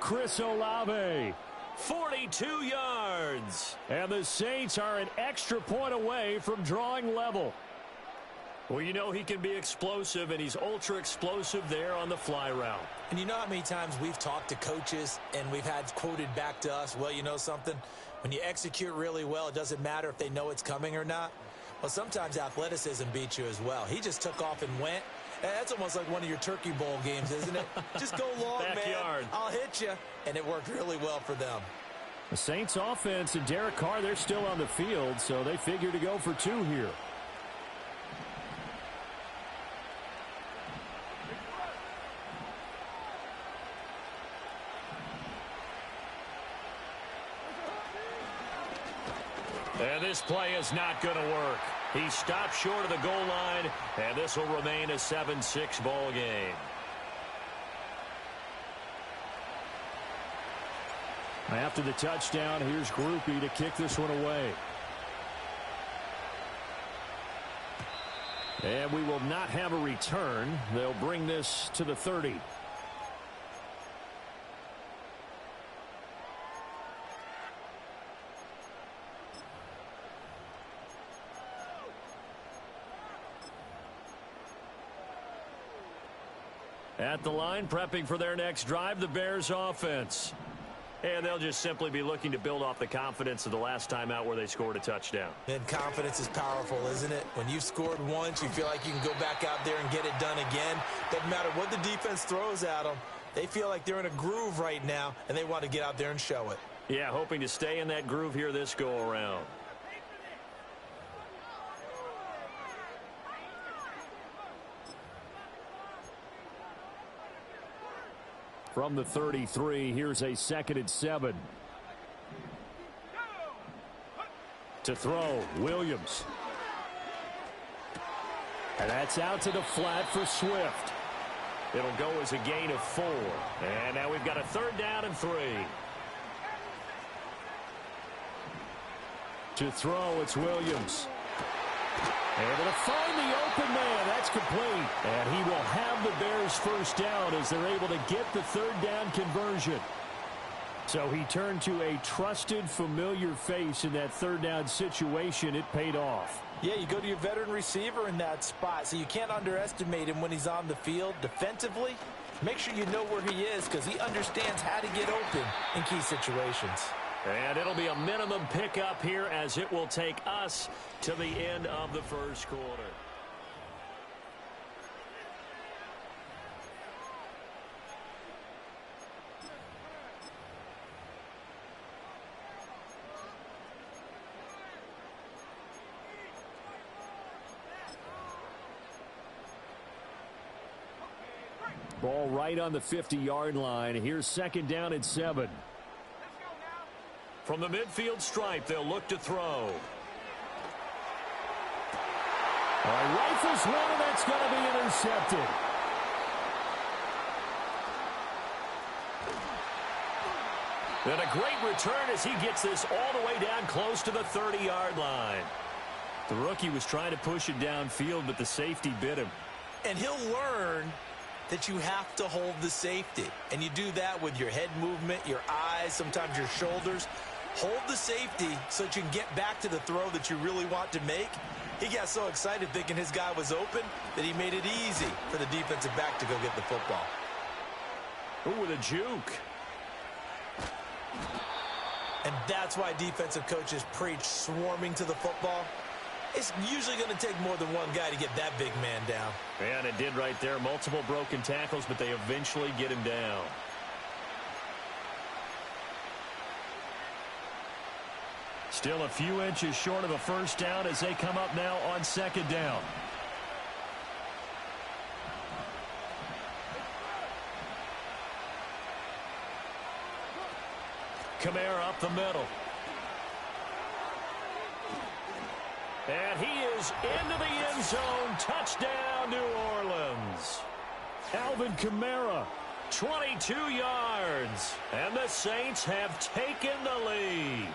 Chris Olave, 42 yards. And the Saints are an extra point away from drawing level. Well, you know he can be explosive, and he's ultra explosive there on the fly route. And you know how many times we've talked to coaches and we've had quoted back to us, well, you know something? When you execute really well, it doesn't matter if they know it's coming or not. Well, sometimes athleticism beats you as well. He just took off and went. That's almost like one of your Turkey Bowl games, isn't it? Just go long, Backyard. man. I'll hit you. And it worked really well for them. The Saints offense and Derek Carr, they're still on the field, so they figure to go for 2 here. And this play is not going to work. He stopped short of the goal line, and this will remain a 7-6 ball game. After the touchdown, here's Groupie to kick this one away. And we will not have a return. They'll bring this to the 30. At the line, prepping for their next drive, the Bears offense. And they'll just simply be looking to build off the confidence of the last time out where they scored a touchdown. And confidence is powerful, isn't it? When you've scored once, you feel like you can go back out there and get it done again. Doesn't matter what the defense throws at them. They feel like they're in a groove right now, and they want to get out there and show it. Yeah, hoping to stay in that groove here this go-around. From the 33, here's a 2nd and 7. To throw, Williams. And that's out to the flat for Swift. It'll go as a gain of 4. And now we've got a 3rd down and 3. To throw, it's Williams. Able to find the open man. That's complete. And he will have the Bears first down as they're able to get the 3rd down conversion. So he turned to a trusted, familiar face in that 3rd down situation. It paid off. Yeah, you go to your veteran receiver in that spot, so you can't underestimate him when he's on the field defensively. Make sure you know where he is because he understands how to get open in key situations. And it'll be a minimum pickup here as it will take us to the end of the first quarter. Ball right on the 50-yard line. Here's 2nd down and 7. From the midfield stripe, they'll look to throw. Rifles one, and that's going to be intercepted. And a great return as he gets this all the way down close to the 30-yard line. The rookie was trying to push it downfield, but the safety bit him. And he'll learn that you have to hold the safety. And you do that with your head movement, your eyes, sometimes your shoulders. Hold the safety so that you can get back to the throw that you really want to make. He got so excited thinking his guy was open that he made it easy for the defensive back to go get the football. Ooh, with a juke. And that's why defensive coaches preach swarming to the football. It's usually going to take more than one guy to get that big man down. And it did right there. Multiple broken tackles, but they eventually get him down. Still a few inches short of a first down as they come up now on 2nd down. Kamara up the middle. And he is into the end zone. Touchdown, New Orleans. Alvin Kamara, 22 yards. And the Saints have taken the lead.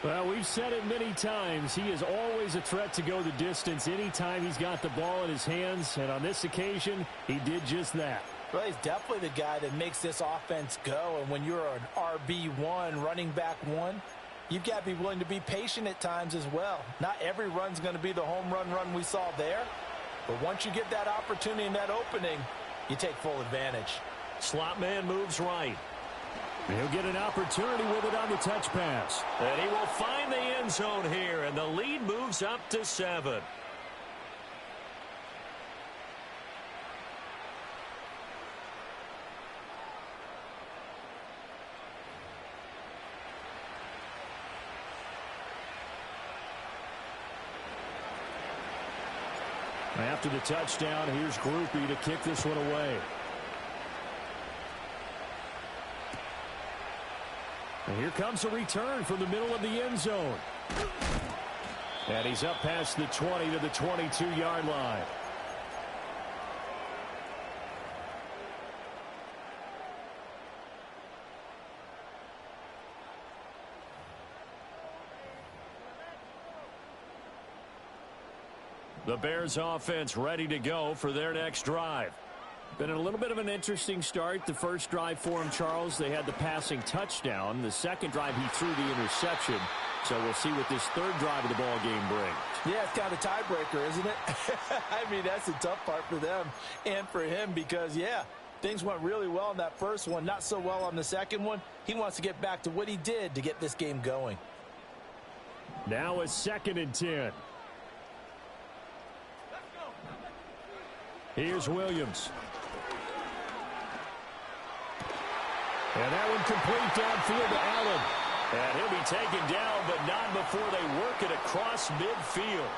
Well, we've said it many times. He is always a threat to go the distance anytime he's got the ball in his hands. And on this occasion, he did just that. Well, he's definitely the guy that makes this offense go. And when you're an RB1, running back one, you've got to be willing to be patient at times as well. Not every run's going to be the home run we saw there. But once you get that opportunity and that opening, you take full advantage. Slot man moves right. He'll get an opportunity with it on the touch pass. And he will find the end zone here, and the lead moves up to 7. After the touchdown, here's Groupie to kick this one away. And here comes a return from the middle of the end zone. And he's up past the 20 to the 22-yard line. The Bears offense ready to go for their next drive. Been a little bit of an interesting start. The first drive for him, Charles, they had the passing touchdown. The second drive, he threw the interception. So we'll see what this third drive of the ball game brings. Yeah, it's kind of a tiebreaker, isn't it? I mean, that's the tough part for them and for him because, yeah, things went really well in that first one, not so well on the second one. He wants to get back to what he did to get this game going. Now a 2nd and 10. Here's Williams. And that one complete downfield to Allen. And he'll be taken down, but not before they work it across midfield.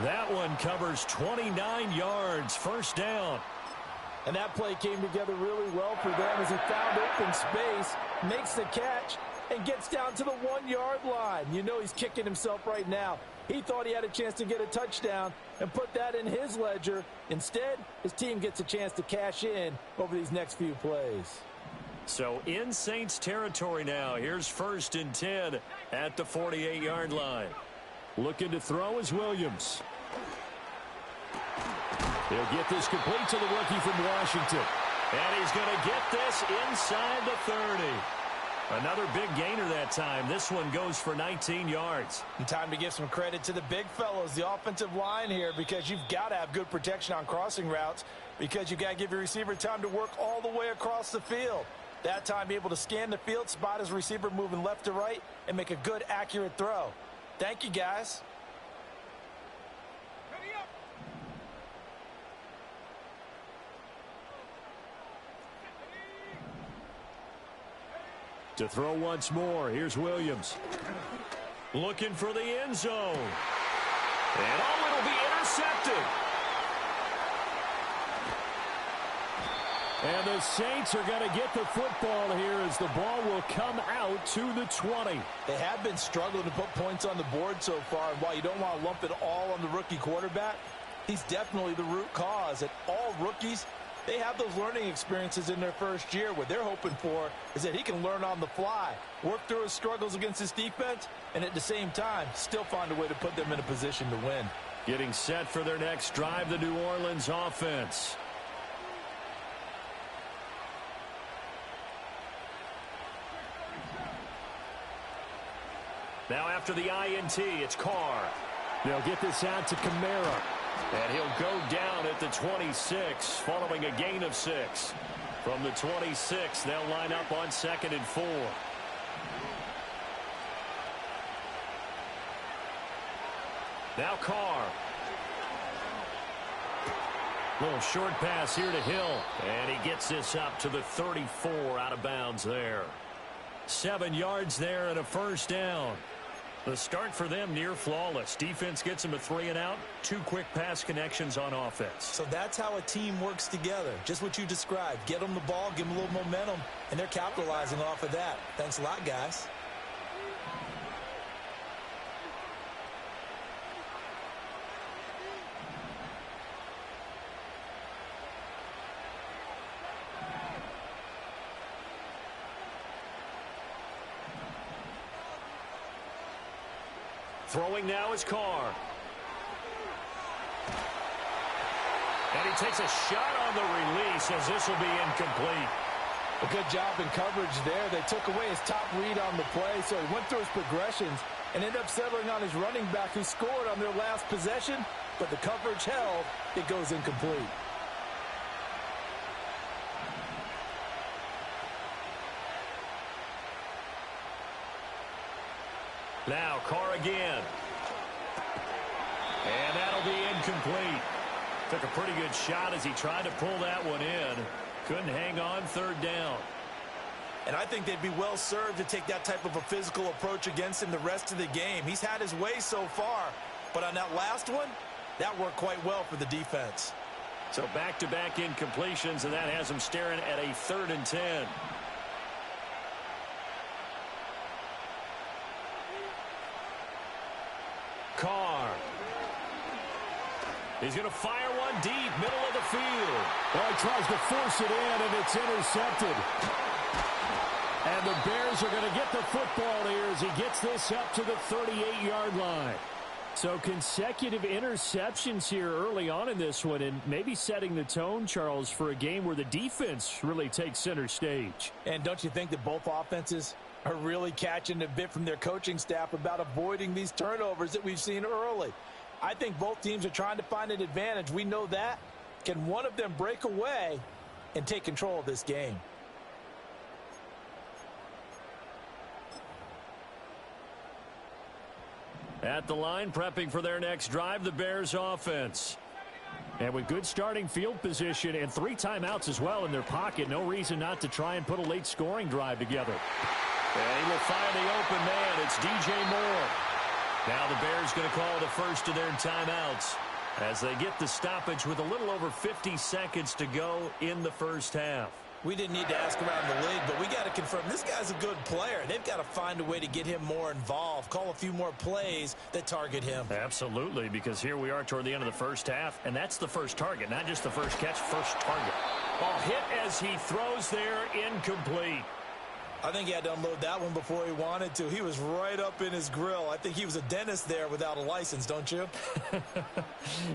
That one covers 29 yards, first down. And that play came together really well for them as he found open space, makes the catch, and gets down to the 1-yard line. You know he's kicking himself right now. He thought he had a chance to get a touchdown and put that in his ledger. Instead, his team gets a chance to cash in over these next few plays. So in Saints territory now. Here's 1st and 10 at the 48-yard line. Looking to throw is Williams. He'll get this complete to the rookie from Washington. And he's going to get this inside the 30. Another big gainer that time. This one goes for 19 yards. And time to give some credit to the big fellows, the offensive line here, because you've got to have good protection on crossing routes because you've got to give your receiver time to work all the way across the field. That time, be able to scan the field, spot his receiver moving left to right, and make a good, accurate throw. Thank you, guys. To throw once more, here's Williams. Looking for the end zone. And it'll be intercepted. And the Saints are going to get the football here as the ball will come out to the 20. They have been struggling to put points on the board so far, and while you don't want to lump it all on the rookie quarterback, he's definitely the root cause. And all rookies, they have those learning experiences in their first year. What they're hoping for is that he can learn on the fly, work through his struggles against his defense, and at the same time, still find a way to put them in a position to win. Getting set for their next drive, the New Orleans offense. Now after the INT, it's Carr. They'll get this out to Kamara. And he'll go down at the 26, following a gain of 6. From the 26, they'll line up on 2nd and 4. Now Carr. Little short pass here to Hill. And he gets this up to the 34 out of bounds there. 7 yards there and a first down. The start for them near flawless. Defense gets them a 3-and-out. 2 quick pass connections on offense. So that's how a team works together. Just what you described. Get them the ball, give them a little momentum, and they're capitalizing off of that. Thanks a lot, guys. Throwing now is Carr. And he takes a shot on the release as this will be incomplete. A good job in coverage there. They took away his top read on the play, so he went through his progressions and ended up settling on his running back who scored on their last possession, but the coverage held. It goes incomplete. Now Carr again. And that'll be incomplete. Took a pretty good shot as he tried to pull that one in. Couldn't hang on third down. And I think they'd be well served to take that type of a physical approach against him the rest of the game. He's had his way so far, but on that last one, that worked quite well for the defense. So back-to-back incompletions, and that has him staring at a 3rd and 10. Carr. He's going to fire one deep, middle of the field. Well, he tries to force it in, and it's intercepted. And the Bears are going to get the football here as he gets this up to the 38-yard line. So consecutive interceptions here early on in this one, and maybe setting the tone, Charles, for a game where the defense really takes center stage. And don't you think that both offenses are really catching a bit from their coaching staff about avoiding these turnovers that we've seen early? I think both teams are trying to find an advantage. We know that. Can one of them break away and take control of this game? At the line, prepping for their next drive, the Bears offense. And with good starting field position and 3 timeouts as well in their pocket, no reason not to try and put a late scoring drive together. And he will find the open man. It's DJ Moore. Now the Bears going to call the first of their timeouts as they get the stoppage with a little over 50 seconds to go in the first half. We didn't need to ask around the league, but we got to confirm this guy's a good player. They've got to find a way to get him more involved, call a few more plays that target him. Absolutely, because here we are toward the end of the first half, and that's the first target, not just the first catch, first target. Ball hit as he throws there, incomplete. I think he had to unload that one before he wanted to. He was right up in his grill. I think he was a dentist there without a license, don't you?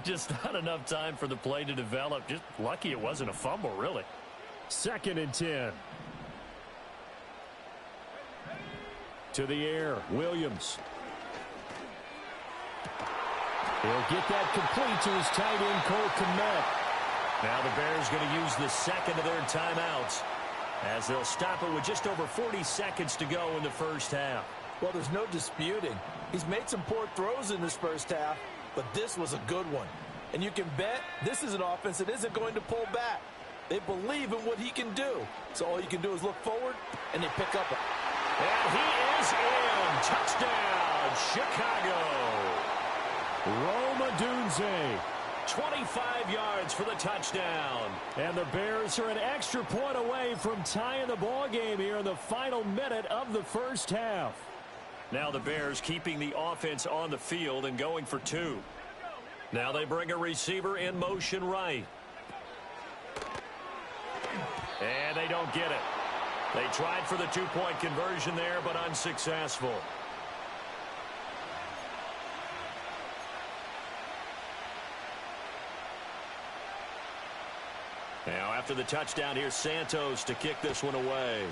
Just not enough time for the play to develop. Just lucky it wasn't a fumble, really. 2nd and 10. To the air, Williams. He'll get that complete to his tight end, Cole Kmet. Now the Bears going to use the second of their timeouts as they'll stop it with just over 40 seconds to go in the first half. Well, there's no disputing. He's made some poor throws in this first half, but this was a good one. And you can bet this is an offense that isn't going to pull back. They believe in what he can do. So all you can do is look forward, and they pick up. And he is in. Touchdown, Chicago. Rome Odunze. 25 yards for the touchdown. And the Bears are an extra point away from tying the ball game here in the final minute of the first half. Now the Bears keeping the offense on the field and going for 2. Now they bring a receiver in motion right. And they don't get it. They tried for the 2-point conversion there, but unsuccessful. Now after the touchdown, here's Santos to kick this one away.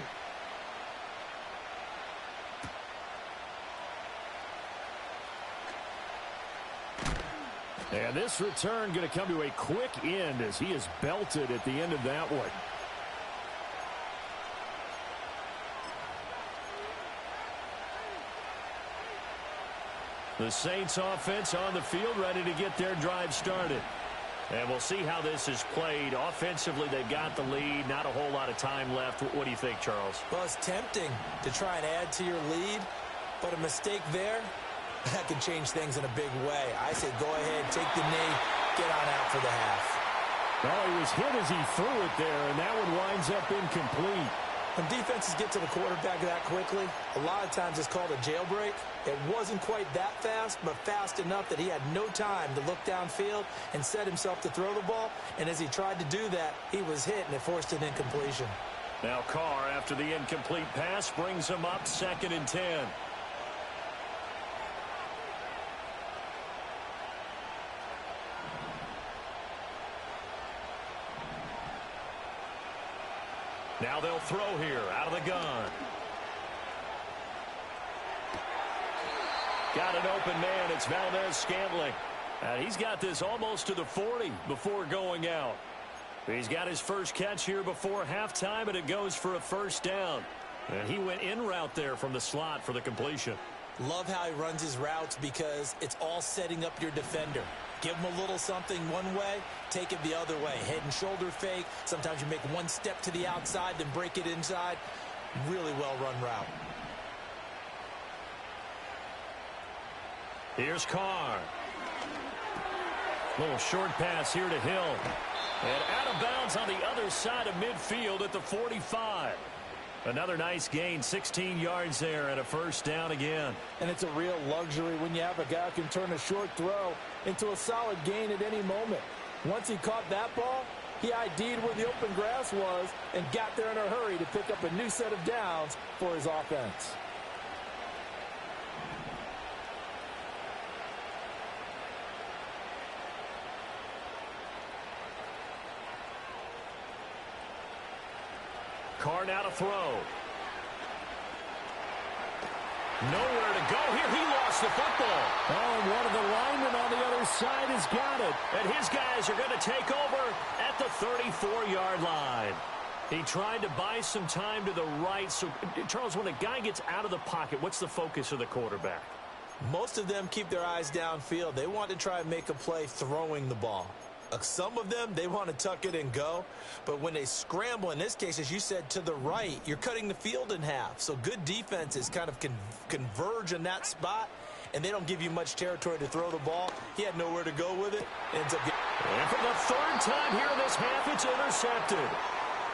And this return going to come to a quick end as he is belted at the end of that one. The Saints offense on the field ready to get their drive started. And we'll see how this is played. Offensively, they've got the lead. Not a whole lot of time left. What do you think, Charles? Well, it's tempting to try and add to your lead, but a mistake there, that can change things in a big way. I say go ahead, take the knee, get on out for the half. Well, he was hit as he threw it there, and that one winds up incomplete. When defenses get to the quarterback that quickly, a lot of times it's called a jailbreak. It wasn't quite that fast, but fast enough that he had no time to look downfield and set himself to throw the ball. And as he tried to do that, he was hit, and it forced an incompletion. Now Carr, after the incomplete pass, brings him up 2nd and 10. Now they'll throw here out of the gun. Got an open man. It's Valdez-Scantling. He's got this almost to the 40 before going out. He's got his first catch here before halftime, and it goes for a first down. And he went in route there from the slot for the completion. Love how he runs his routes because it's all setting up your defender. Give him a little something one way, take it the other way. Head and shoulder fake. Sometimes you make one step to the outside, then break it inside. Really well-run route. Here's Carr. Little short pass here to Hill. And out of bounds on the other side of midfield at the 45. Another nice gain, 16 yards there and a first down again. And it's a real luxury when you have a guy who can turn a short throw into a solid gain at any moment. Once he caught that ball, he ID'd where the open grass was and got there in a hurry to pick up a new set of downs for his offense. Carr now to throw. Nowhere to go here. He lost the football. Oh, and one of the linemen on the other side has got it. And his guys are going to take over at the 34-yard line. He tried to buy some time to the right. So, Charles, when a guy gets out of the pocket, what's the focus of the quarterback? Most of them keep their eyes downfield. They want to try and make a play throwing the ball. Some of them, they want to tuck it and go. But when they scramble, in this case, as you said, to the right, you're cutting the field in half. So good defenses kind of converge in that spot, and they don't give you much territory to throw the ball. He had nowhere to go with it. Ends up getting... And for the third time here in this half, it's intercepted.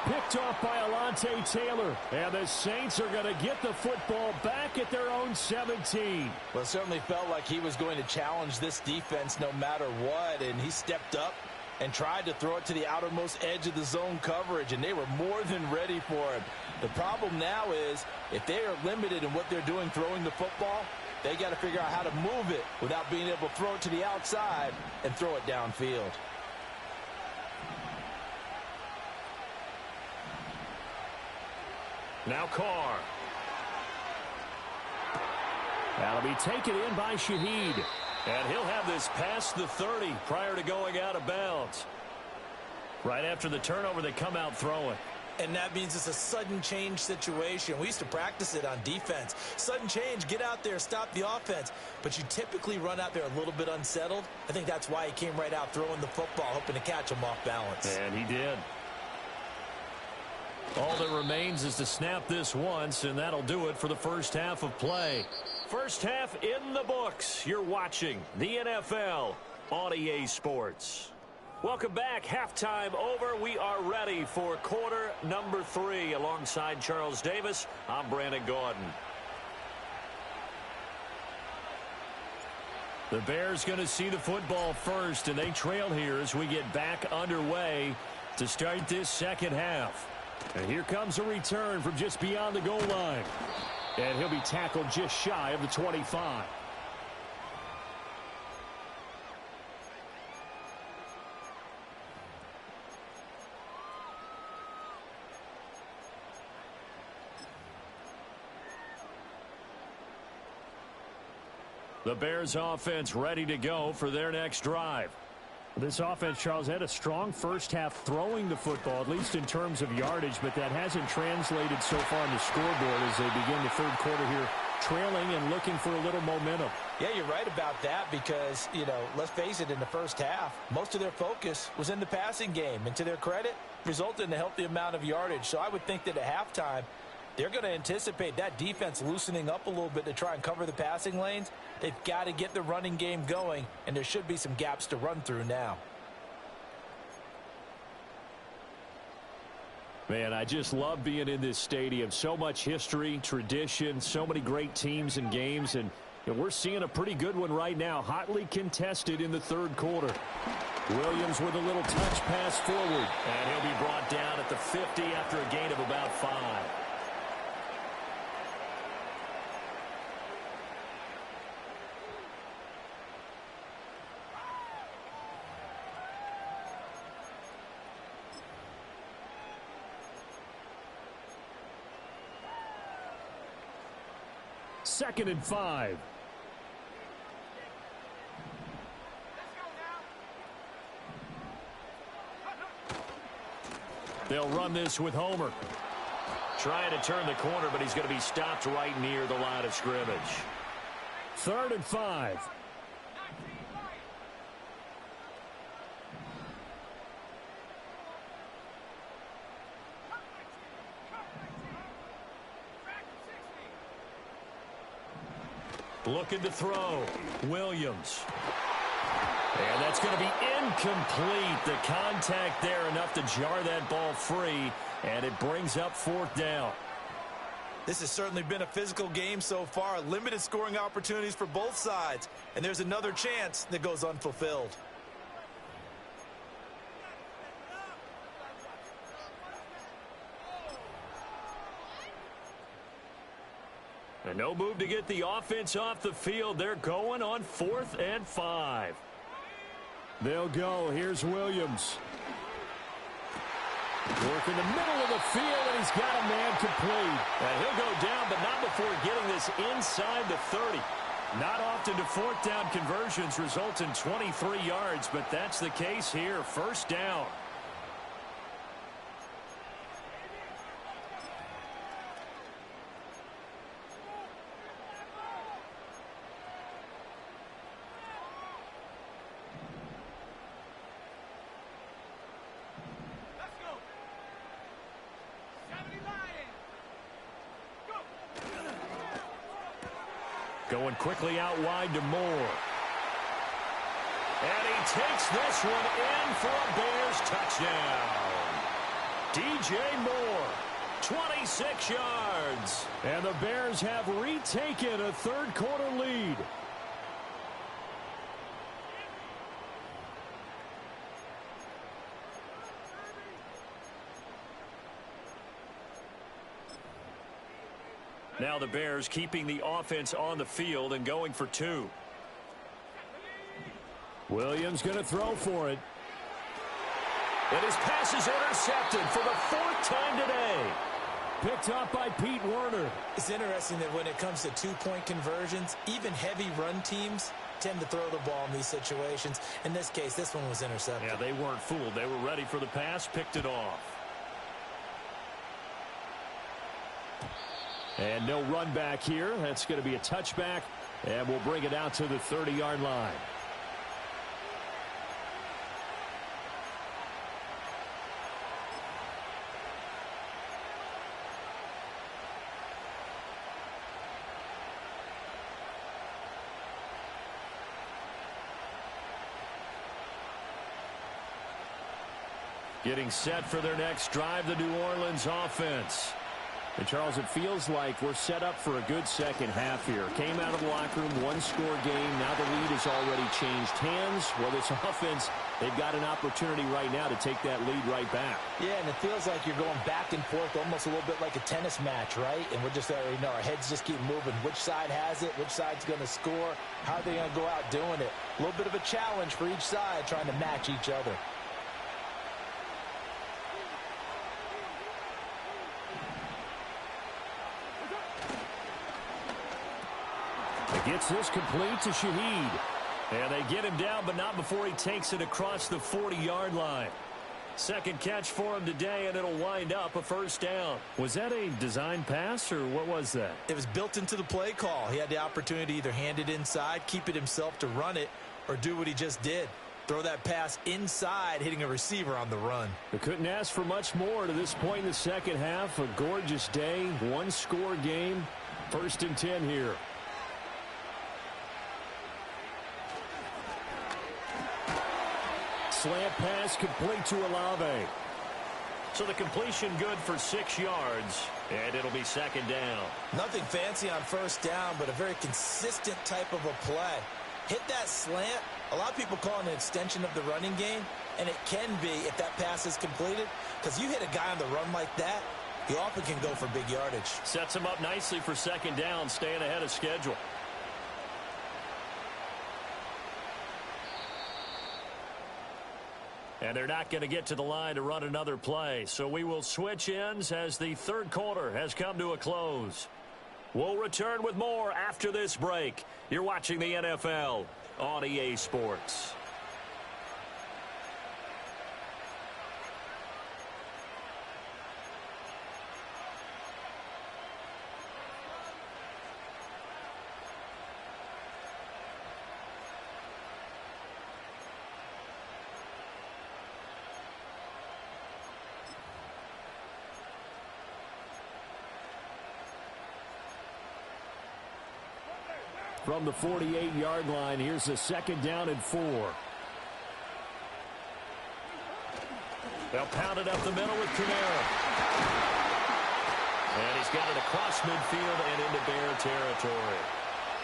Picked off by Alontae Taylor. And the Saints are going to get the football back at their own 17. Well, it certainly felt like he was going to challenge this defense no matter what. And he stepped up and tried to throw it to the outermost edge of the zone coverage. And they were more than ready for him. The problem now is if they are limited in what they're doing throwing the football, they got to figure out how to move it without being able to throw it to the outside and throw it downfield. Now Carr. That'll be taken in by Shaheed. And he'll have this past the 30 prior to going out of bounds. Right after the turnover, they come out throwing. And that means it's a sudden change situation. We used to practice it on defense. Sudden change, get out there, stop the offense. But you typically run out there a little bit unsettled. I think that's why he came right out throwing the football, hoping to catch him off balance. And he did. All that remains is to snap this once, and that'll do it for the first half of play. First half in the books. You're watching the NFL on EA Sports. Welcome back. Halftime over. We are ready for quarter number 3. Alongside Charles Davis, I'm Brandon Gordon. The Bears going to see the football first, and they trail here as we get back underway to start this second half. And here comes a return from just beyond the goal line. And he'll be tackled just shy of the 25. The Bears offense ready to go for their next drive. This offense, Charles, had a strong first half throwing the football, at least in terms of yardage, but that hasn't translated so far on the scoreboard as they begin the third quarter here, trailing and looking for a little momentum. Yeah, you're right about that because, let's face it, in the first half, most of their focus was in the passing game. And to their credit, resulted in a healthy amount of yardage. So I would think that at halftime, they're going to anticipate that defense loosening up a little bit to try and cover the passing lanes. They've got to get the running game going, and there should be some gaps to run through now. Man, I just love being in this stadium. So much history, tradition, so many great teams and games, and we're seeing a pretty good one right now, hotly contested in the third quarter. Williams with a little touch pass forward. And he'll be brought down at the 50 after a gain of about 5. 2nd and 5. They'll run this with Homer. Trying to turn the corner, but he's going to be stopped right near the line of scrimmage. 3rd and 5. Looking to throw. Williams. And that's going to be incomplete. The contact there enough to jar that ball free, and it brings up 4th down. This has certainly been a physical game so far. Limited scoring opportunities for both sides. And there's another chance that goes unfulfilled. And no move to get the offense off the field. They're going on 4th and 5. They'll go. Here's Williams. Work in the middle of the field, and he's got a man complete. And he'll go down, but not before getting this inside the 30. Not often do 4th down conversions result in 23 yards, but that's the case here. 1st down. Going quickly out wide to Moore. And he takes this one in for a Bears touchdown. DJ Moore, 26 yards. And the Bears have retaken a 3rd quarter lead. Now the Bears keeping the offense on the field and going for 2. Williams going to throw for it. And his pass is intercepted for the 4th time today. Picked up by Pete Werner. It's interesting that when it comes to 2-point conversions, even heavy run teams tend to throw the ball in these situations. In this case, this one was intercepted. Yeah, they weren't fooled. They were ready for the pass, picked it off. And no run back here. That's going to be a touchback, and we'll bring it out to the 30-yard line. Getting set for their next drive, the New Orleans offense. And, Charles, it feels like we're set up for a good second half here. Came out of the locker room, 1-score game. Now the lead has already changed hands. Well, this offense, they've got an opportunity right now to take that lead right back. Yeah, and it feels like you're going back and forth, almost a little bit like a tennis match, right? And we're just already know our heads just keep moving. Which side has it? Which side's going to score? How are they going to go out doing it? A little bit of a challenge for each side trying to match each other. Gets this complete to Shaheed. And they get him down, but not before he takes it across the 40-yard line. Second catch for him today, and it'll wind up a 1st down. Was that a design pass, or what was that? It was built into the play call. He had the opportunity to either hand it inside, keep it himself to run it, or do what he just did. Throw that pass inside, hitting a receiver on the run. They couldn't ask for much more to this point in the second half. A gorgeous day, 1-score game. 1st and 10 here. Slant pass complete to Olave. So the completion good for 6 yards, and it'll be 2nd down. Nothing fancy on 1st down, but a very consistent type of a play. Hit that slant. A lot of people call it an extension of the running game, and it can be if that pass is completed, because you hit a guy on the run like that, he often can go for big yardage. Sets him up nicely for 2nd down, staying ahead of schedule. And they're not going to get to the line to run another play. So we will switch ends as the 3rd quarter has come to a close. We'll return with more after this break. You're watching the NFL on EA Sports. From the 48-yard line, here's a 2nd down and 4. They'll pound it up the middle with Kamara. And he's got it across midfield and into Bear territory.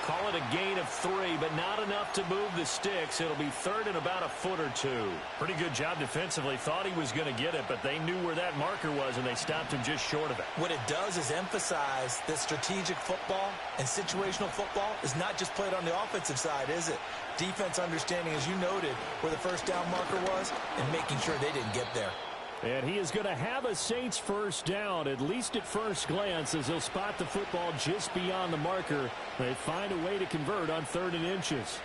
Call it a gain of 3, but not enough to move the sticks. It'll be 3rd and about a foot or 2. Pretty good job defensively. Thought he was going to get it, but they knew where that marker was, and they stopped him just short of it. What it does is emphasize that strategic football and situational football is not just played on the offensive side, is it? Defense understanding, as you noted, where the first down marker was and making sure they didn't get there. And he is going to have a Saints first down, at least at first glance, as he'll spot the football just beyond the marker. They find a way to convert on 3rd and inches.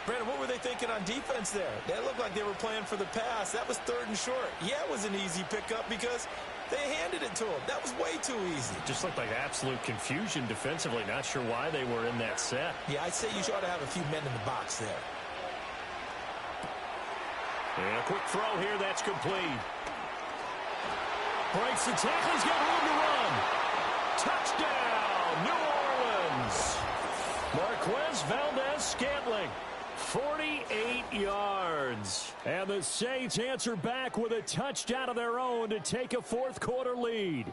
Brandon, what were they thinking on defense there? They looked like they were playing for the pass. That was 3rd and short. Yeah, it was an easy pickup because they handed it to him. That was way too easy. Just looked like absolute confusion defensively. Not sure why they were in that set. Yeah, I'd say you ought to have a few men in the box there. And a quick throw here. That's complete. Breaks the tackle. He's got room to run. Touchdown, New Orleans. Marquez Valdez-Scantling, 48 yards. And the Saints answer back with a touchdown of their own to take a 4th quarter lead.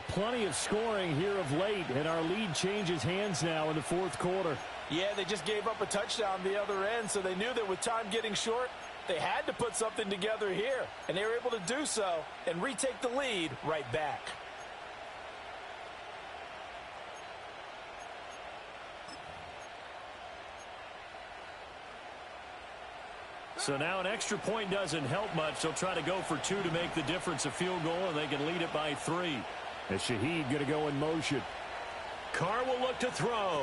Plenty of scoring here of late, and our lead changes hands now in the 4th quarter. Yeah, they just gave up a touchdown the other end, so they knew that with time getting short, they had to put something together here, and they were able to do so and retake the lead right back. So now an extra point doesn't help much. They'll try to go for 2 to make the difference a field goal, and they can lead it by 3. And Shaheed going to go in motion. Carr will look to throw.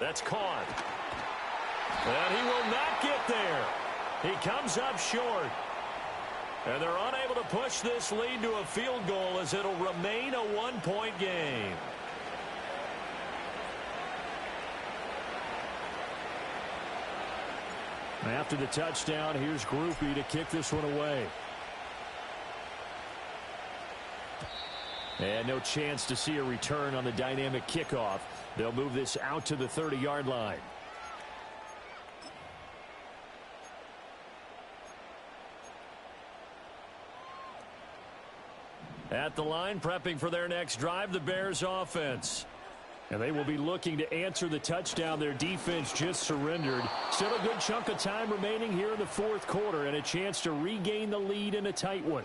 That's caught. And he will not get there. He comes up short. And they're unable to push this lead to a field goal as it'll remain a 1-point game. After the touchdown, here's Groupie to kick this one away. And no chance to see a return on the dynamic kickoff. They'll move this out to the 30-yard line. At the line, prepping for their next drive, the Bears offense. And they will be looking to answer the touchdown their defense just surrendered. Still a good chunk of time remaining here in the 4th quarter and a chance to regain the lead in a tight one.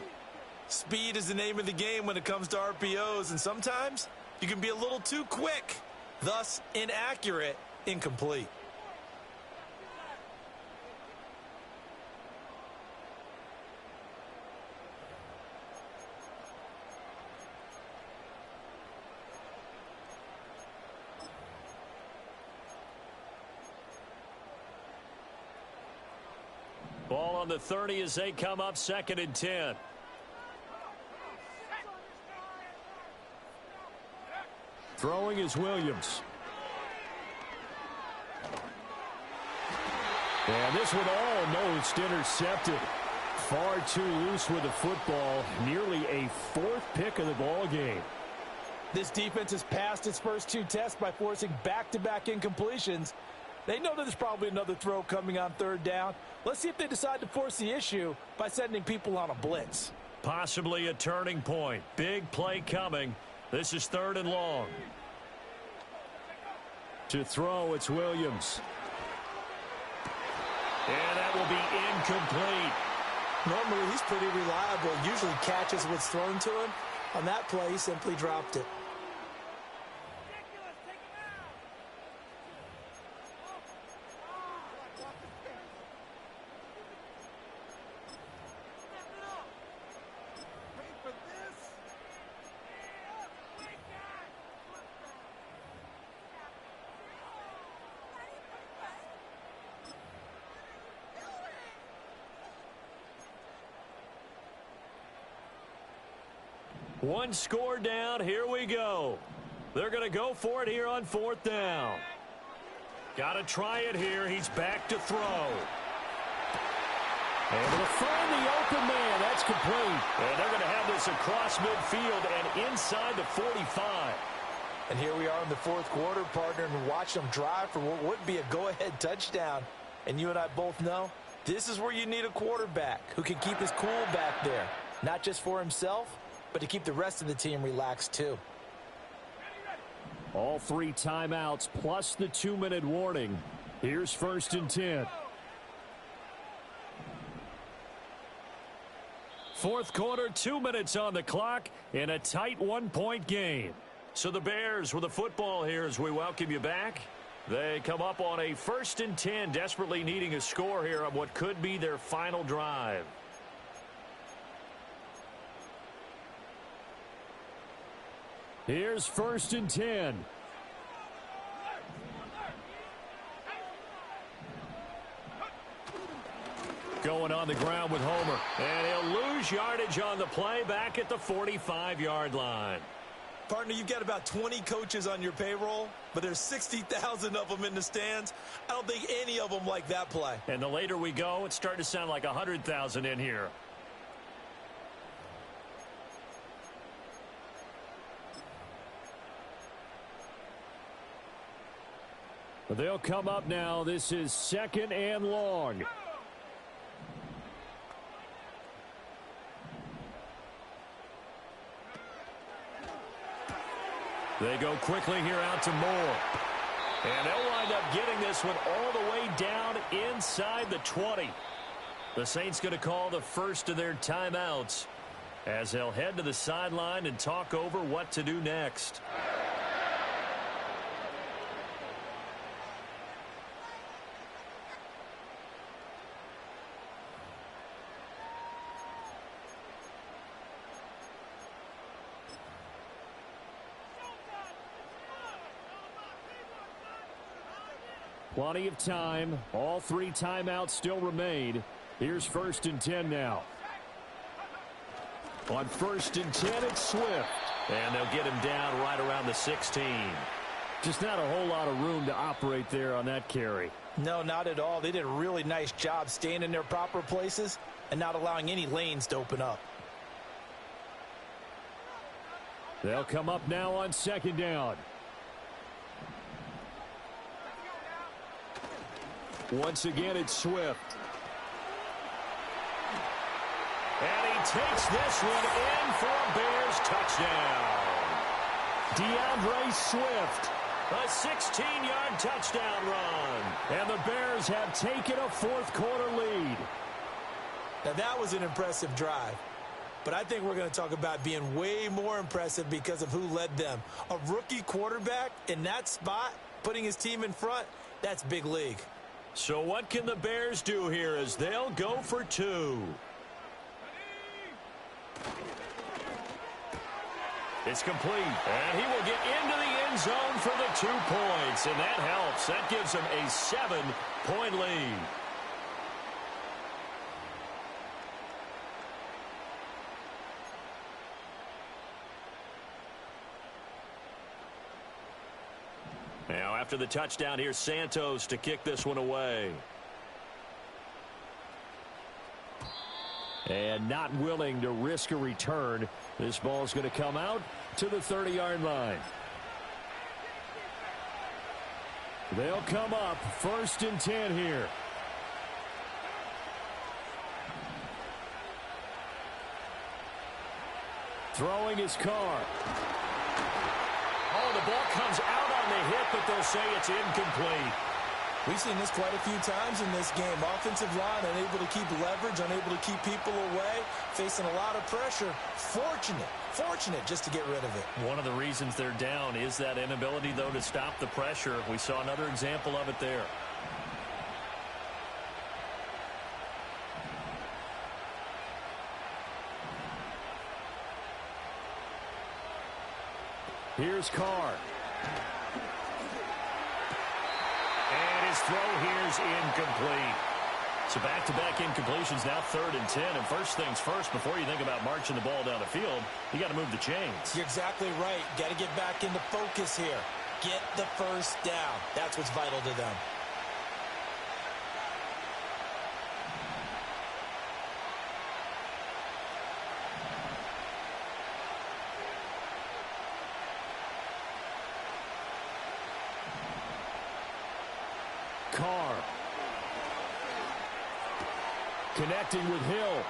Speed is the name of the game when it comes to RPOs, and sometimes you can be a little too quick, thus inaccurate, incomplete. Ball on the 30 as they come up 2nd and 10. Throwing is Williams. And this one almost intercepted. Far too loose with the football. Nearly a 4th pick of the ball game. This defense has passed its first 2 tests by forcing back-to-back incompletions. They know that there's probably another throw coming on 3rd down. Let's see if they decide to force the issue by sending people on a blitz. Possibly a turning point. Big play coming. This is 3rd and long. To throw, it's Williams. And that will be incomplete. Normally, he's pretty reliable. Usually catches what's thrown to him. On that play, he simply dropped it. One score down. Here we go. They're going to go for it here on 4th down. Got to try it here. He's back to throw. Able to find the open man. That's complete. And they're going to have this across midfield and inside the 45. And here we are in the 4th quarter, partner, and watch them drive for what would be a go-ahead touchdown. And you and I both know this is where you need a quarterback who can keep his cool back there. Not just for himself, but to keep the rest of the team relaxed too. All 3 timeouts plus the 2-minute warning. Here's 1st and 10. 4th quarter, 2 minutes on the clock in a tight 1-point game. So the Bears with the football here as we welcome you back. They come up on a 1st and 10, desperately needing a score here on what could be their final drive. Here's 1st and 10. Going on the ground with Homer. And he'll lose yardage on the play back at the 45-yard line. Partner, you've got about 20 coaches on your payroll, but there's 60,000 of them in the stands. I don't think any of them like that play. And the later we go, it's starting to sound like 100,000 in here. They'll come up now. This is 2nd and long. They go quickly here out to Moore. And they'll wind up getting this one all the way down inside the 20. The Saints going to call the first of their timeouts as they'll head to the sideline and talk over what to do next. Plenty of time. All 3 timeouts still remain. Here's 1st and 10 now. On 1st and 10, it's Swift. And they'll get him down right around the 16. Just not a whole lot of room to operate there on that carry. No, not at all. They did a really nice job staying in their proper places and not allowing any lanes to open up. They'll come up now on 2nd down. Once again, it's Swift. And he takes this one in for a Bears touchdown. DeAndre Swift, a 16-yard touchdown run. And the Bears have taken a 4th quarter lead. Now, that was an impressive drive. But I think we're going to talk about being way more impressive because of who led them. A rookie quarterback in that spot, putting his team in front, that's big league. So what can the Bears do here as they'll go for 2? It's complete. And he will get into the end zone for the 2 points. And that helps. That gives him a 7-point lead. Now, after the touchdown, here's Santos to kick this one away. And not willing to risk a return. This ball's going to come out to the 30-yard line. They'll come up 1st and 10 here. Throwing his Carr. Oh, the ball comes out on the hit, but they'll say it's incomplete. We've seen this quite a few times in this game. Offensive line unable to keep leverage, unable to keep people away, facing a lot of pressure. Fortunate just to get rid of it. One of the reasons they're down is that inability, though, to stop the pressure. We saw another example of it there. Here's Carr. And his throw here's incomplete. So back-to-back incompletions, now 3rd and 10. And first things first, before you think about marching the ball down the field, you got to move the chains. You're exactly right. Got to get back into focus here. Get the first down. That's what's vital to them. Carr. Connecting with Hill.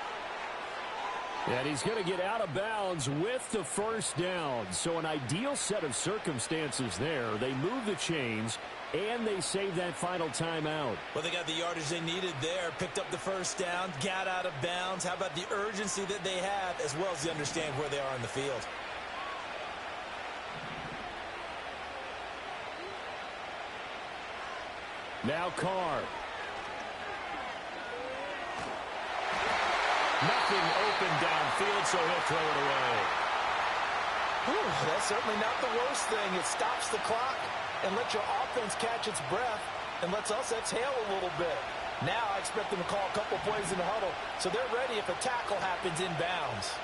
And he's going to get out of bounds with the first down. So an ideal set of circumstances there. They move the chains, and they save that final timeout. Well, they got the yardage they needed there, picked up the first down, got out of bounds. How about the urgency that they have, as well as the understanding where they are in the field? Now Carr. Nothing open downfield, so he'll throw it away. Whew, that's certainly not the worst thing. It stops the clock and lets your offense catch its breath and lets us exhale a little bit. Now I expect them to call a couple plays in the huddle, so they're ready if a tackle happens inbounds.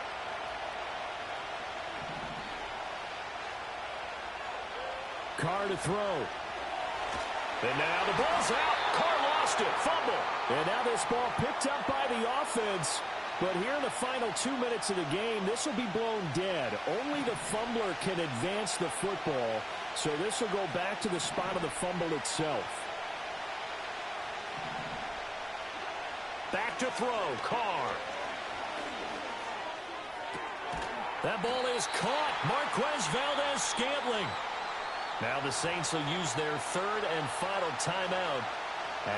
Carr to throw. And now the ball's out. Carr lost it. Fumble. And now this ball picked up by the offense. But here in the final 2 minutes of the game, this will be blown dead. Only the fumbler can advance the football. So this will go back to the spot of the fumble itself. Back to throw. Carr. That ball is caught. Marquez Valdez-Scantling. Now the Saints will use their 3rd and final timeout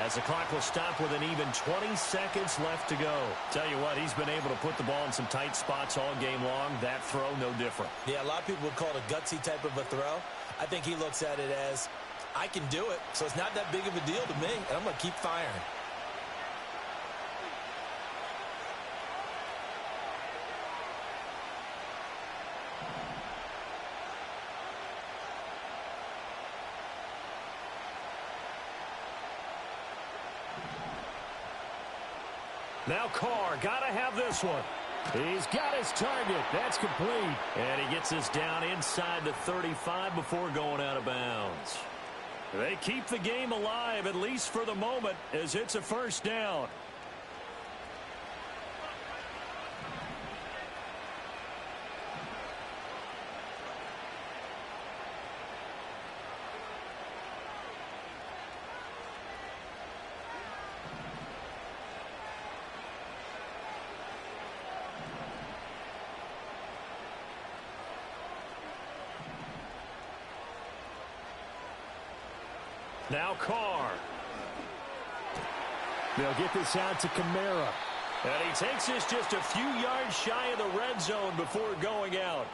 as the clock will stop with an even 20 seconds left to go. Tell you what, he's been able to put the ball in some tight spots all game long. That throw, no different. Yeah, a lot of people would call it a gutsy type of a throw. I think he looks at it as, I can do it, so it's not that big of a deal to me, and I'm going to keep firing. Now Carr, got to have this one. He's got his target. That's complete. And he gets this down inside the 35 before going out of bounds. They keep the game alive, at least for the moment, as it's a first down. Now Carr. They'll get this out to Kamara. And he takes this just a few yards shy of the red zone before going out.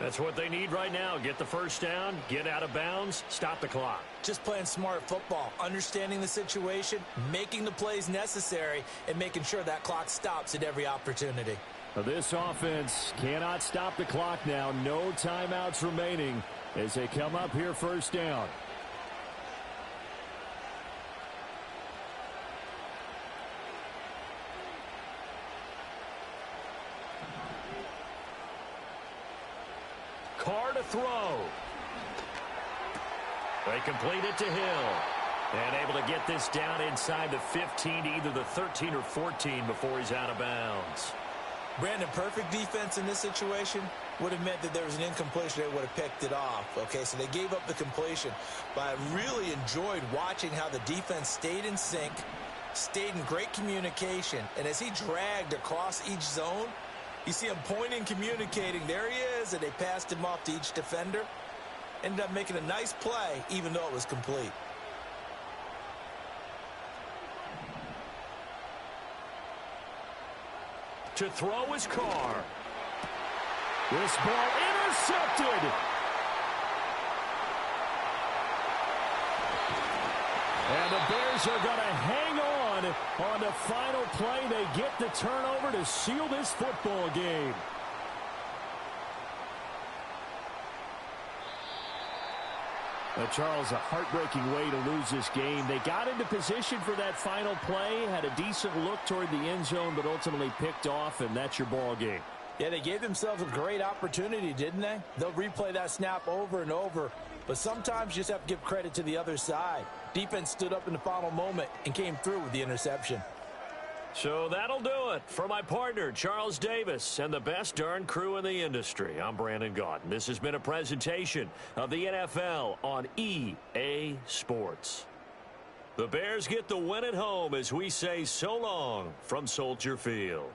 That's what they need right now. Get the first down, get out of bounds, stop the clock. Just playing smart football, understanding the situation, making the plays necessary, and making sure that clock stops at every opportunity. This offense cannot stop the clock now. No timeouts remaining as they come up here first down. Carr to throw. They complete it to Hill. And able to get this down inside the 15 to either the 13 or 14 before he's out of bounds. Brandon, perfect defense in this situation would have meant that there was an incompletion. They would have picked it off. Okay, so they gave up the completion. But I really enjoyed watching how the defense stayed in sync, stayed in great communication. And as he dragged across each zone, you see him pointing, communicating. There he is, and they passed him off to each defender. Ended up making a nice play, even though it was complete. To throw is Carr. This ball intercepted. And the Bears are going to hang on the final play. They get the turnover to seal this football game. Charles, a heartbreaking way to lose this game. They got into position for that final play, had a decent look toward the end zone, but ultimately picked off, and that's your ball game. Yeah, they gave themselves a great opportunity, didn't they? They'll replay that snap over and over, but sometimes you just have to give credit to the other side. Defense stood up in the final moment and came through with the interception. So that'll do it for my partner, Charles Davis, and the best darn crew in the industry. I'm Brandon Gaudin. This has been a presentation of the NFL on EA Sports. The Bears get the win at home as we say so long from Soldier Field.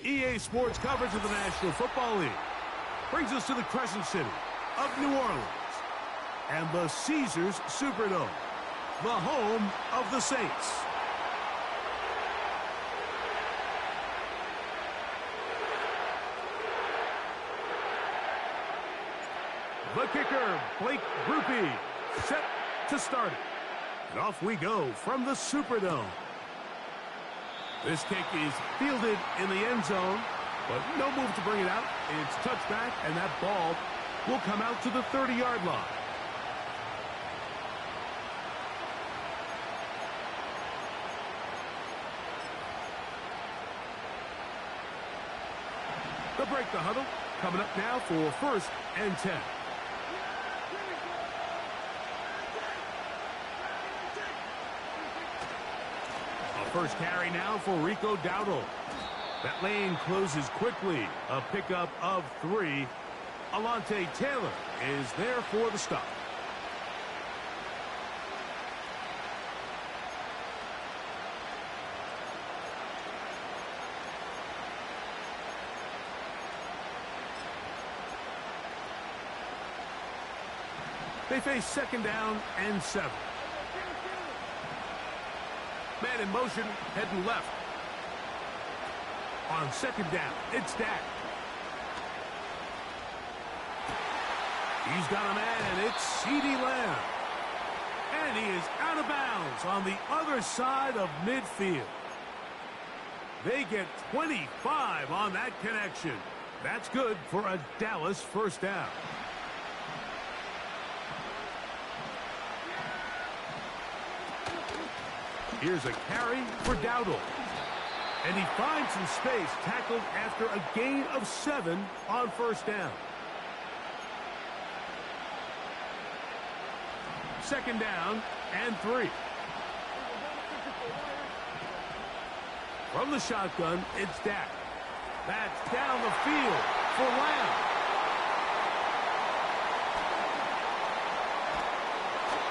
EA Sports coverage of the National Football League brings us to the Crescent City of New Orleans and the Caesars Superdome, the home of the Saints. The kicker, Blake Grupe, set to start it. And off we go from the Superdome. This kick is fielded in the end zone, but no move to bring it out. It's touchback, and that ball will come out to the 30-yard line. They'll break the huddle. Coming up now for 1st and 10. First carry now for Rico Dowdle. That lane closes quickly. A pickup of 3. Alontae Taylor is there for the stop. They face 2nd down and 7. Man in motion, heading left. On 2nd down, it's Dak. He's got a man, it's CeeDee Lamb. And he is out of bounds on the other side of midfield. They get 25 on that connection. That's good for a Dallas 1st down. Here's a carry for Dowdle. And he finds some space, tackled after a gain of 7 on 1st down. 2nd down and 3. From the shotgun, it's Dak. That's down the field for Lamb.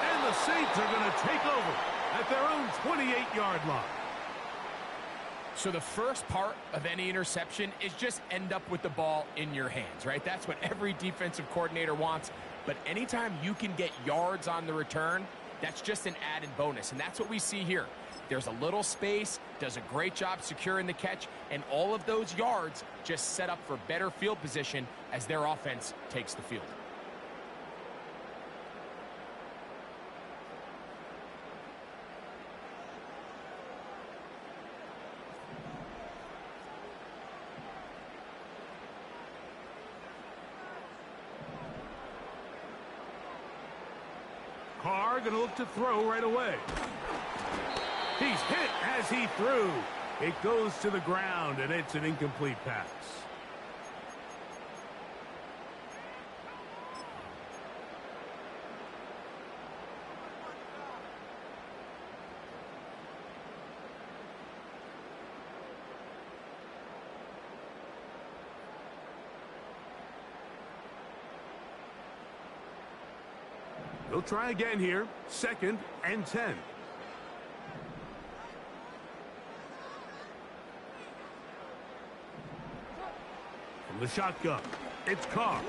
And the Saints are going to take over at their own 28-yard line. So the first part of any interception is just end up with the ball in your hands, right? That's what every defensive coordinator wants. But anytime you can get yards on the return, that's just an added bonus. And that's what we see here. There's a little space, does a great job securing the catch, and all of those yards just set up for better field position as their offense takes the field. Carr going to look to throw right away. He's hit as he threw. It goes to the ground, and it's an incomplete pass. He'll try again here. 2nd and 10. From the shotgun, it's Carr.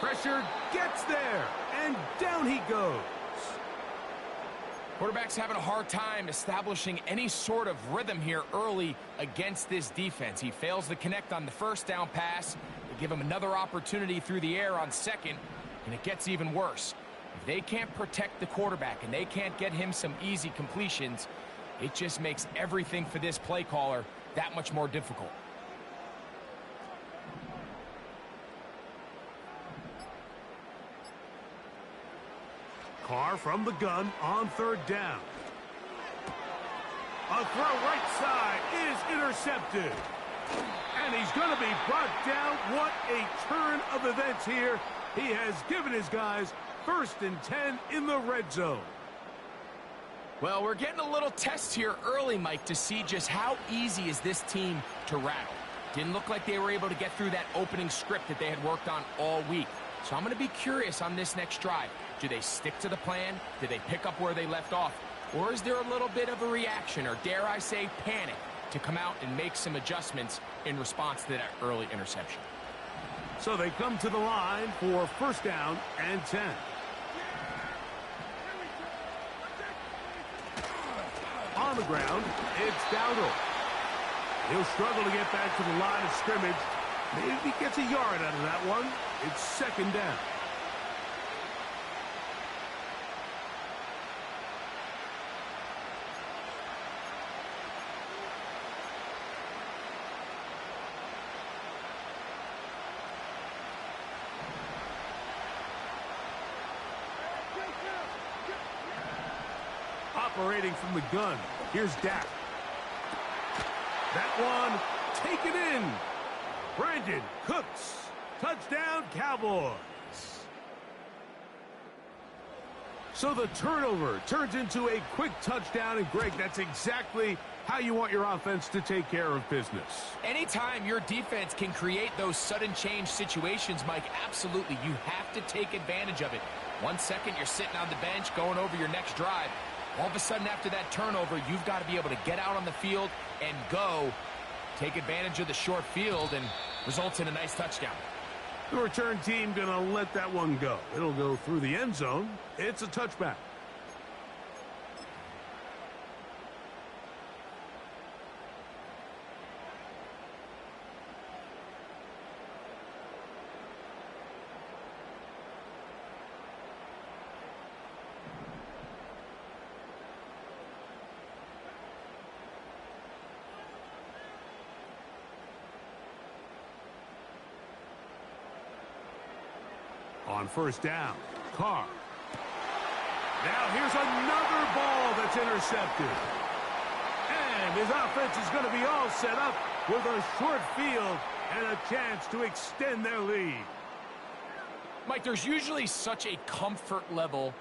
Pressure gets there, and down he goes. Quarterback's having a hard time establishing any sort of rhythm here early against this defense. He fails to connect on the first down pass. They give him another opportunity through the air on second. And it gets even worse. If they can't protect the quarterback and they can't get him some easy completions, it just makes everything for this play caller that much more difficult. Carr from the gun on 3rd down. A throw right side is intercepted. And he's going to be brought down. What a turn of events here. He has given his guys 1st and 10 in the red zone. Well, we're getting a little test here early, Mike, to see just how easy is this team to rattle. Didn't look like they were able to get through that opening script that they had worked on all week. So I'm going to be curious on this next drive. Do they stick to the plan? Do they pick up where they left off? Or is there a little bit of a reaction, or dare I say panic, to come out and make some adjustments in response to that early interception? So they come to the line for 1st down and 10. On the ground, it's Dowdle. He'll struggle to get back to the line of scrimmage. Maybe he gets a yard out of that one. It's 2nd down. Operating from the gun, here's Dak. That one taken in. Brandon Cooks. Touchdown, Cowboys. So the turnover turns into a quick touchdown, and Greg, that's exactly how you want your offense to take care of business. Anytime your defense can create those sudden change situations, Mike, absolutely, you have to take advantage of it. 1 second, you're sitting on the bench going over your next drive. All of a sudden, after that turnover, you've got to be able to get out on the field and go. Take advantage of the short field, and results in a nice touchdown. The return team going to let that one go. It'll go through the end zone. It's a touchback. On 1st down, Carr. Now here's another ball that's intercepted. And his offense is going to be all set up with a short field and a chance to extend their lead. Mike, there's usually such a comfort level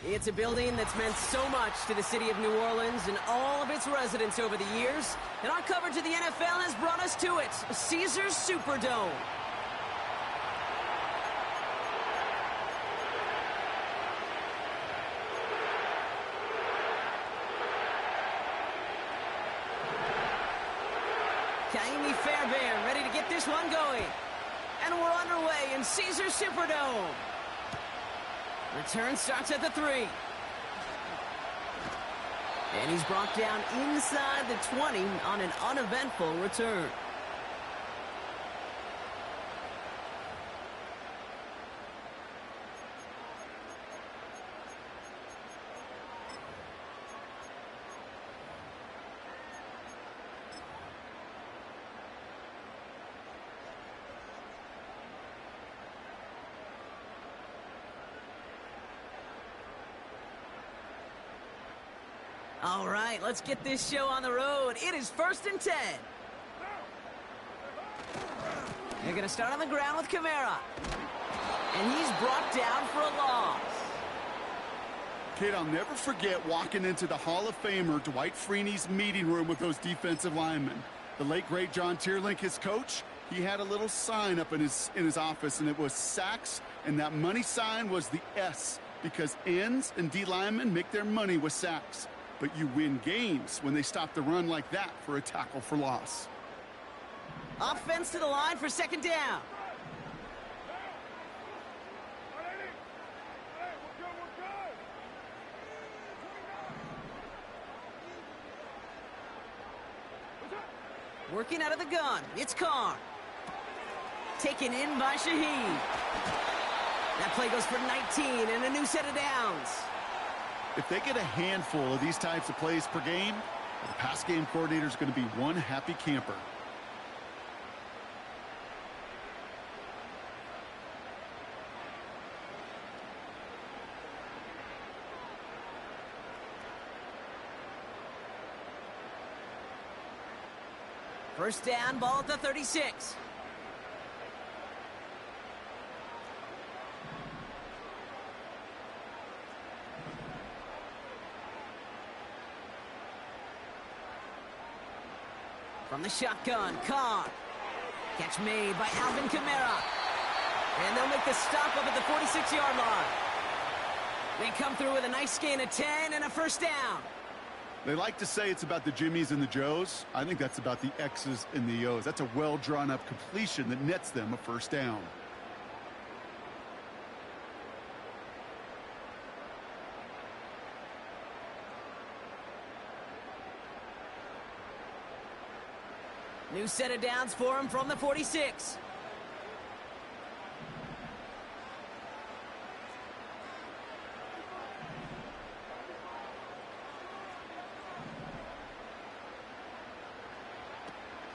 It's a building that's meant so much to the city of New Orleans and all of its residents over the years. And our coverage of the NFL has brought us to it, Caesars Superdome. Kaimi Fairbairn ready to get this one going. And we're underway in Caesars Superdome. Return starts at the 3. And he's brought down inside the 20 on an uneventful return. All right, let's get this show on the road. It is 1st and 10. They're going to start on the ground with Kamara. And he's brought down for a loss. Kid, I'll never forget walking into the Hall of Famer Dwight Freeney's meeting room with those defensive linemen. The late, great John Tierlink, his coach, he had a little sign up in his office, and it was sacks, and that money sign was the S, because ends and D linemen make their money with sacks. But you win games when they stop the run like that for a tackle for loss. Offense to the line for 2nd down. Working out of the gun, it's Carr. Taken in by Shaheed. That play goes for 19 and a new set of downs. If they get a handful of these types of plays per game, the pass game coordinator is going to be one happy camper. First down, ball at the 36. From the shotgun, Carr. Catch made by Alvin Kamara. And they'll make the stop up at the 46-yard line. They come through with a nice gain of 10 and a first down. They like to say it's about the Jimmies and the Joes. I think that's about the X's and the O's. That's a well-drawn-up completion that nets them a first down. New set of downs for him from the 46.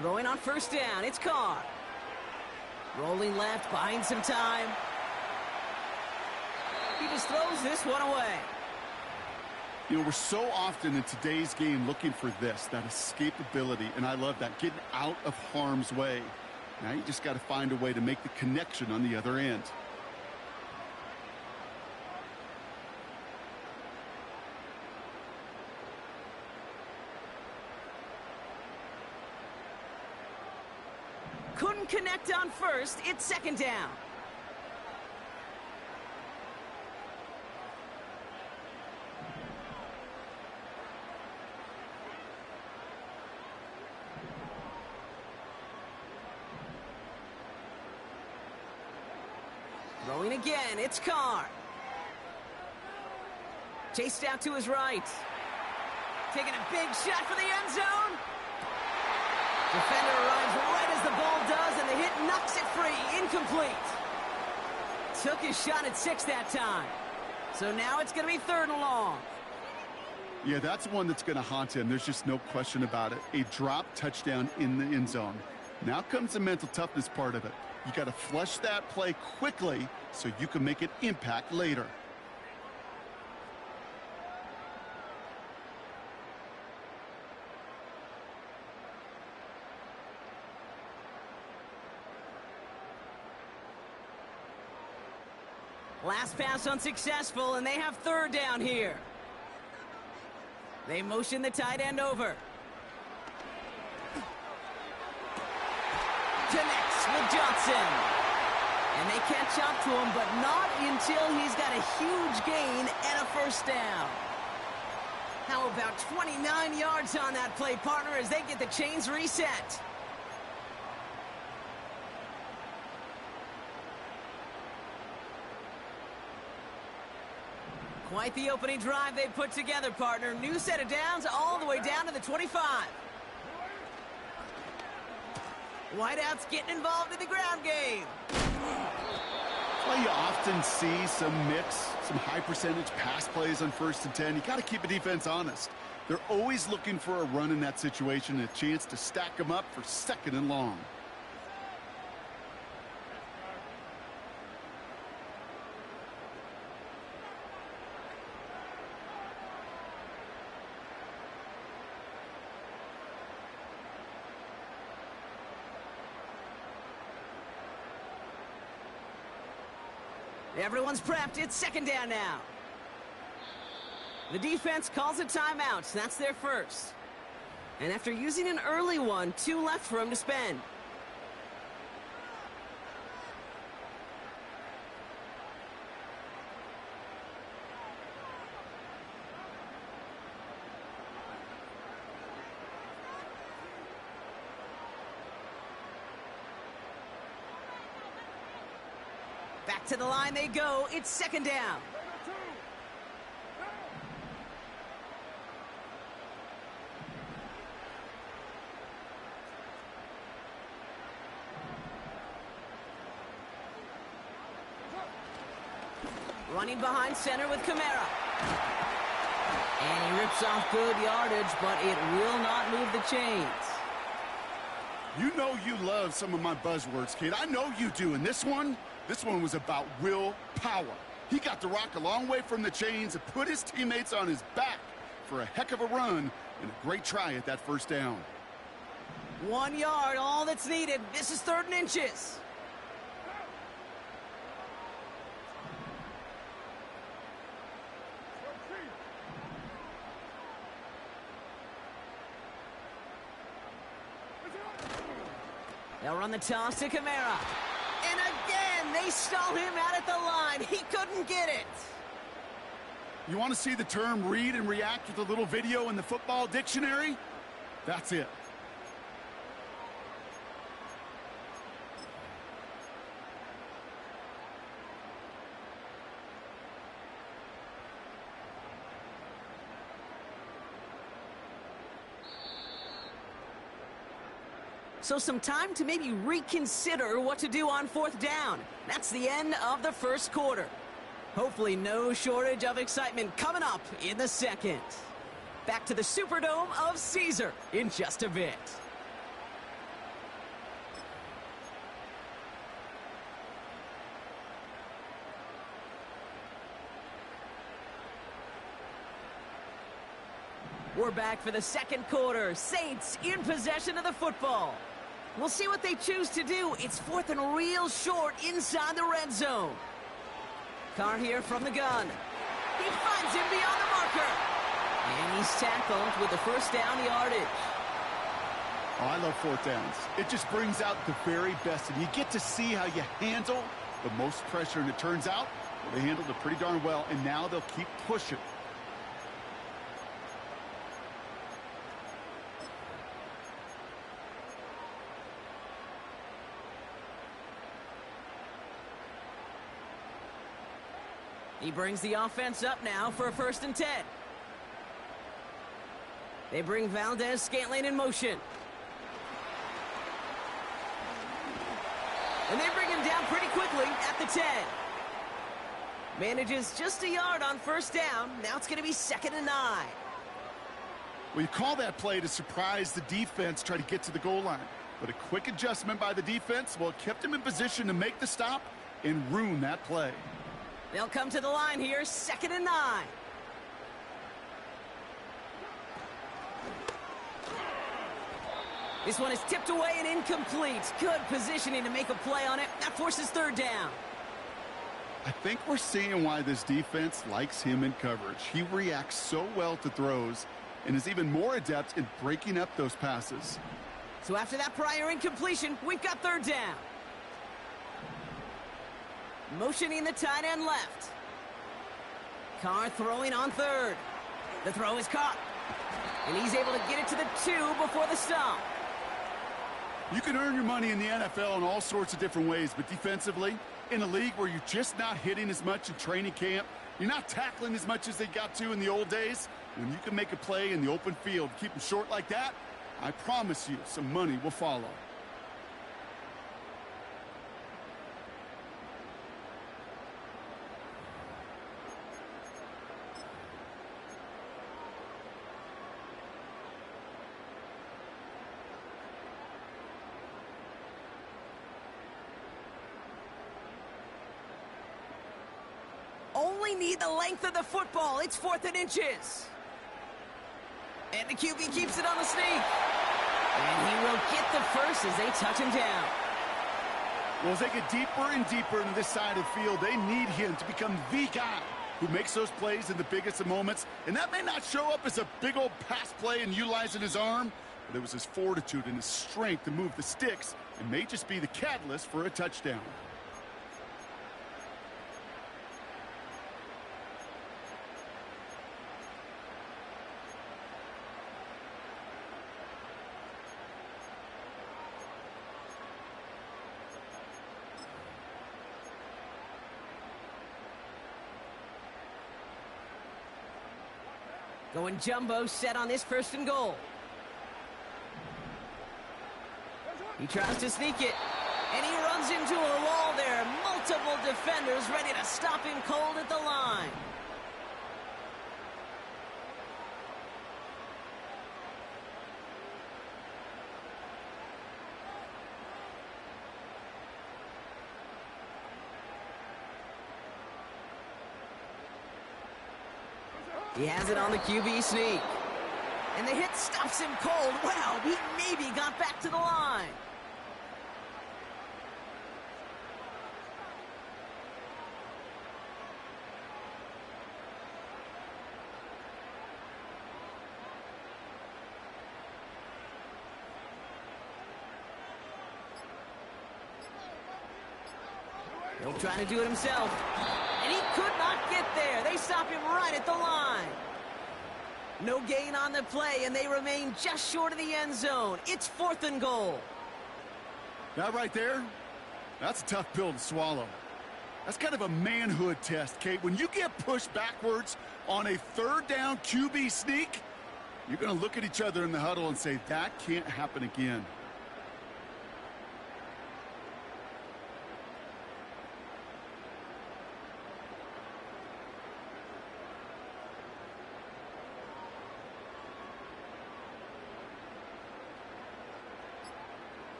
Throwing on first down, it's Carr. Rolling left, buying some time. He just throws this one away. You know, we're so often in today's game looking for this, that escapability, and I love that, getting out of harm's way. Now you just got to find a way to make the connection on the other end. Couldn't connect on first, it's 2nd down. Throwing again, it's Carr. Chased out to his right. Taking a big shot for the end zone. Defender arrives right as the ball does, and the hit knocks it free. Incomplete. Took his shot at 6 that time. So now it's going to be 3rd and long. Yeah, that's one that's going to haunt him. There's just no question about it. A drop touchdown in the end zone. Now comes the mental toughness part of it. You got to flush that play quickly so you can make an impact later. Last pass unsuccessful, and they have third down here. They motion the tight end over. Connects with Johnson. And they catch up to him, but not until he's got a huge gain and a first down. How about 29 yards on that play, partner, as they get the chains reset? Quite the opening drive they put together, partner. New set of downs all the way down to the 25. Whiteout's getting involved in the ground game. Well, you often see some mix, some high-percentage pass plays on 1st and 10. You got to keep a defense honest. They're always looking for a run in that situation and a chance to stack them up for 2nd and long. Everyone's prepped. It's 2nd down now. The defense calls a timeout. That's their first. And after using an early one, 2 left for him to spend. Back to the line they go. It's 2nd down. Running behind center with Kamara. And he rips off good yardage, but it will not move the chains. You know you love some of my buzzwords, kid. I know you do. And this one was about willpower. He got the rock a long way from the chains and put his teammates on his back for a heck of a run and a great try at that first down. 1 yard, all that's needed. This is 3rd and inches. They'll run the toss to Kamara. And again, they stall him out at the line. He couldn't get it. You want to see the term read and react with a little video in the football dictionary? That's it. So some time to maybe reconsider what to do on 4th down. That's the end of the first quarter. Hopefully no shortage of excitement coming up in the 2nd. Back to the Superdome of Caesar in just a bit. We're back for the 2nd quarter. Saints in possession of the football. We'll see what they choose to do. It's 4th and real short inside the red zone. Carr here from the gun. He finds him beyond the marker. And he's tackled with the first down yardage. Oh, I love 4th downs. It just brings out the very best. And you get to see how you handle the most pressure. And it turns out they handled it pretty darn well. And now they'll keep pushing. He brings the offense up now for a 1st and 10. They bring Valdez-Scantling in motion. And they bring him down pretty quickly at the 10. Manages just a yard on 1st down. Now it's going to be 2nd and 9. Well, you call that play to surprise the defense, try to get to the goal line. But a quick adjustment by the defense, well, it kept him in position to make the stop and ruin that play. They'll come to the line here, 2nd and 9. This one is tipped away and incomplete. Good positioning to make a play on it. That forces 3rd down. I think we're seeing why this defense likes him in coverage. He reacts so well to throws and is even more adept in breaking up those passes. So after that prior incompletion, we've got third down. Motioning the tight end left. Carr throwing on third. The throw is caught. And he's able to get it to the 2 before the stop. You can earn your money in the NFL in all sorts of different ways, but defensively, in a league where you're just not hitting as much in training camp, you're not tackling as much as they got to in the old days, when you can make a play in the open field, keep them short like that, I promise you some money will follow. Only need the length of the football. It's 4th and inches. And the QB keeps it on the sneak. And he will get the first as they touch him down. Well, as they get deeper and deeper into this side of the field, they need him to become the guy who makes those plays in the biggest of moments. And that may not show up as a big old pass play and utilizing his arm, but it was his fortitude and his strength to move the sticks and may just be the catalyst for a touchdown. Going jumbo set on this 1st and goal. He tries to sneak it. And he runs into a wall there. Multiple defenders ready to stop him cold at the line. He has it on the QB sneak. And the hit stops him cold. Wow, he maybe got back to the line. He'll try to do it himself. And he could not get there. They stop him right at the line. No gain on the play, and they remain just short of the end zone. It's 4th and goal. That right there, that's a tough pill to swallow. That's kind of a manhood test, Kate. When you get pushed backwards on a 3rd down QB sneak, you're going to look at each other in the huddle and say, that can't happen again.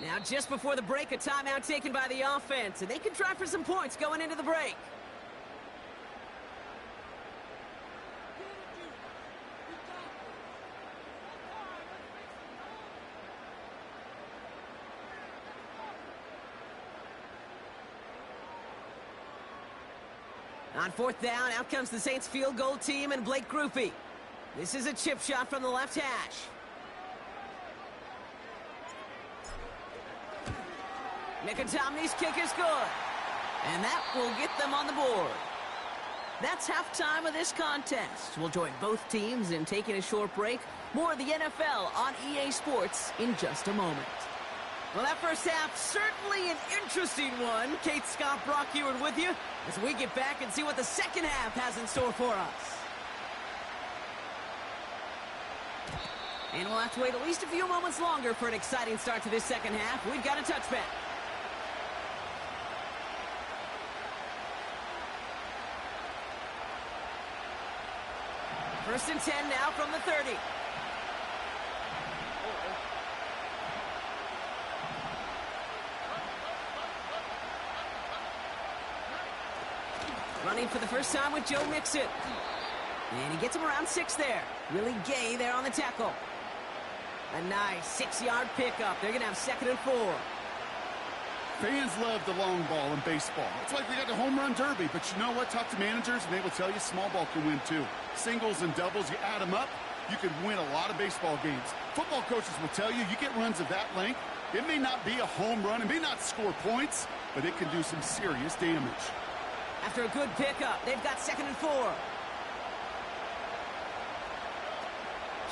Now, just before the break, a timeout taken by the offense, and they can try for some points going into the break. On 4th down, out comes the Saints field goal team and Blake Grupe. This is a chip shot from the left hash. Mikatomny's kick is good. And that will get them on the board. That's halftime of this contest. We'll join both teams in taking a short break. More of the NFL on EA Sports in just a moment. Well, that first half, certainly an interesting one. Kate, Scott, Brock Ewart with you as we get back and see what the second half has in store for us. And we'll have to wait at least a few moments longer for an exciting start to this second half. We've got a touchback. First and 10 now from the 30. Running for the first time with Joe Mixon. And he gets him around 6 there. Really Gay there on the tackle. A nice 6-yard pickup. They're going to have 2nd and 4. Fans love the long ball in baseball. It's like we got the home run derby, but you know what? Talk to managers, and they will tell you small ball can win too. Singles and doubles, you add them up, you can win a lot of baseball games. Football coaches will tell you, you get runs of that length, it may not be a home run, it may not score points, but it can do some serious damage. After a good pickup, they've got 2nd and 4.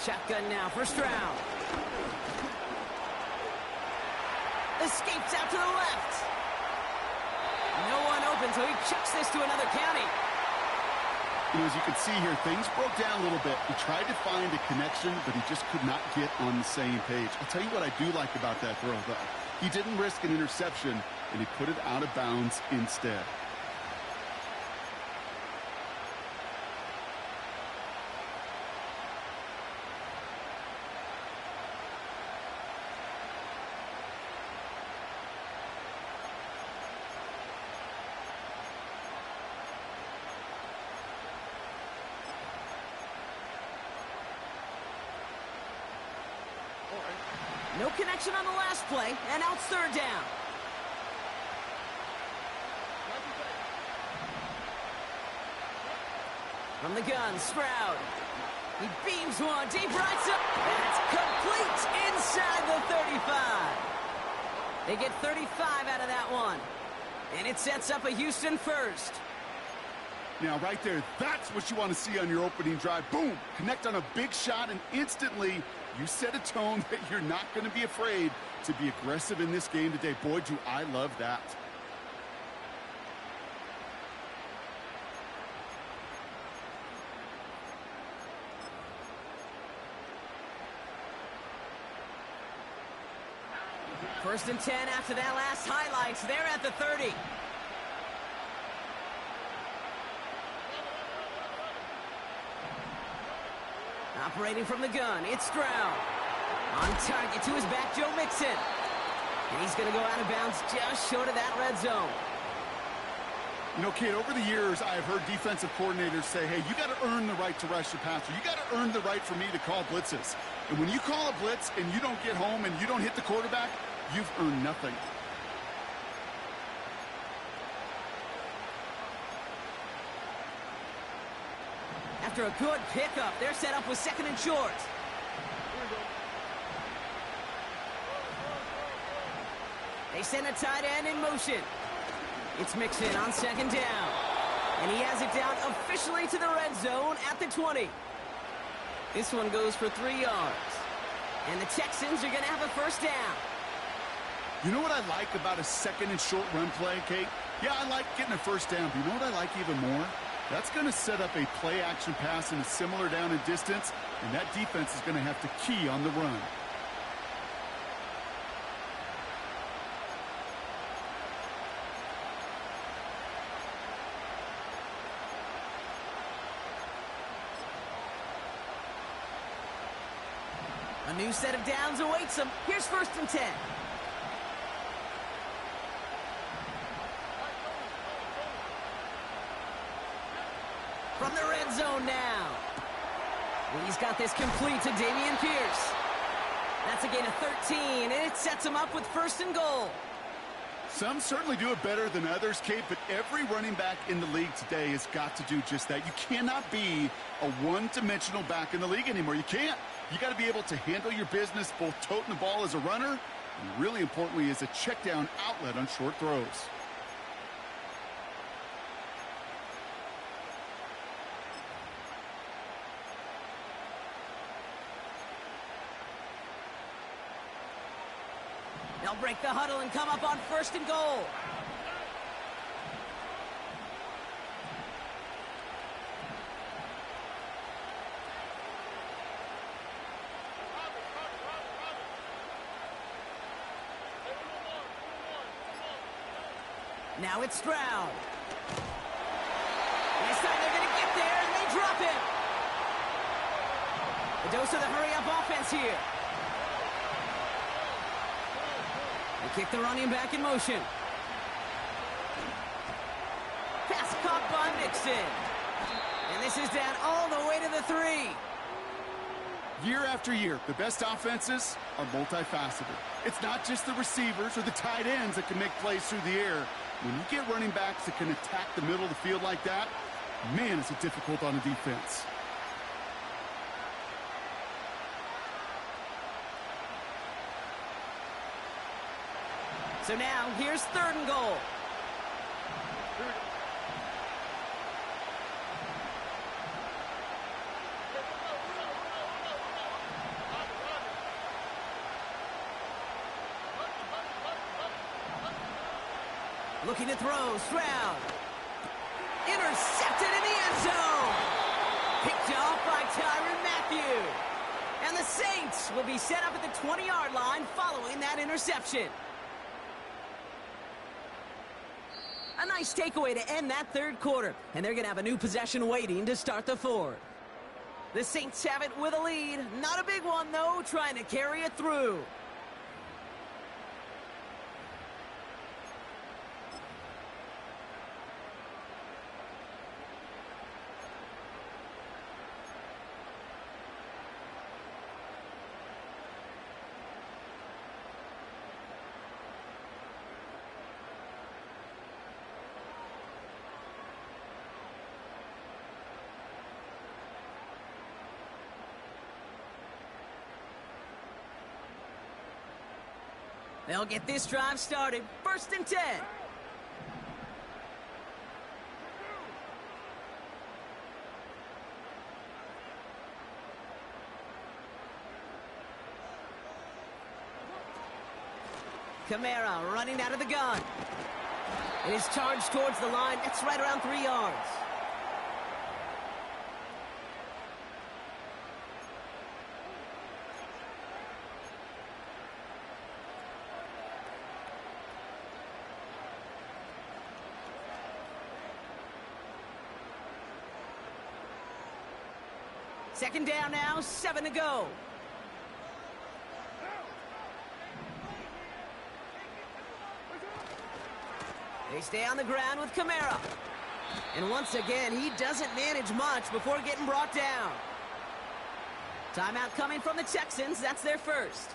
Shotgun now for Stroud. Escapes out to the left. No one open, so he chucks this to another county. You know, as you can see here, things broke down a little bit. He tried to find a connection, but he just could not get on the same page. I'll tell you what I do like about that throw, though. He didn't risk an interception, and he put it out of bounds instead. No connection on the last play, and now it's 3rd down. From the gun, Stroud. He beams one, deep right side. That's complete inside the 35. They get 35 out of that one. And it sets up a Houston first. Now, right there, that's what you want to see on your opening drive. Boom! Connect on a big shot, and instantly you set a tone that you're not going to be afraid to be aggressive in this game today. Boy, do I love that. First and 10 after that last highlights. They're at the 30. Operating from the gun, it's Stroud. On target to his back, Joe Mixon. And he's going to go out of bounds just short of that red zone. You know, kid, over the years, I've heard defensive coordinators say, hey, you got to earn the right to rush the passer. You got to earn the right for me to call blitzes. And when you call a blitz and you don't get home and you don't hit the quarterback, you've earned nothing. After a good pickup, they're set up with 2nd and short. They send a tight end in motion. It's Mixon on 2nd down. And he has it down officially to the red zone at the 20. This one goes for 3 yards. And the Texans are going to have a first down. You know what I like about a 2nd and short run play, Kate? Yeah, I like getting a first down, but you know what I like even more? That's going to set up a play-action pass in a similar down and distance, and that defense is going to have to key on the run. A new set of downs awaits them. Here's 1st and 10. From the red zone now. He's got this complete to Dameon Pierce. That's a gain of 13, and it sets him up with 1st and goal. Some certainly do it better than others, Kate, but every running back in the league today has got to do just that. You cannot be a one-dimensional back in the league anymore. You can't. You got to be able to handle your business, both toting the ball as a runner, and really importantly, as a check-down outlet on short throws. They'll break the huddle and come up on 1st and goal. Now it's Stroud. This time they're going to get there, and they drop him. A dose of the hurry-up offense here. They kick the running back in motion. Pass caught by Mixon. And this is down all the way to the 3. Year after year, the best offenses are multifaceted. It's not just the receivers or the tight ends that can make plays through the air. When you get running backs that can attack the middle of the field like that, man, is it difficult on the defense. So now, here's 3rd and goal. Looking to throw, Stroud. Intercepted in the end zone. Picked off by Tyrann Mathieu. And the Saints will be set up at the 20-yard line following that interception. A nice takeaway to end that 3rd quarter. And they're going to have a new possession waiting to start the 4th. The Saints have it with a lead. Not a big one, though, trying to carry it through. They'll get this drive started. 1st and 10. Kamara running out of the gun. It is charged towards the line. It's right around 3 yards. Second down now, 7 to go. They stay on the ground with Kamara. And once again, he doesn't manage much before getting brought down. Timeout coming from the Texans. That's their first.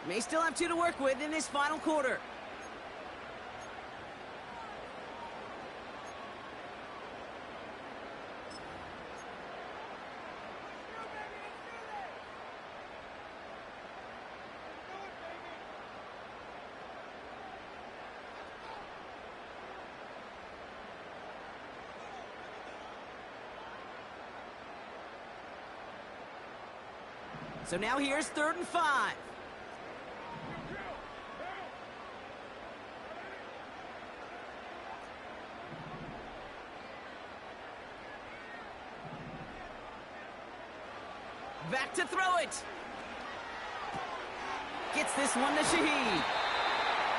May still have 2 to work with in this final quarter. So now here's 3rd and 5. Back to throw it. Gets this one to Shaheed.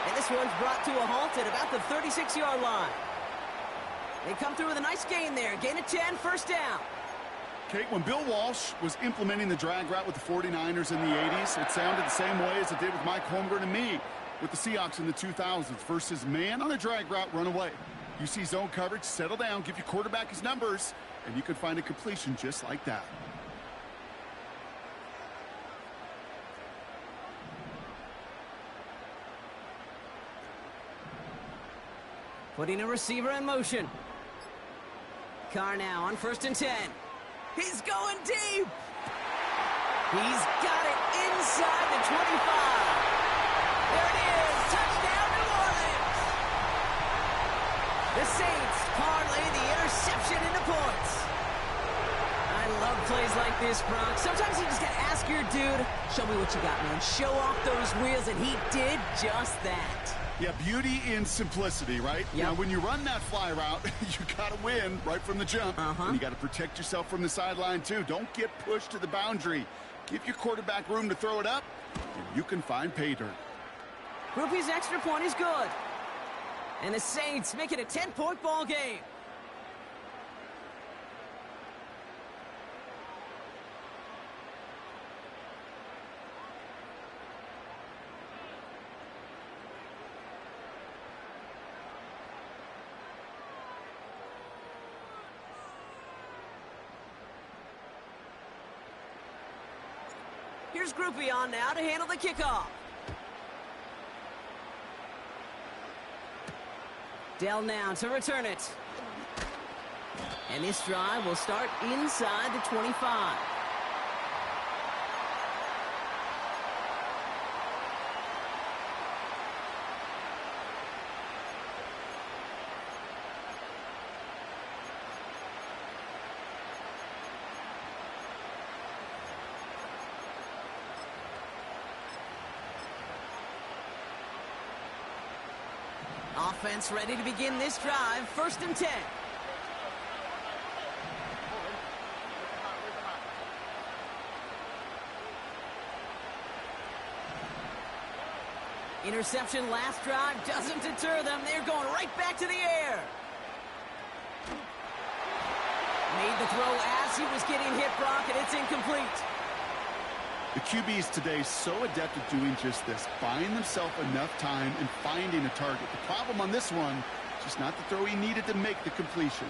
And this one's brought to a halt at about the 36-yard line. They come through with a nice gain there. Gain of 10, 1st down. Kate, when Bill Walsh was implementing the drag route with the 49ers in the 80s, it sounded the same way as it did with Mike Holmgren and me with the Seahawks in the 2000s versus man on a drag route, run away. You see zone coverage, settle down, give your quarterback his numbers, and you can find a completion just like that. Putting a receiver in motion. Carr now on 1st and 10. He's going deep. He's got it inside the 25. There it is. Touchdown, New Orleans. The Saints parlay the interception into points. I love plays like this, Brock. Sometimes you just got to ask your dude, show me what you got, man. Show off those wheels, and he did just that. Yeah, beauty in simplicity, right? Yep. Now, when you run that fly route, you got to win right from the jump. And you got to protect yourself from the sideline, too. Don't get pushed to the boundary. Give your quarterback room to throw it up, and you can find pay dirt. Groupie's extra point is good. And the Saints make it a 10-point ball game. Here's Groupie on now to handle the kickoff. Dell now to return it. And this drive will start inside the 25. Offense ready to begin this drive. 1st and 10. Interception last drive doesn't deter them. They're going right back to the air. Made the throw as he was getting hit, Brock, and it's incomplete. The QBs today so adept at doing just this, buying themselves enough time and finding a target. The problem on this one, just not the throw he needed to make the completion.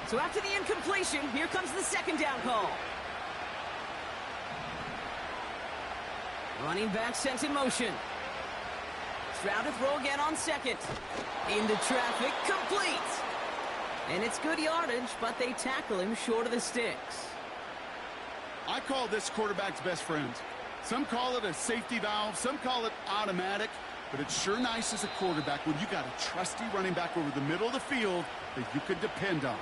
So after the incompletion, here comes the 2nd down call. Running back sent in motion. Stroud to throw again on 2nd. Into traffic, complete. And it's good yardage, but they tackle him short of the sticks. I call this quarterback's best friend. Some call it a safety valve, some call it automatic, but it's sure nice as a quarterback when you got a trusty running back over the middle of the field that you could depend on.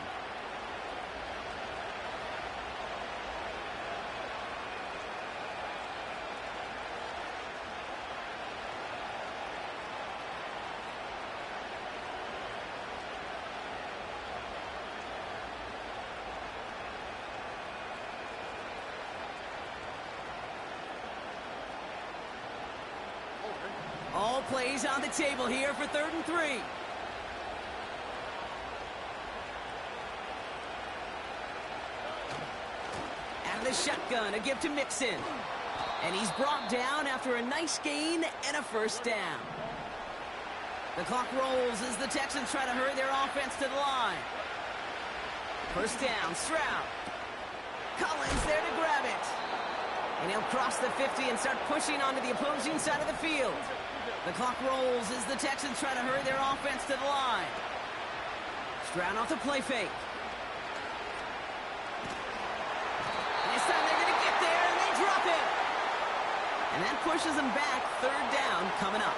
All plays on the table here for 3rd and 3. Out of the shotgun, a give to Mixon. And he's brought down after a nice gain and a 1st down. The clock rolls as the Texans try to hurry their offense to the line. 1st down, Stroud. Collins there to grab it. And he'll cross the 50 and start pushing onto the opposing side of the field. The clock rolls as the Texans try to hurry their offense to the line. Stroud off the play fake. And this time they're going to get there, and they drop it. And that pushes them back. 3rd down coming up.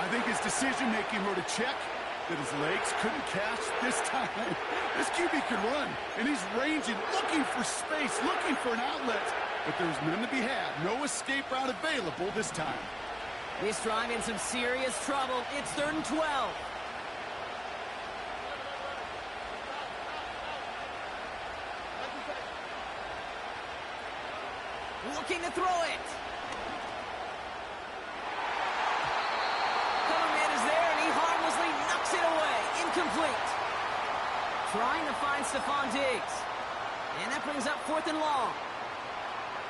I think his decision-making wrote a check that his legs couldn't catch this time. This QB could run, and he's ranging, looking for space, looking for an outlet. But there's none to be had. No escape route available this time. This drive in some serious trouble. It's 3rd and 12. Looking to throw it. Coverman is there, and he harmlessly knocks it away. Incomplete. Trying to find Stephon Diggs. And that brings up 4th and long.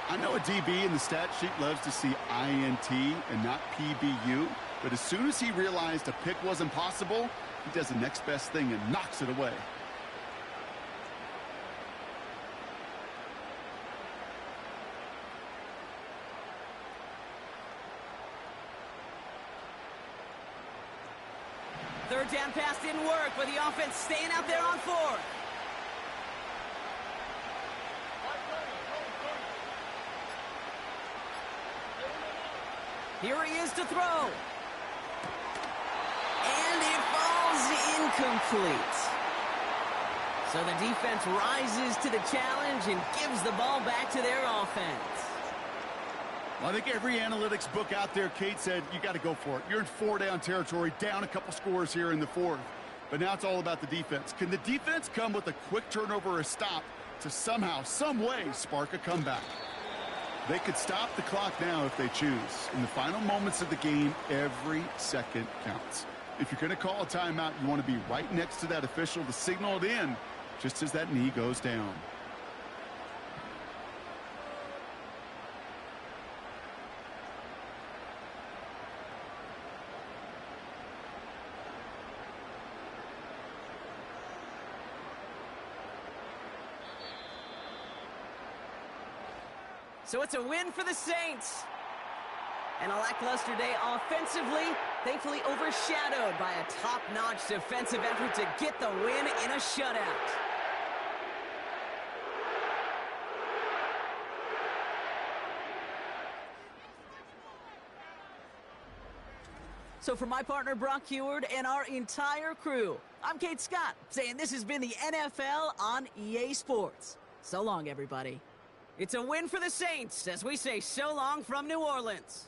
I know a DB in the stat sheet loves to see INT and not PBU, but as soon as he realized a pick wasn't possible, he does the next best thing and knocks it away. Third down pass didn't work, but the offense staying out there on 4th. Here he is to throw. And it falls incomplete. So the defense rises to the challenge and gives the ball back to their offense. Well, I think every analytics book out there, Kate, said you got to go for it. You're in 4-down territory, down a couple scores here in the 4th. But now it's all about the defense. Can the defense come with a quick turnover or a stop to somehow, some way, spark a comeback? They could stop the clock now if they choose. In the final moments of the game, every second counts. If you're going to call a timeout, you want to be right next to that official to signal it in just as that knee goes down. So it's a win for the Saints. And a lackluster day offensively, thankfully overshadowed by a top-notch defensive effort to get the win in a shutout. So for my partner, Brock Heward, and our entire crew, I'm Kate Scott, saying this has been the NFL on EA Sports. So long, everybody. It's a win for the Saints as we say so long from New Orleans.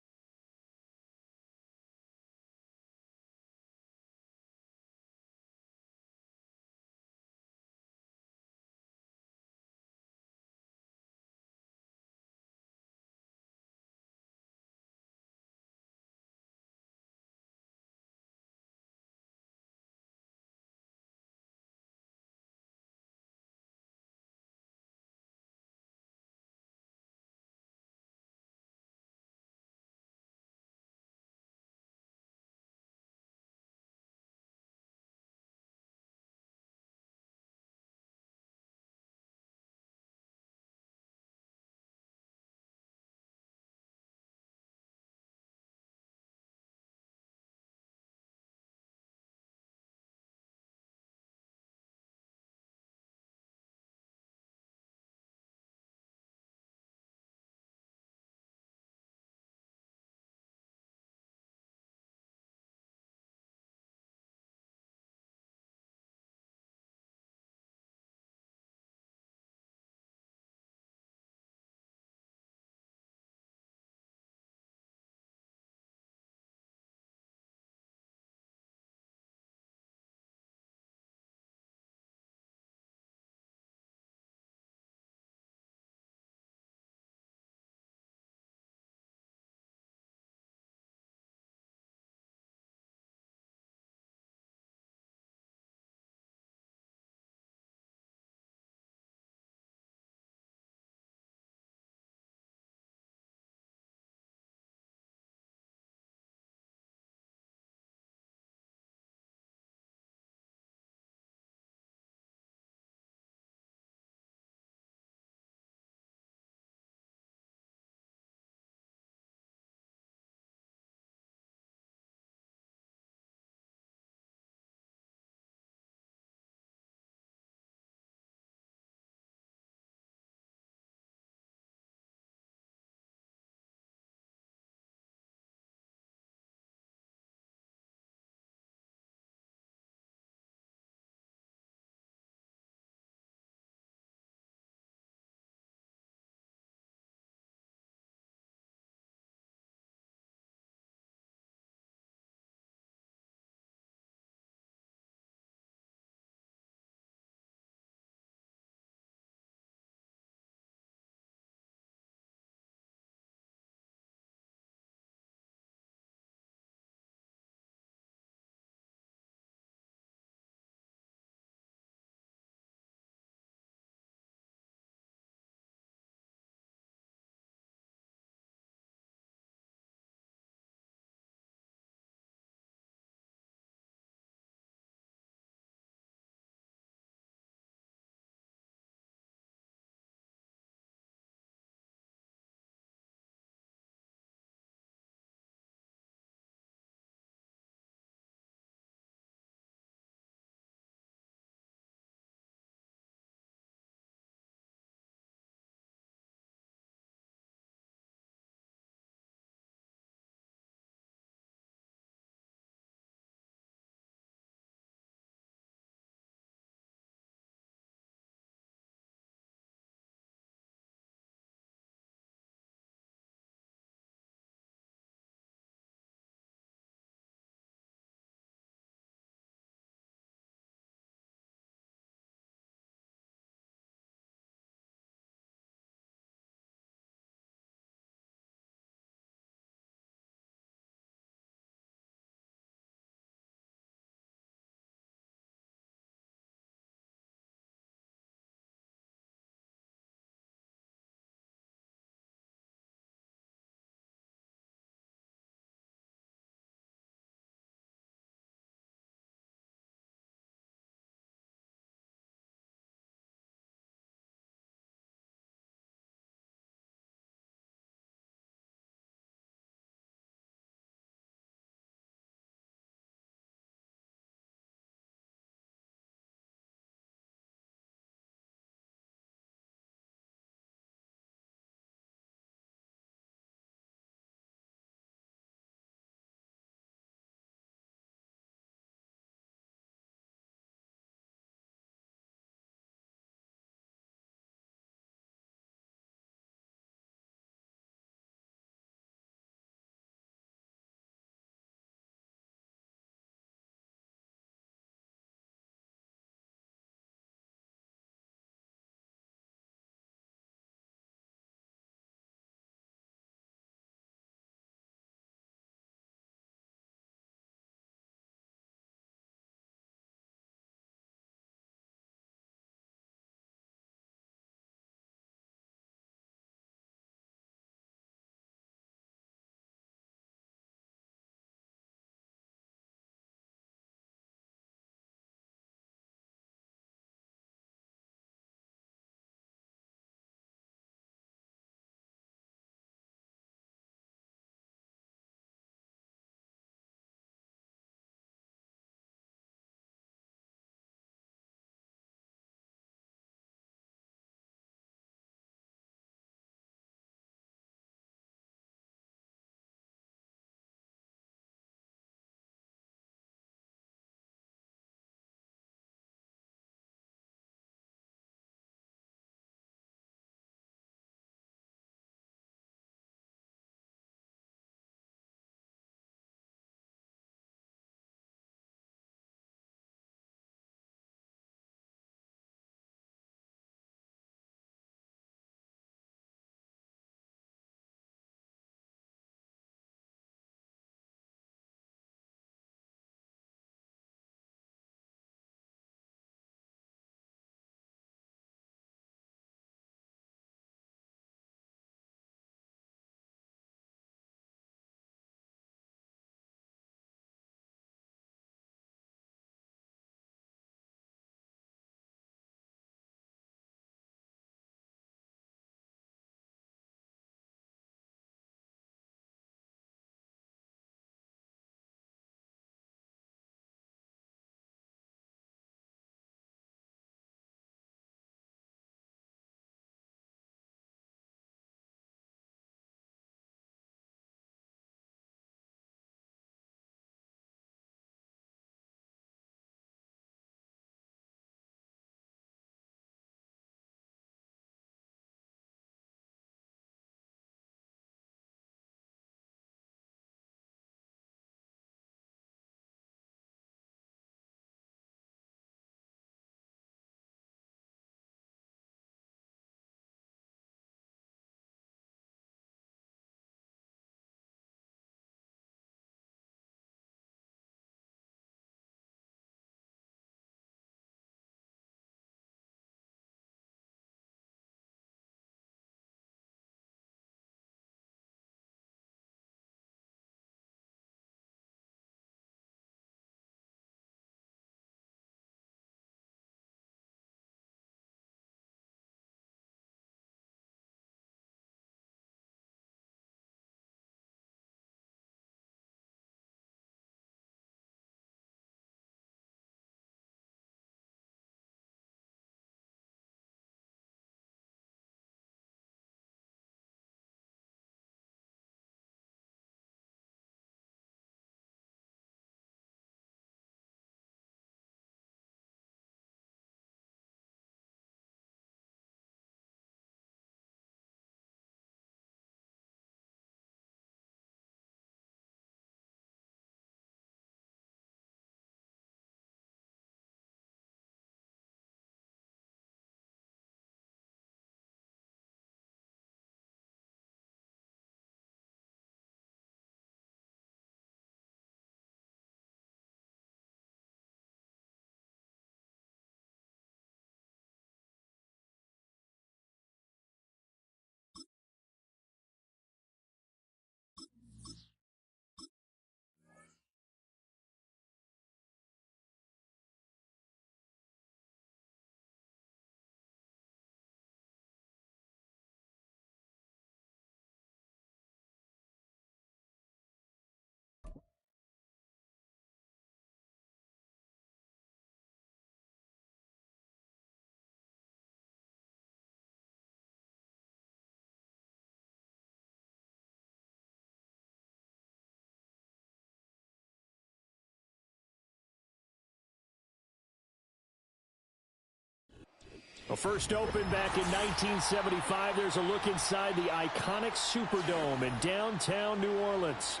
Well, first opened back in 1975. There's a look inside the iconic Superdome in downtown New Orleans.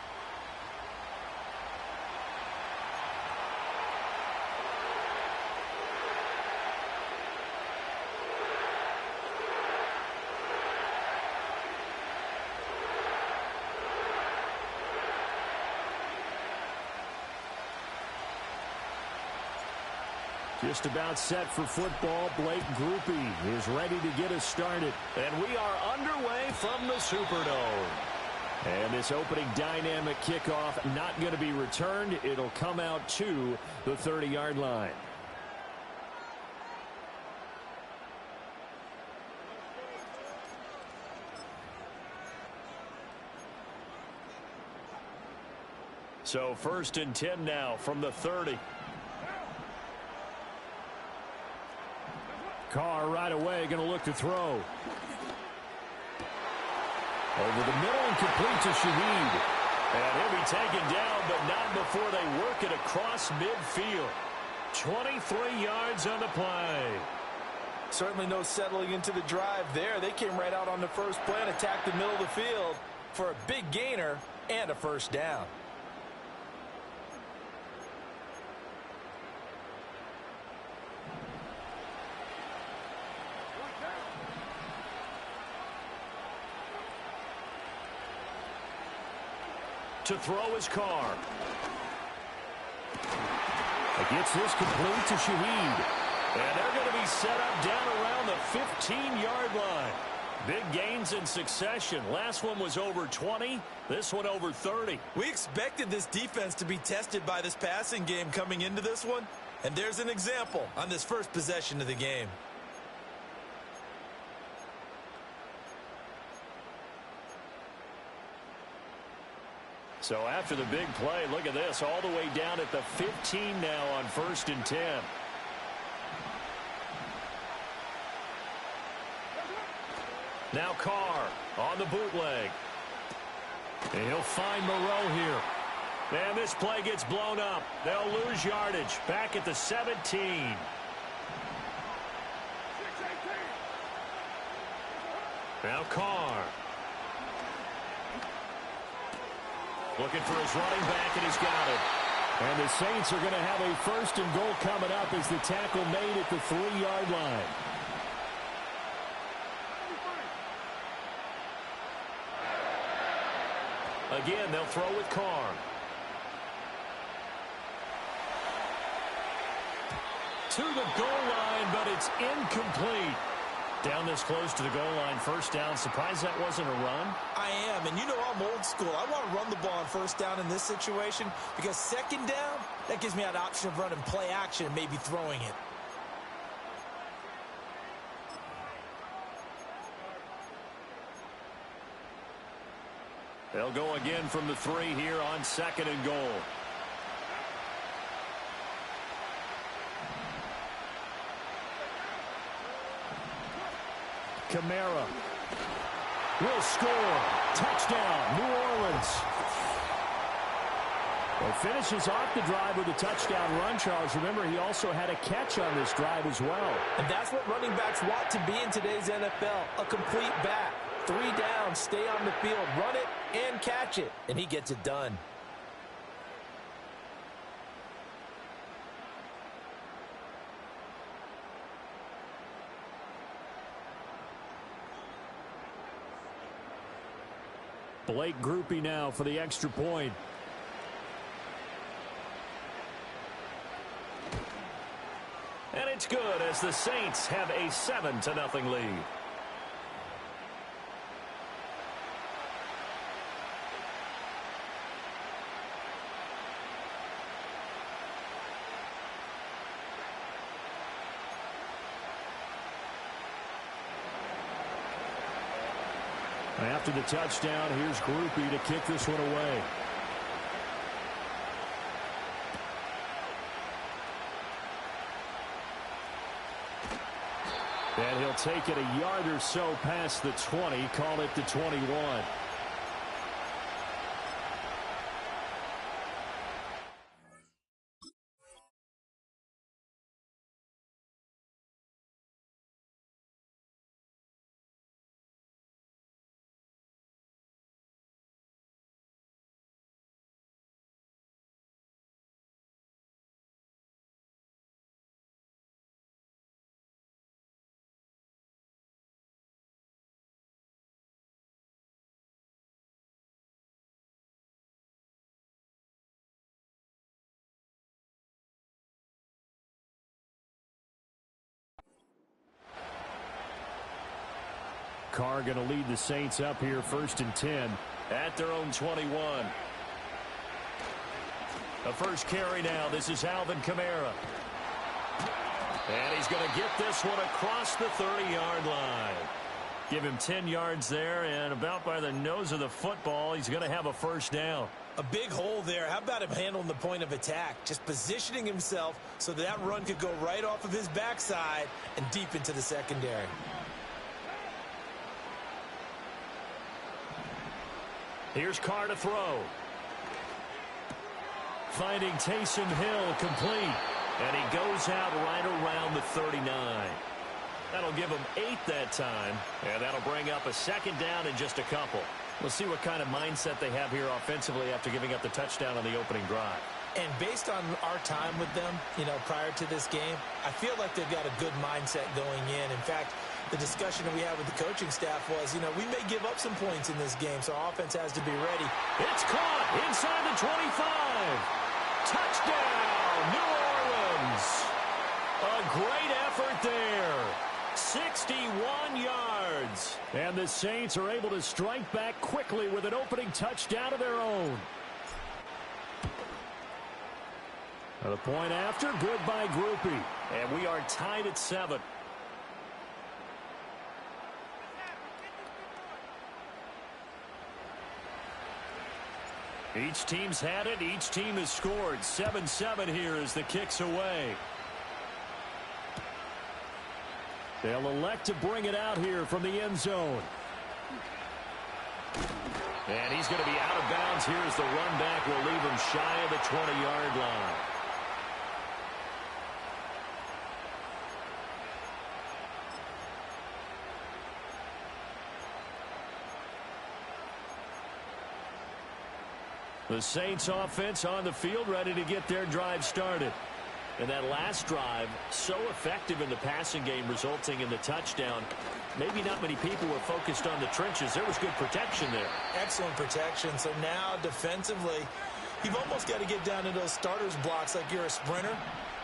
Just about set for football. Blake Groupie is ready to get us started. And we are underway from the Superdome. And this opening dynamic kickoff not going to be returned. It'll come out to the 30-yard line. So 1st and 10 now from the 30. Carr right away going to look to throw. Over the middle and complete to Shaheed. And he'll be taken down, but not before they work it across midfield. 23 yards on the play. Certainly no settling into the drive there. They came right out on the first play and attacked the middle of the field for a big gainer and a first down. To throw his Carr. It gets this complete to Shaheed. And they're going to be set up down around the 15-yard line. Big gains in succession. Last one was over 20. This one over 30. We expected this defense to be tested by this passing game coming into this one. And there's an example on this first possession of the game. So after the big play, look at this, all the way down at the 15 now on 1st and 10. Now Carr on the bootleg. And he'll find Moreau here. And this play gets blown up. They'll lose yardage back at the 17. Now Carr. Looking for his running back, and he's got it. And the Saints are going to have a 1st and goal coming up as the tackle made at the 3-yard line. Again, they'll throw with Carr. To the goal line, but it's incomplete. Down this close to the goal line, first down. Surprised that wasn't a run? I am, and you know I'm old school. I want to run the ball on first down in this situation because second down, that gives me an option of running play action and maybe throwing it. They'll go again from the 3 here on 2nd and goal. Kamara will score. Touchdown, New Orleans. Well, finishes off the drive with a touchdown run, Charles. Remember, he also had a catch on this drive as well. And that's what running backs want to be in today's NFL, a complete back. 3 down, stay on the field, run it, and catch it. And he gets it done. Blake Groupie now for the extra point. And it's good as the Saints have a 7-0 lead. After the touchdown, here's Groupie to kick this one away. And he'll take it a yard or so past the 20, call it the 21. Carr going to lead the Saints up here 1st and 10 at their own 21. The first carry now. This is Alvin Kamara. And he's going to get this one across the 30-yard line. Give him 10 yards there, and about by the nose of the football, he's going to have a first down. A big hole there. How about him handling the point of attack? Just positioning himself so that run could go right off of his backside and deep into the secondary. Here's Carr to throw. Finding Taysom Hill complete. And he goes out right around the 39. That'll give him 8 that time. And that'll bring up a second down in just a couple. We'll see what kind of mindset they have here offensively after giving up the touchdown on the opening drive. And based on our time with them, prior to this game, I feel like they've got a good mindset going in. In fact, the discussion that we had with the coaching staff was, we may give up some points in this game, so our offense has to be ready. It's caught inside the 25. Touchdown, New Orleans. A great effort there. 61 yards. And the Saints are able to strike back quickly with an opening touchdown of their own. The point after, good by Groupie. And we are tied at 7. Each team's had it. Each team has scored. 7-7 here as the kick's away. They'll elect to bring it out here from the end zone. And he's going to be out of bounds here as the run back will leave him shy of the 20-yard line. The Saints offense on the field ready to get their drive started. And that last drive, so effective in the passing game, resulting in the touchdown. Maybe not many people were focused on the trenches. There was good protection there. Excellent protection. So now defensively, you've almost got to get down to those starters blocks like you're a sprinter.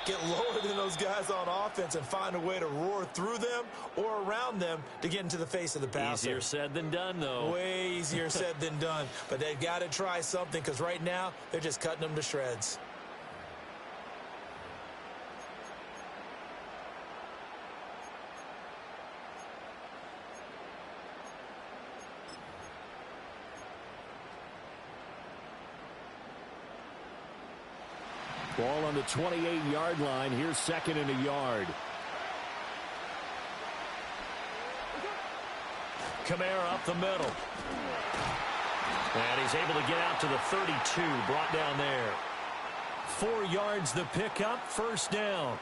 Get lower than those guys on offense and find a way to roar through them or around them to get into the face of the passer. Easier said than done, though. Way easier said than done. But they've got to try something because right now they're just cutting them to shreds. Ball on the 28-yard line. Here's 2nd and a yard. Kamara up the middle. And he's able to get out to the 32. Brought down there. 4 yards the pickup. First down.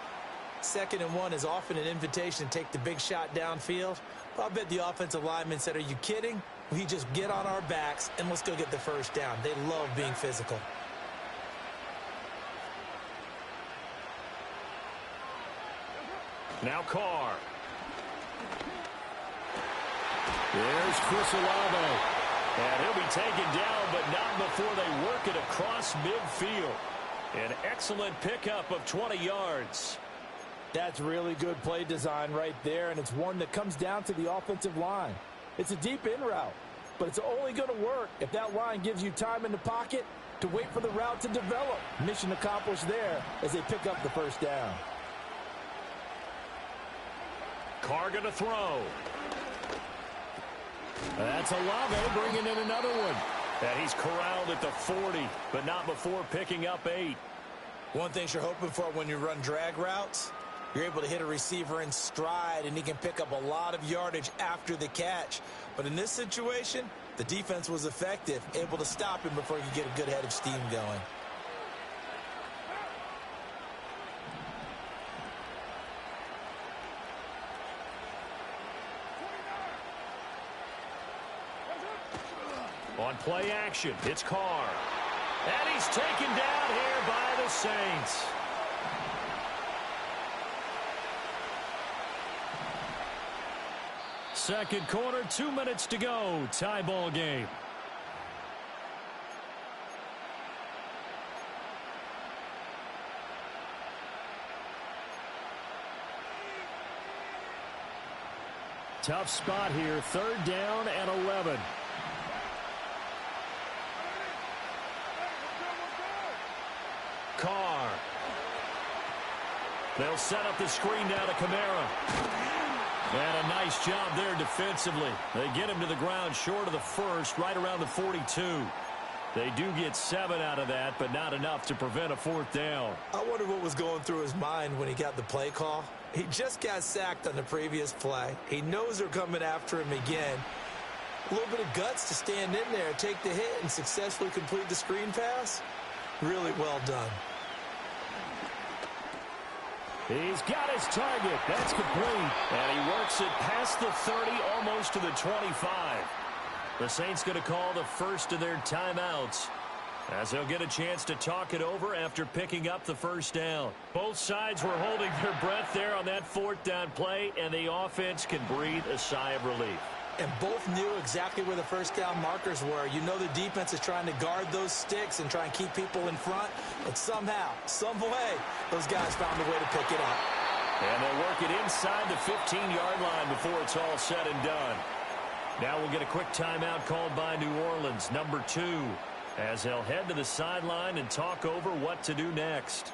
2nd and 1 is often an invitation to take the big shot downfield. But I bet the offensive lineman said, are you kidding? We just get on our backs and let's go get the first down. They love being physical. Now Carr. There's Chris Olave. And he'll be taken down, but not before they work it across midfield. An excellent pickup of 20 yards. That's really good play design right there, and it's one that comes down to the offensive line. It's a deep in route, but it's only going to work if that line gives you time in the pocket to wait for the route to develop. Mission accomplished there as they pick up the first down. Carr going to throw. That's Olave bringing in another one. And he's corralled at the 40, but not before picking up 8. One thing you're hoping for when you run drag routes, you're able to hit a receiver in stride, and he can pick up a lot of yardage after the catch. But in this situation, the defense was effective, able to stop him before he could get a good head of steam going. On play action, it's Carr. And he's taken down here by the Saints. Second quarter, 2 minutes to go. Tie ball game. Tough spot here. 3rd down and 11. Carr. They'll set up the screen now to Kamara. And a nice job there defensively. They get him to the ground short of the first, right around the 42. They do get 7 out of that, but not enough to prevent a 4th down. I wonder what was going through his mind when he got the play call. He just got sacked on the previous play. He knows they're coming after him again. A little bit of guts to stand in there, take the hit, and successfully complete the screen pass. Really well done. He's got his target. That's complete. And he works it past the 30, almost to the 25. The Saints going to call the first of their timeouts, as they'll get a chance to talk it over after picking up the 1st down. Both sides were holding their breath there on that 4th down play, and the offense can breathe a sigh of relief. And both knew exactly where the 1st down markers were. You know the defense is trying to guard those sticks and try and keep people in front, but somehow, some way, those guys found a way to pick it up. And they'll work it inside the 15-yard line before it's all said and done. Now we'll get a quick timeout called by New Orleans, number 2, as they'll head to the sideline and talk over what to do next.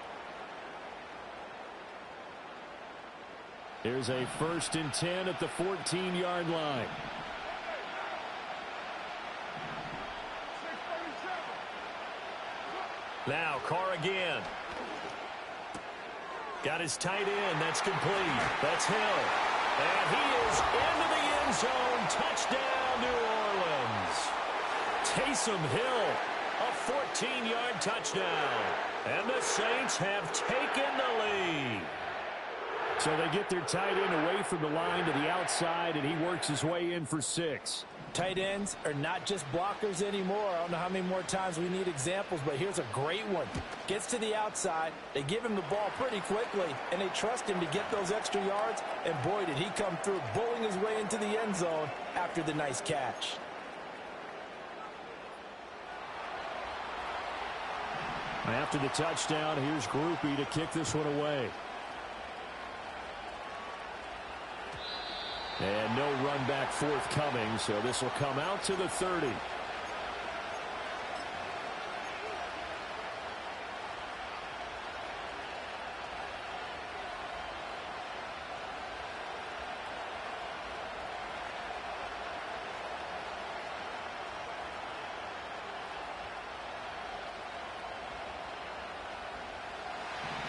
Here's a 1st and 10 at the 14-yard line. Now Carr again. Got his tight end. That's complete. That's Hill. And he is into the end zone. Touchdown, New Orleans. Taysom Hill, a 14-yard touchdown. And the Saints have taken the lead. So they get their tight end away from the line to the outside, and he works his way in for 6. Tight ends are not just blockers anymore. I don't know how many more times we need examples, but here's a great one. Gets to the outside, they give him the ball pretty quickly, and they trust him to get those extra yards, and boy, did he come through, bowling his way into the end zone after the nice catch. After the touchdown, here's Groupie to kick this one away. And no run back forthcoming, so this will come out to the 30.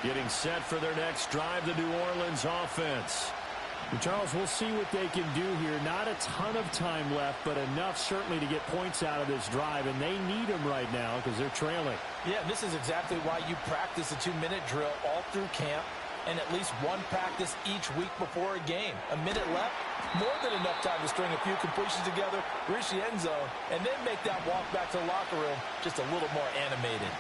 Getting set for their next drive, the New Orleans offense. Charles, we'll see what they can do here. Not a ton of time left, but enough certainly to get points out of this drive, and they need them right now because they're trailing. Yeah, this is exactly why you practice a 2-minute drill all through camp and at least one practice each week before a game. A minute left, more than enough time to string a few completions together, reach the end zone, and then make that walk back to the locker room just a little more animated.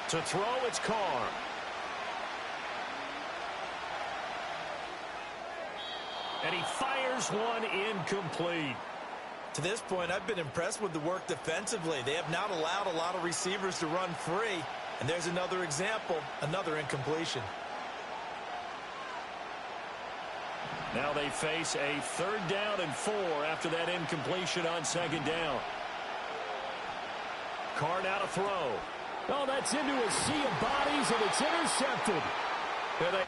To throw, it's Carr. And he fires one incomplete. To this point, I've been impressed with the work defensively. They have not allowed a lot of receivers to run free. And there's another example, another incompletion. Now they face a 3rd down and 4 after that incompletion on 2nd down. Carr now to throw. Oh, that's into a sea of bodies, and it's intercepted. And they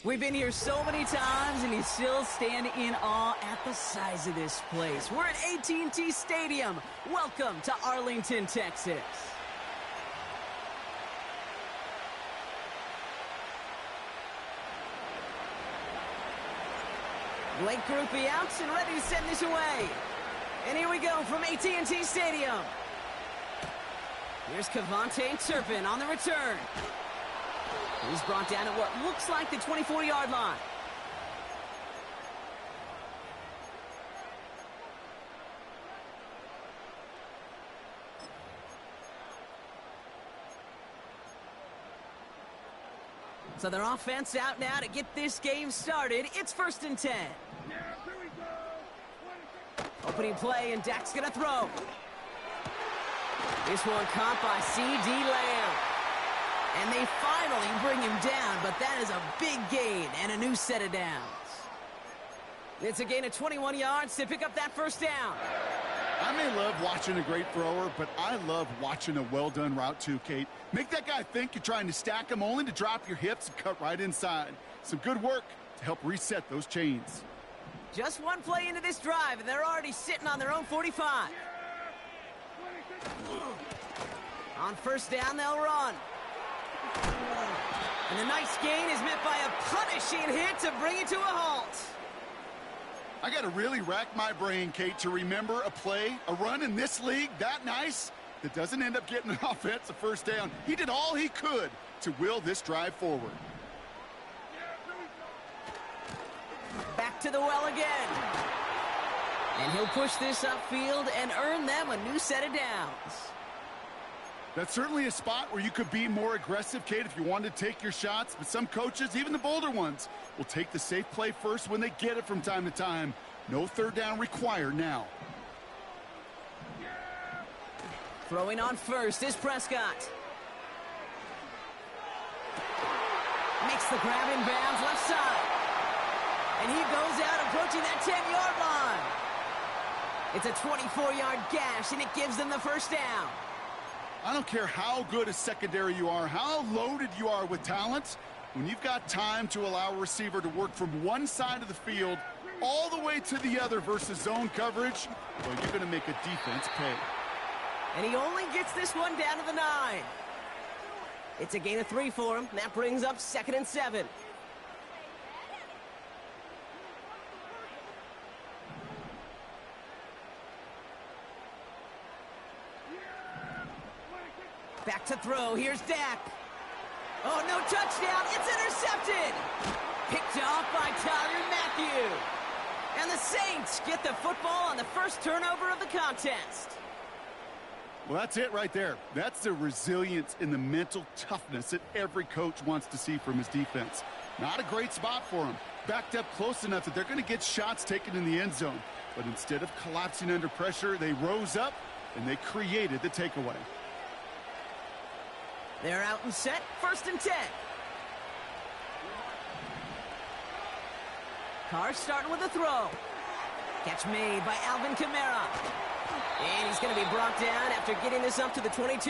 We've been here so many times, and you still stand in awe at the size of this place. We're at AT&T Stadium. Welcome to Arlington, Texas. Blake Grupe out and ready to send this away. And here we go from AT&T Stadium. Here's Kavontae Turpin on the return. He's brought down at what looks like the 24-yard line. So their offense out now to get this game started. It's 1st and 10. Opening play, and Dak's going to throw. This one caught by C.D. Lamb. And they finally bring him down, but that is a big gain and a new set of downs. It's a gain of 21 yards to pick up that first down. I may love watching a great thrower, but I love watching a well-done route too, Kate. Make that guy think you're trying to stack him only to drop your hips and cut right inside. Some good work to help reset those chains. Just one play into this drive, and they're already sitting on their own 45. On first down, they'll run. And a nice gain is met by a punishing hit to bring it to a halt. I got to really rack my brain, Kate, to remember a play, a run in this league that nice that doesn't end up getting an offensive first down. He did all he could to will this drive forward. Back to the well again. And he'll push this upfield and earn them a new set of downs. That's certainly a spot where you could be more aggressive, Kate, if you wanted to take your shots. But some coaches, even the bolder ones, will take the safe play first when they get it from time to time. No third down required now. Throwing on first is Prescott. Makes the grab in bounds left side. And he goes out approaching that 10-yard line. It's a 24-yard gash, and it gives them the first down. I don't care how good a secondary you are, how loaded you are with talent. When you've got time to allow a receiver to work from one side of the field all the way to the other versus zone coverage, well, you're going to make a defense pay. And he only gets this one down to the 9. It's a gain of 3 for him. That brings up 2nd and 7. Back to throw. Here's Dak. Oh, no touchdown. It's intercepted. Picked off by Tyrann Mathieu. And the Saints get the football on the first turnover of the contest. Well, that's it right there. That's the resilience and the mental toughness that every coach wants to see from his defense. Not a great spot for him. Backed up close enough that they're going to get shots taken in the end zone. But instead of collapsing under pressure, they rose up and they created the takeaway. They're out and set. 1st and 10. Carr starting with a throw. Catch made by Alvin Kamara. And he's going to be brought down after getting this up to the 22.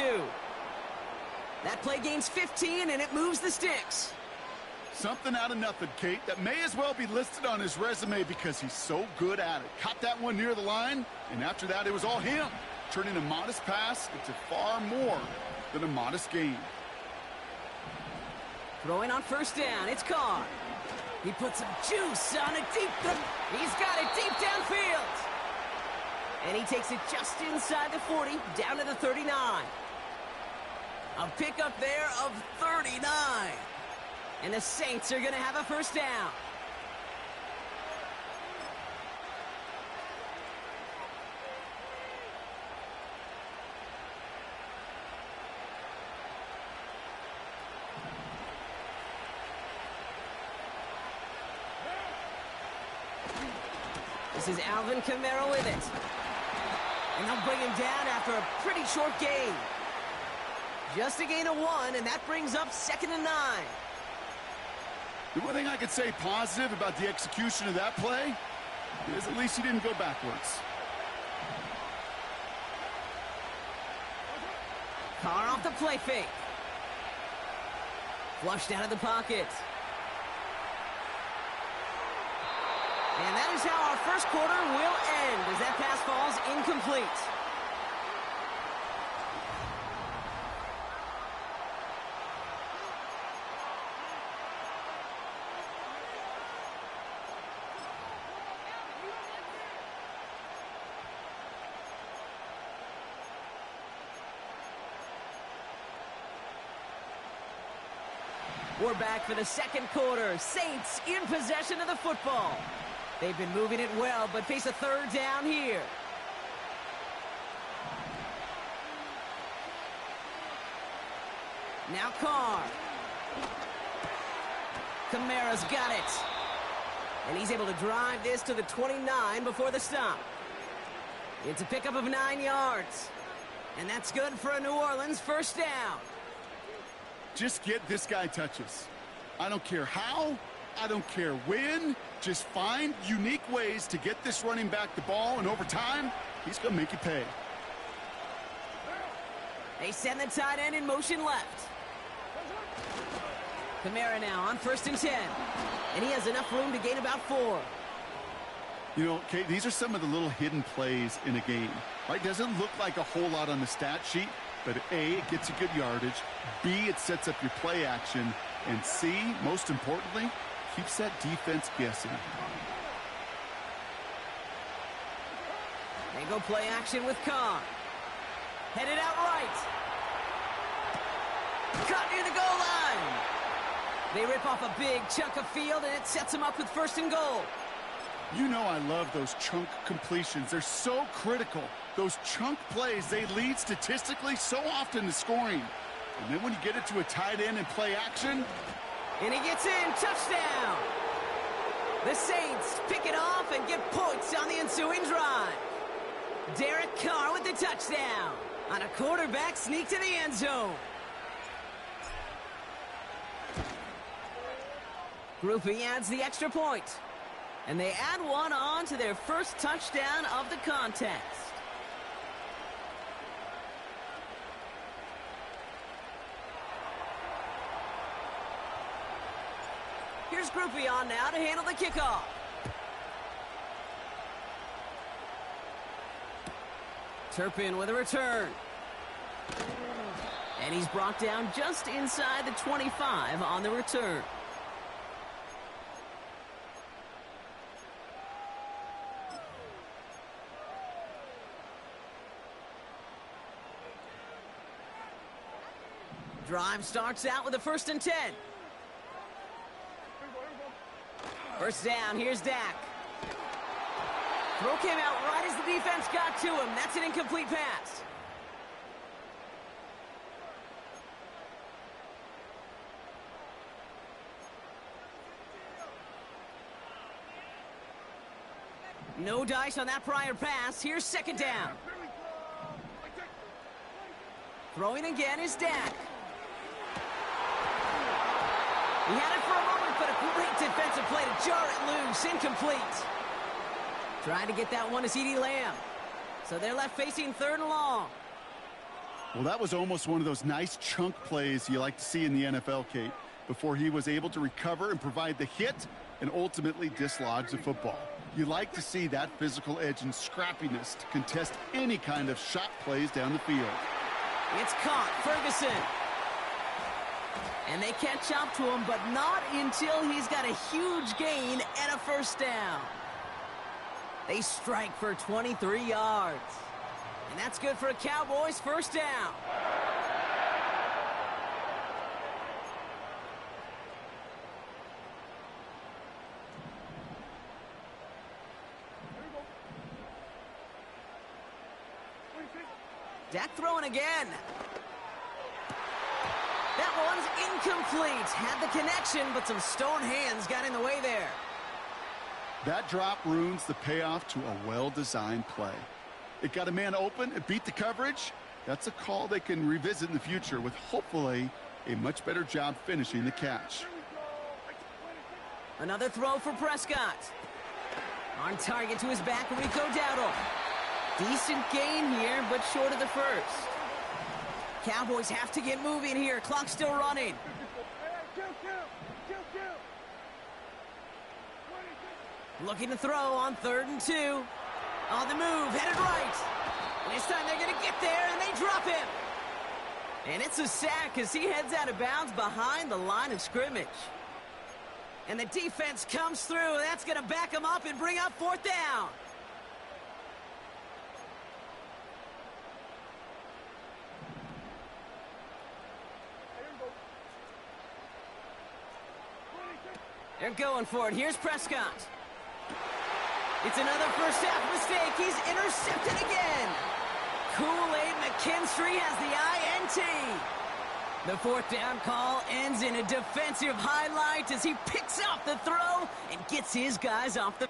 That play gains 15, and it moves the sticks. Something out of nothing, Kate, that may as well be listed on his resume because he's so good at it. Caught that one near the line, and after that, it was all him, turning a modest pass into far more than a modest gain. Throwing on first down, it's Carr. He puts some juice on it deep. He's got it deep downfield. And he takes it just inside the 40, down to the 39. A pickup there of 39. And the Saints are going to have a first down. This is Alvin Kamara with it. And they'll bring him down after a pretty short gain. Just a gain of 1, and that brings up 2nd and 9. The one thing I could say positive about the execution of that play is at least he didn't go backwards. Carr off the play fake. Flushed out of the pocket. And that is how our first quarter will end as that pass falls incomplete. We're back for the second quarter. Saints in possession of the football. They've been moving it well, but face a third down here. Now Carr. Kamara's got it. And he's able to drive this to the 29 before the stop. It's a pickup of 9 yards. And that's good for a New Orleans first down. Just get this guy touches. I don't care how, I don't care when. Just find unique ways to get this running back the ball, and over time, he's going to make you pay. They send the tight end in motion left. Kamara now on 1st and 10. And he has enough room to gain about 4. You know, Kate, these are some of the little hidden plays in a game. Right? Doesn't look like a whole lot on the stat sheet, but A, it gets you good yardage. B, it sets up your play action. And C, most importantly, keeps that defense guessing. They go play action with Carr. Headed out right. Caught near the goal line. They rip off a big chunk of field, and it sets them up with 1st and goal. You know I love those chunk completions. They're so critical. Those chunk plays, they lead statistically so often to scoring. And then when you get it to a tight end and play action. And he gets in. Touchdown. The Saints pick it off and get points on the ensuing drive. Derek Carr with the touchdown on a quarterback sneak to the end zone. Groupie adds the extra point. And they add one on to their first touchdown of the contest. Here's Groupie on now to handle the kickoff. Turpin with a return. And he's brought down just inside the 25 on the return. Drive starts out with a 1st and 10. First down, here's Dak. Throw came out right as the defense got to him. That's an incomplete pass. No dice on that prior pass. Here's 2nd down. Throwing again is Dak. He had it for a moment, but a great defensive play to jar it loose. Incomplete. Trying to get that one to CeeDee Lamb. So they're left facing 3rd and long. Well, that was almost one of those nice chunk plays you like to see in the NFL, Kate, before he was able to recover and provide the hit and ultimately dislodge the football. You like to see that physical edge and scrappiness to contest any kind of shot plays down the field. It's caught. Ferguson. And they catch up to him, but not until he's got a huge gain and a 1st down. They strike for 23 yards. And that's good for a Cowboys 1st down. Dak throwing again. That one's incomplete. Had the connection, but some stone hands got in the way there. That drop ruins the payoff to a well-designed play. It got a man open, it beat the coverage. That's a call they can revisit in the future with hopefully a much better job finishing the catch. Another throw for Prescott. On target to his back, Rico Dowdle. Decent gain here, but short of the 1st. Cowboys have to get moving here. Clock's still running. Looking to throw on 3rd and 2. On the move, headed right. And this time they're going to get there, and they drop him. And it's a sack as he heads out of bounds behind the line of scrimmage. And the defense comes through. That's going to back him up and bring up 4th down. They're going for it. Here's Prescott. It's another first half mistake. He's intercepted again. Kool-Aid McKinstry has the INT. The 4th down call ends in a defensive highlight as he picks up the throw and gets his guys off the...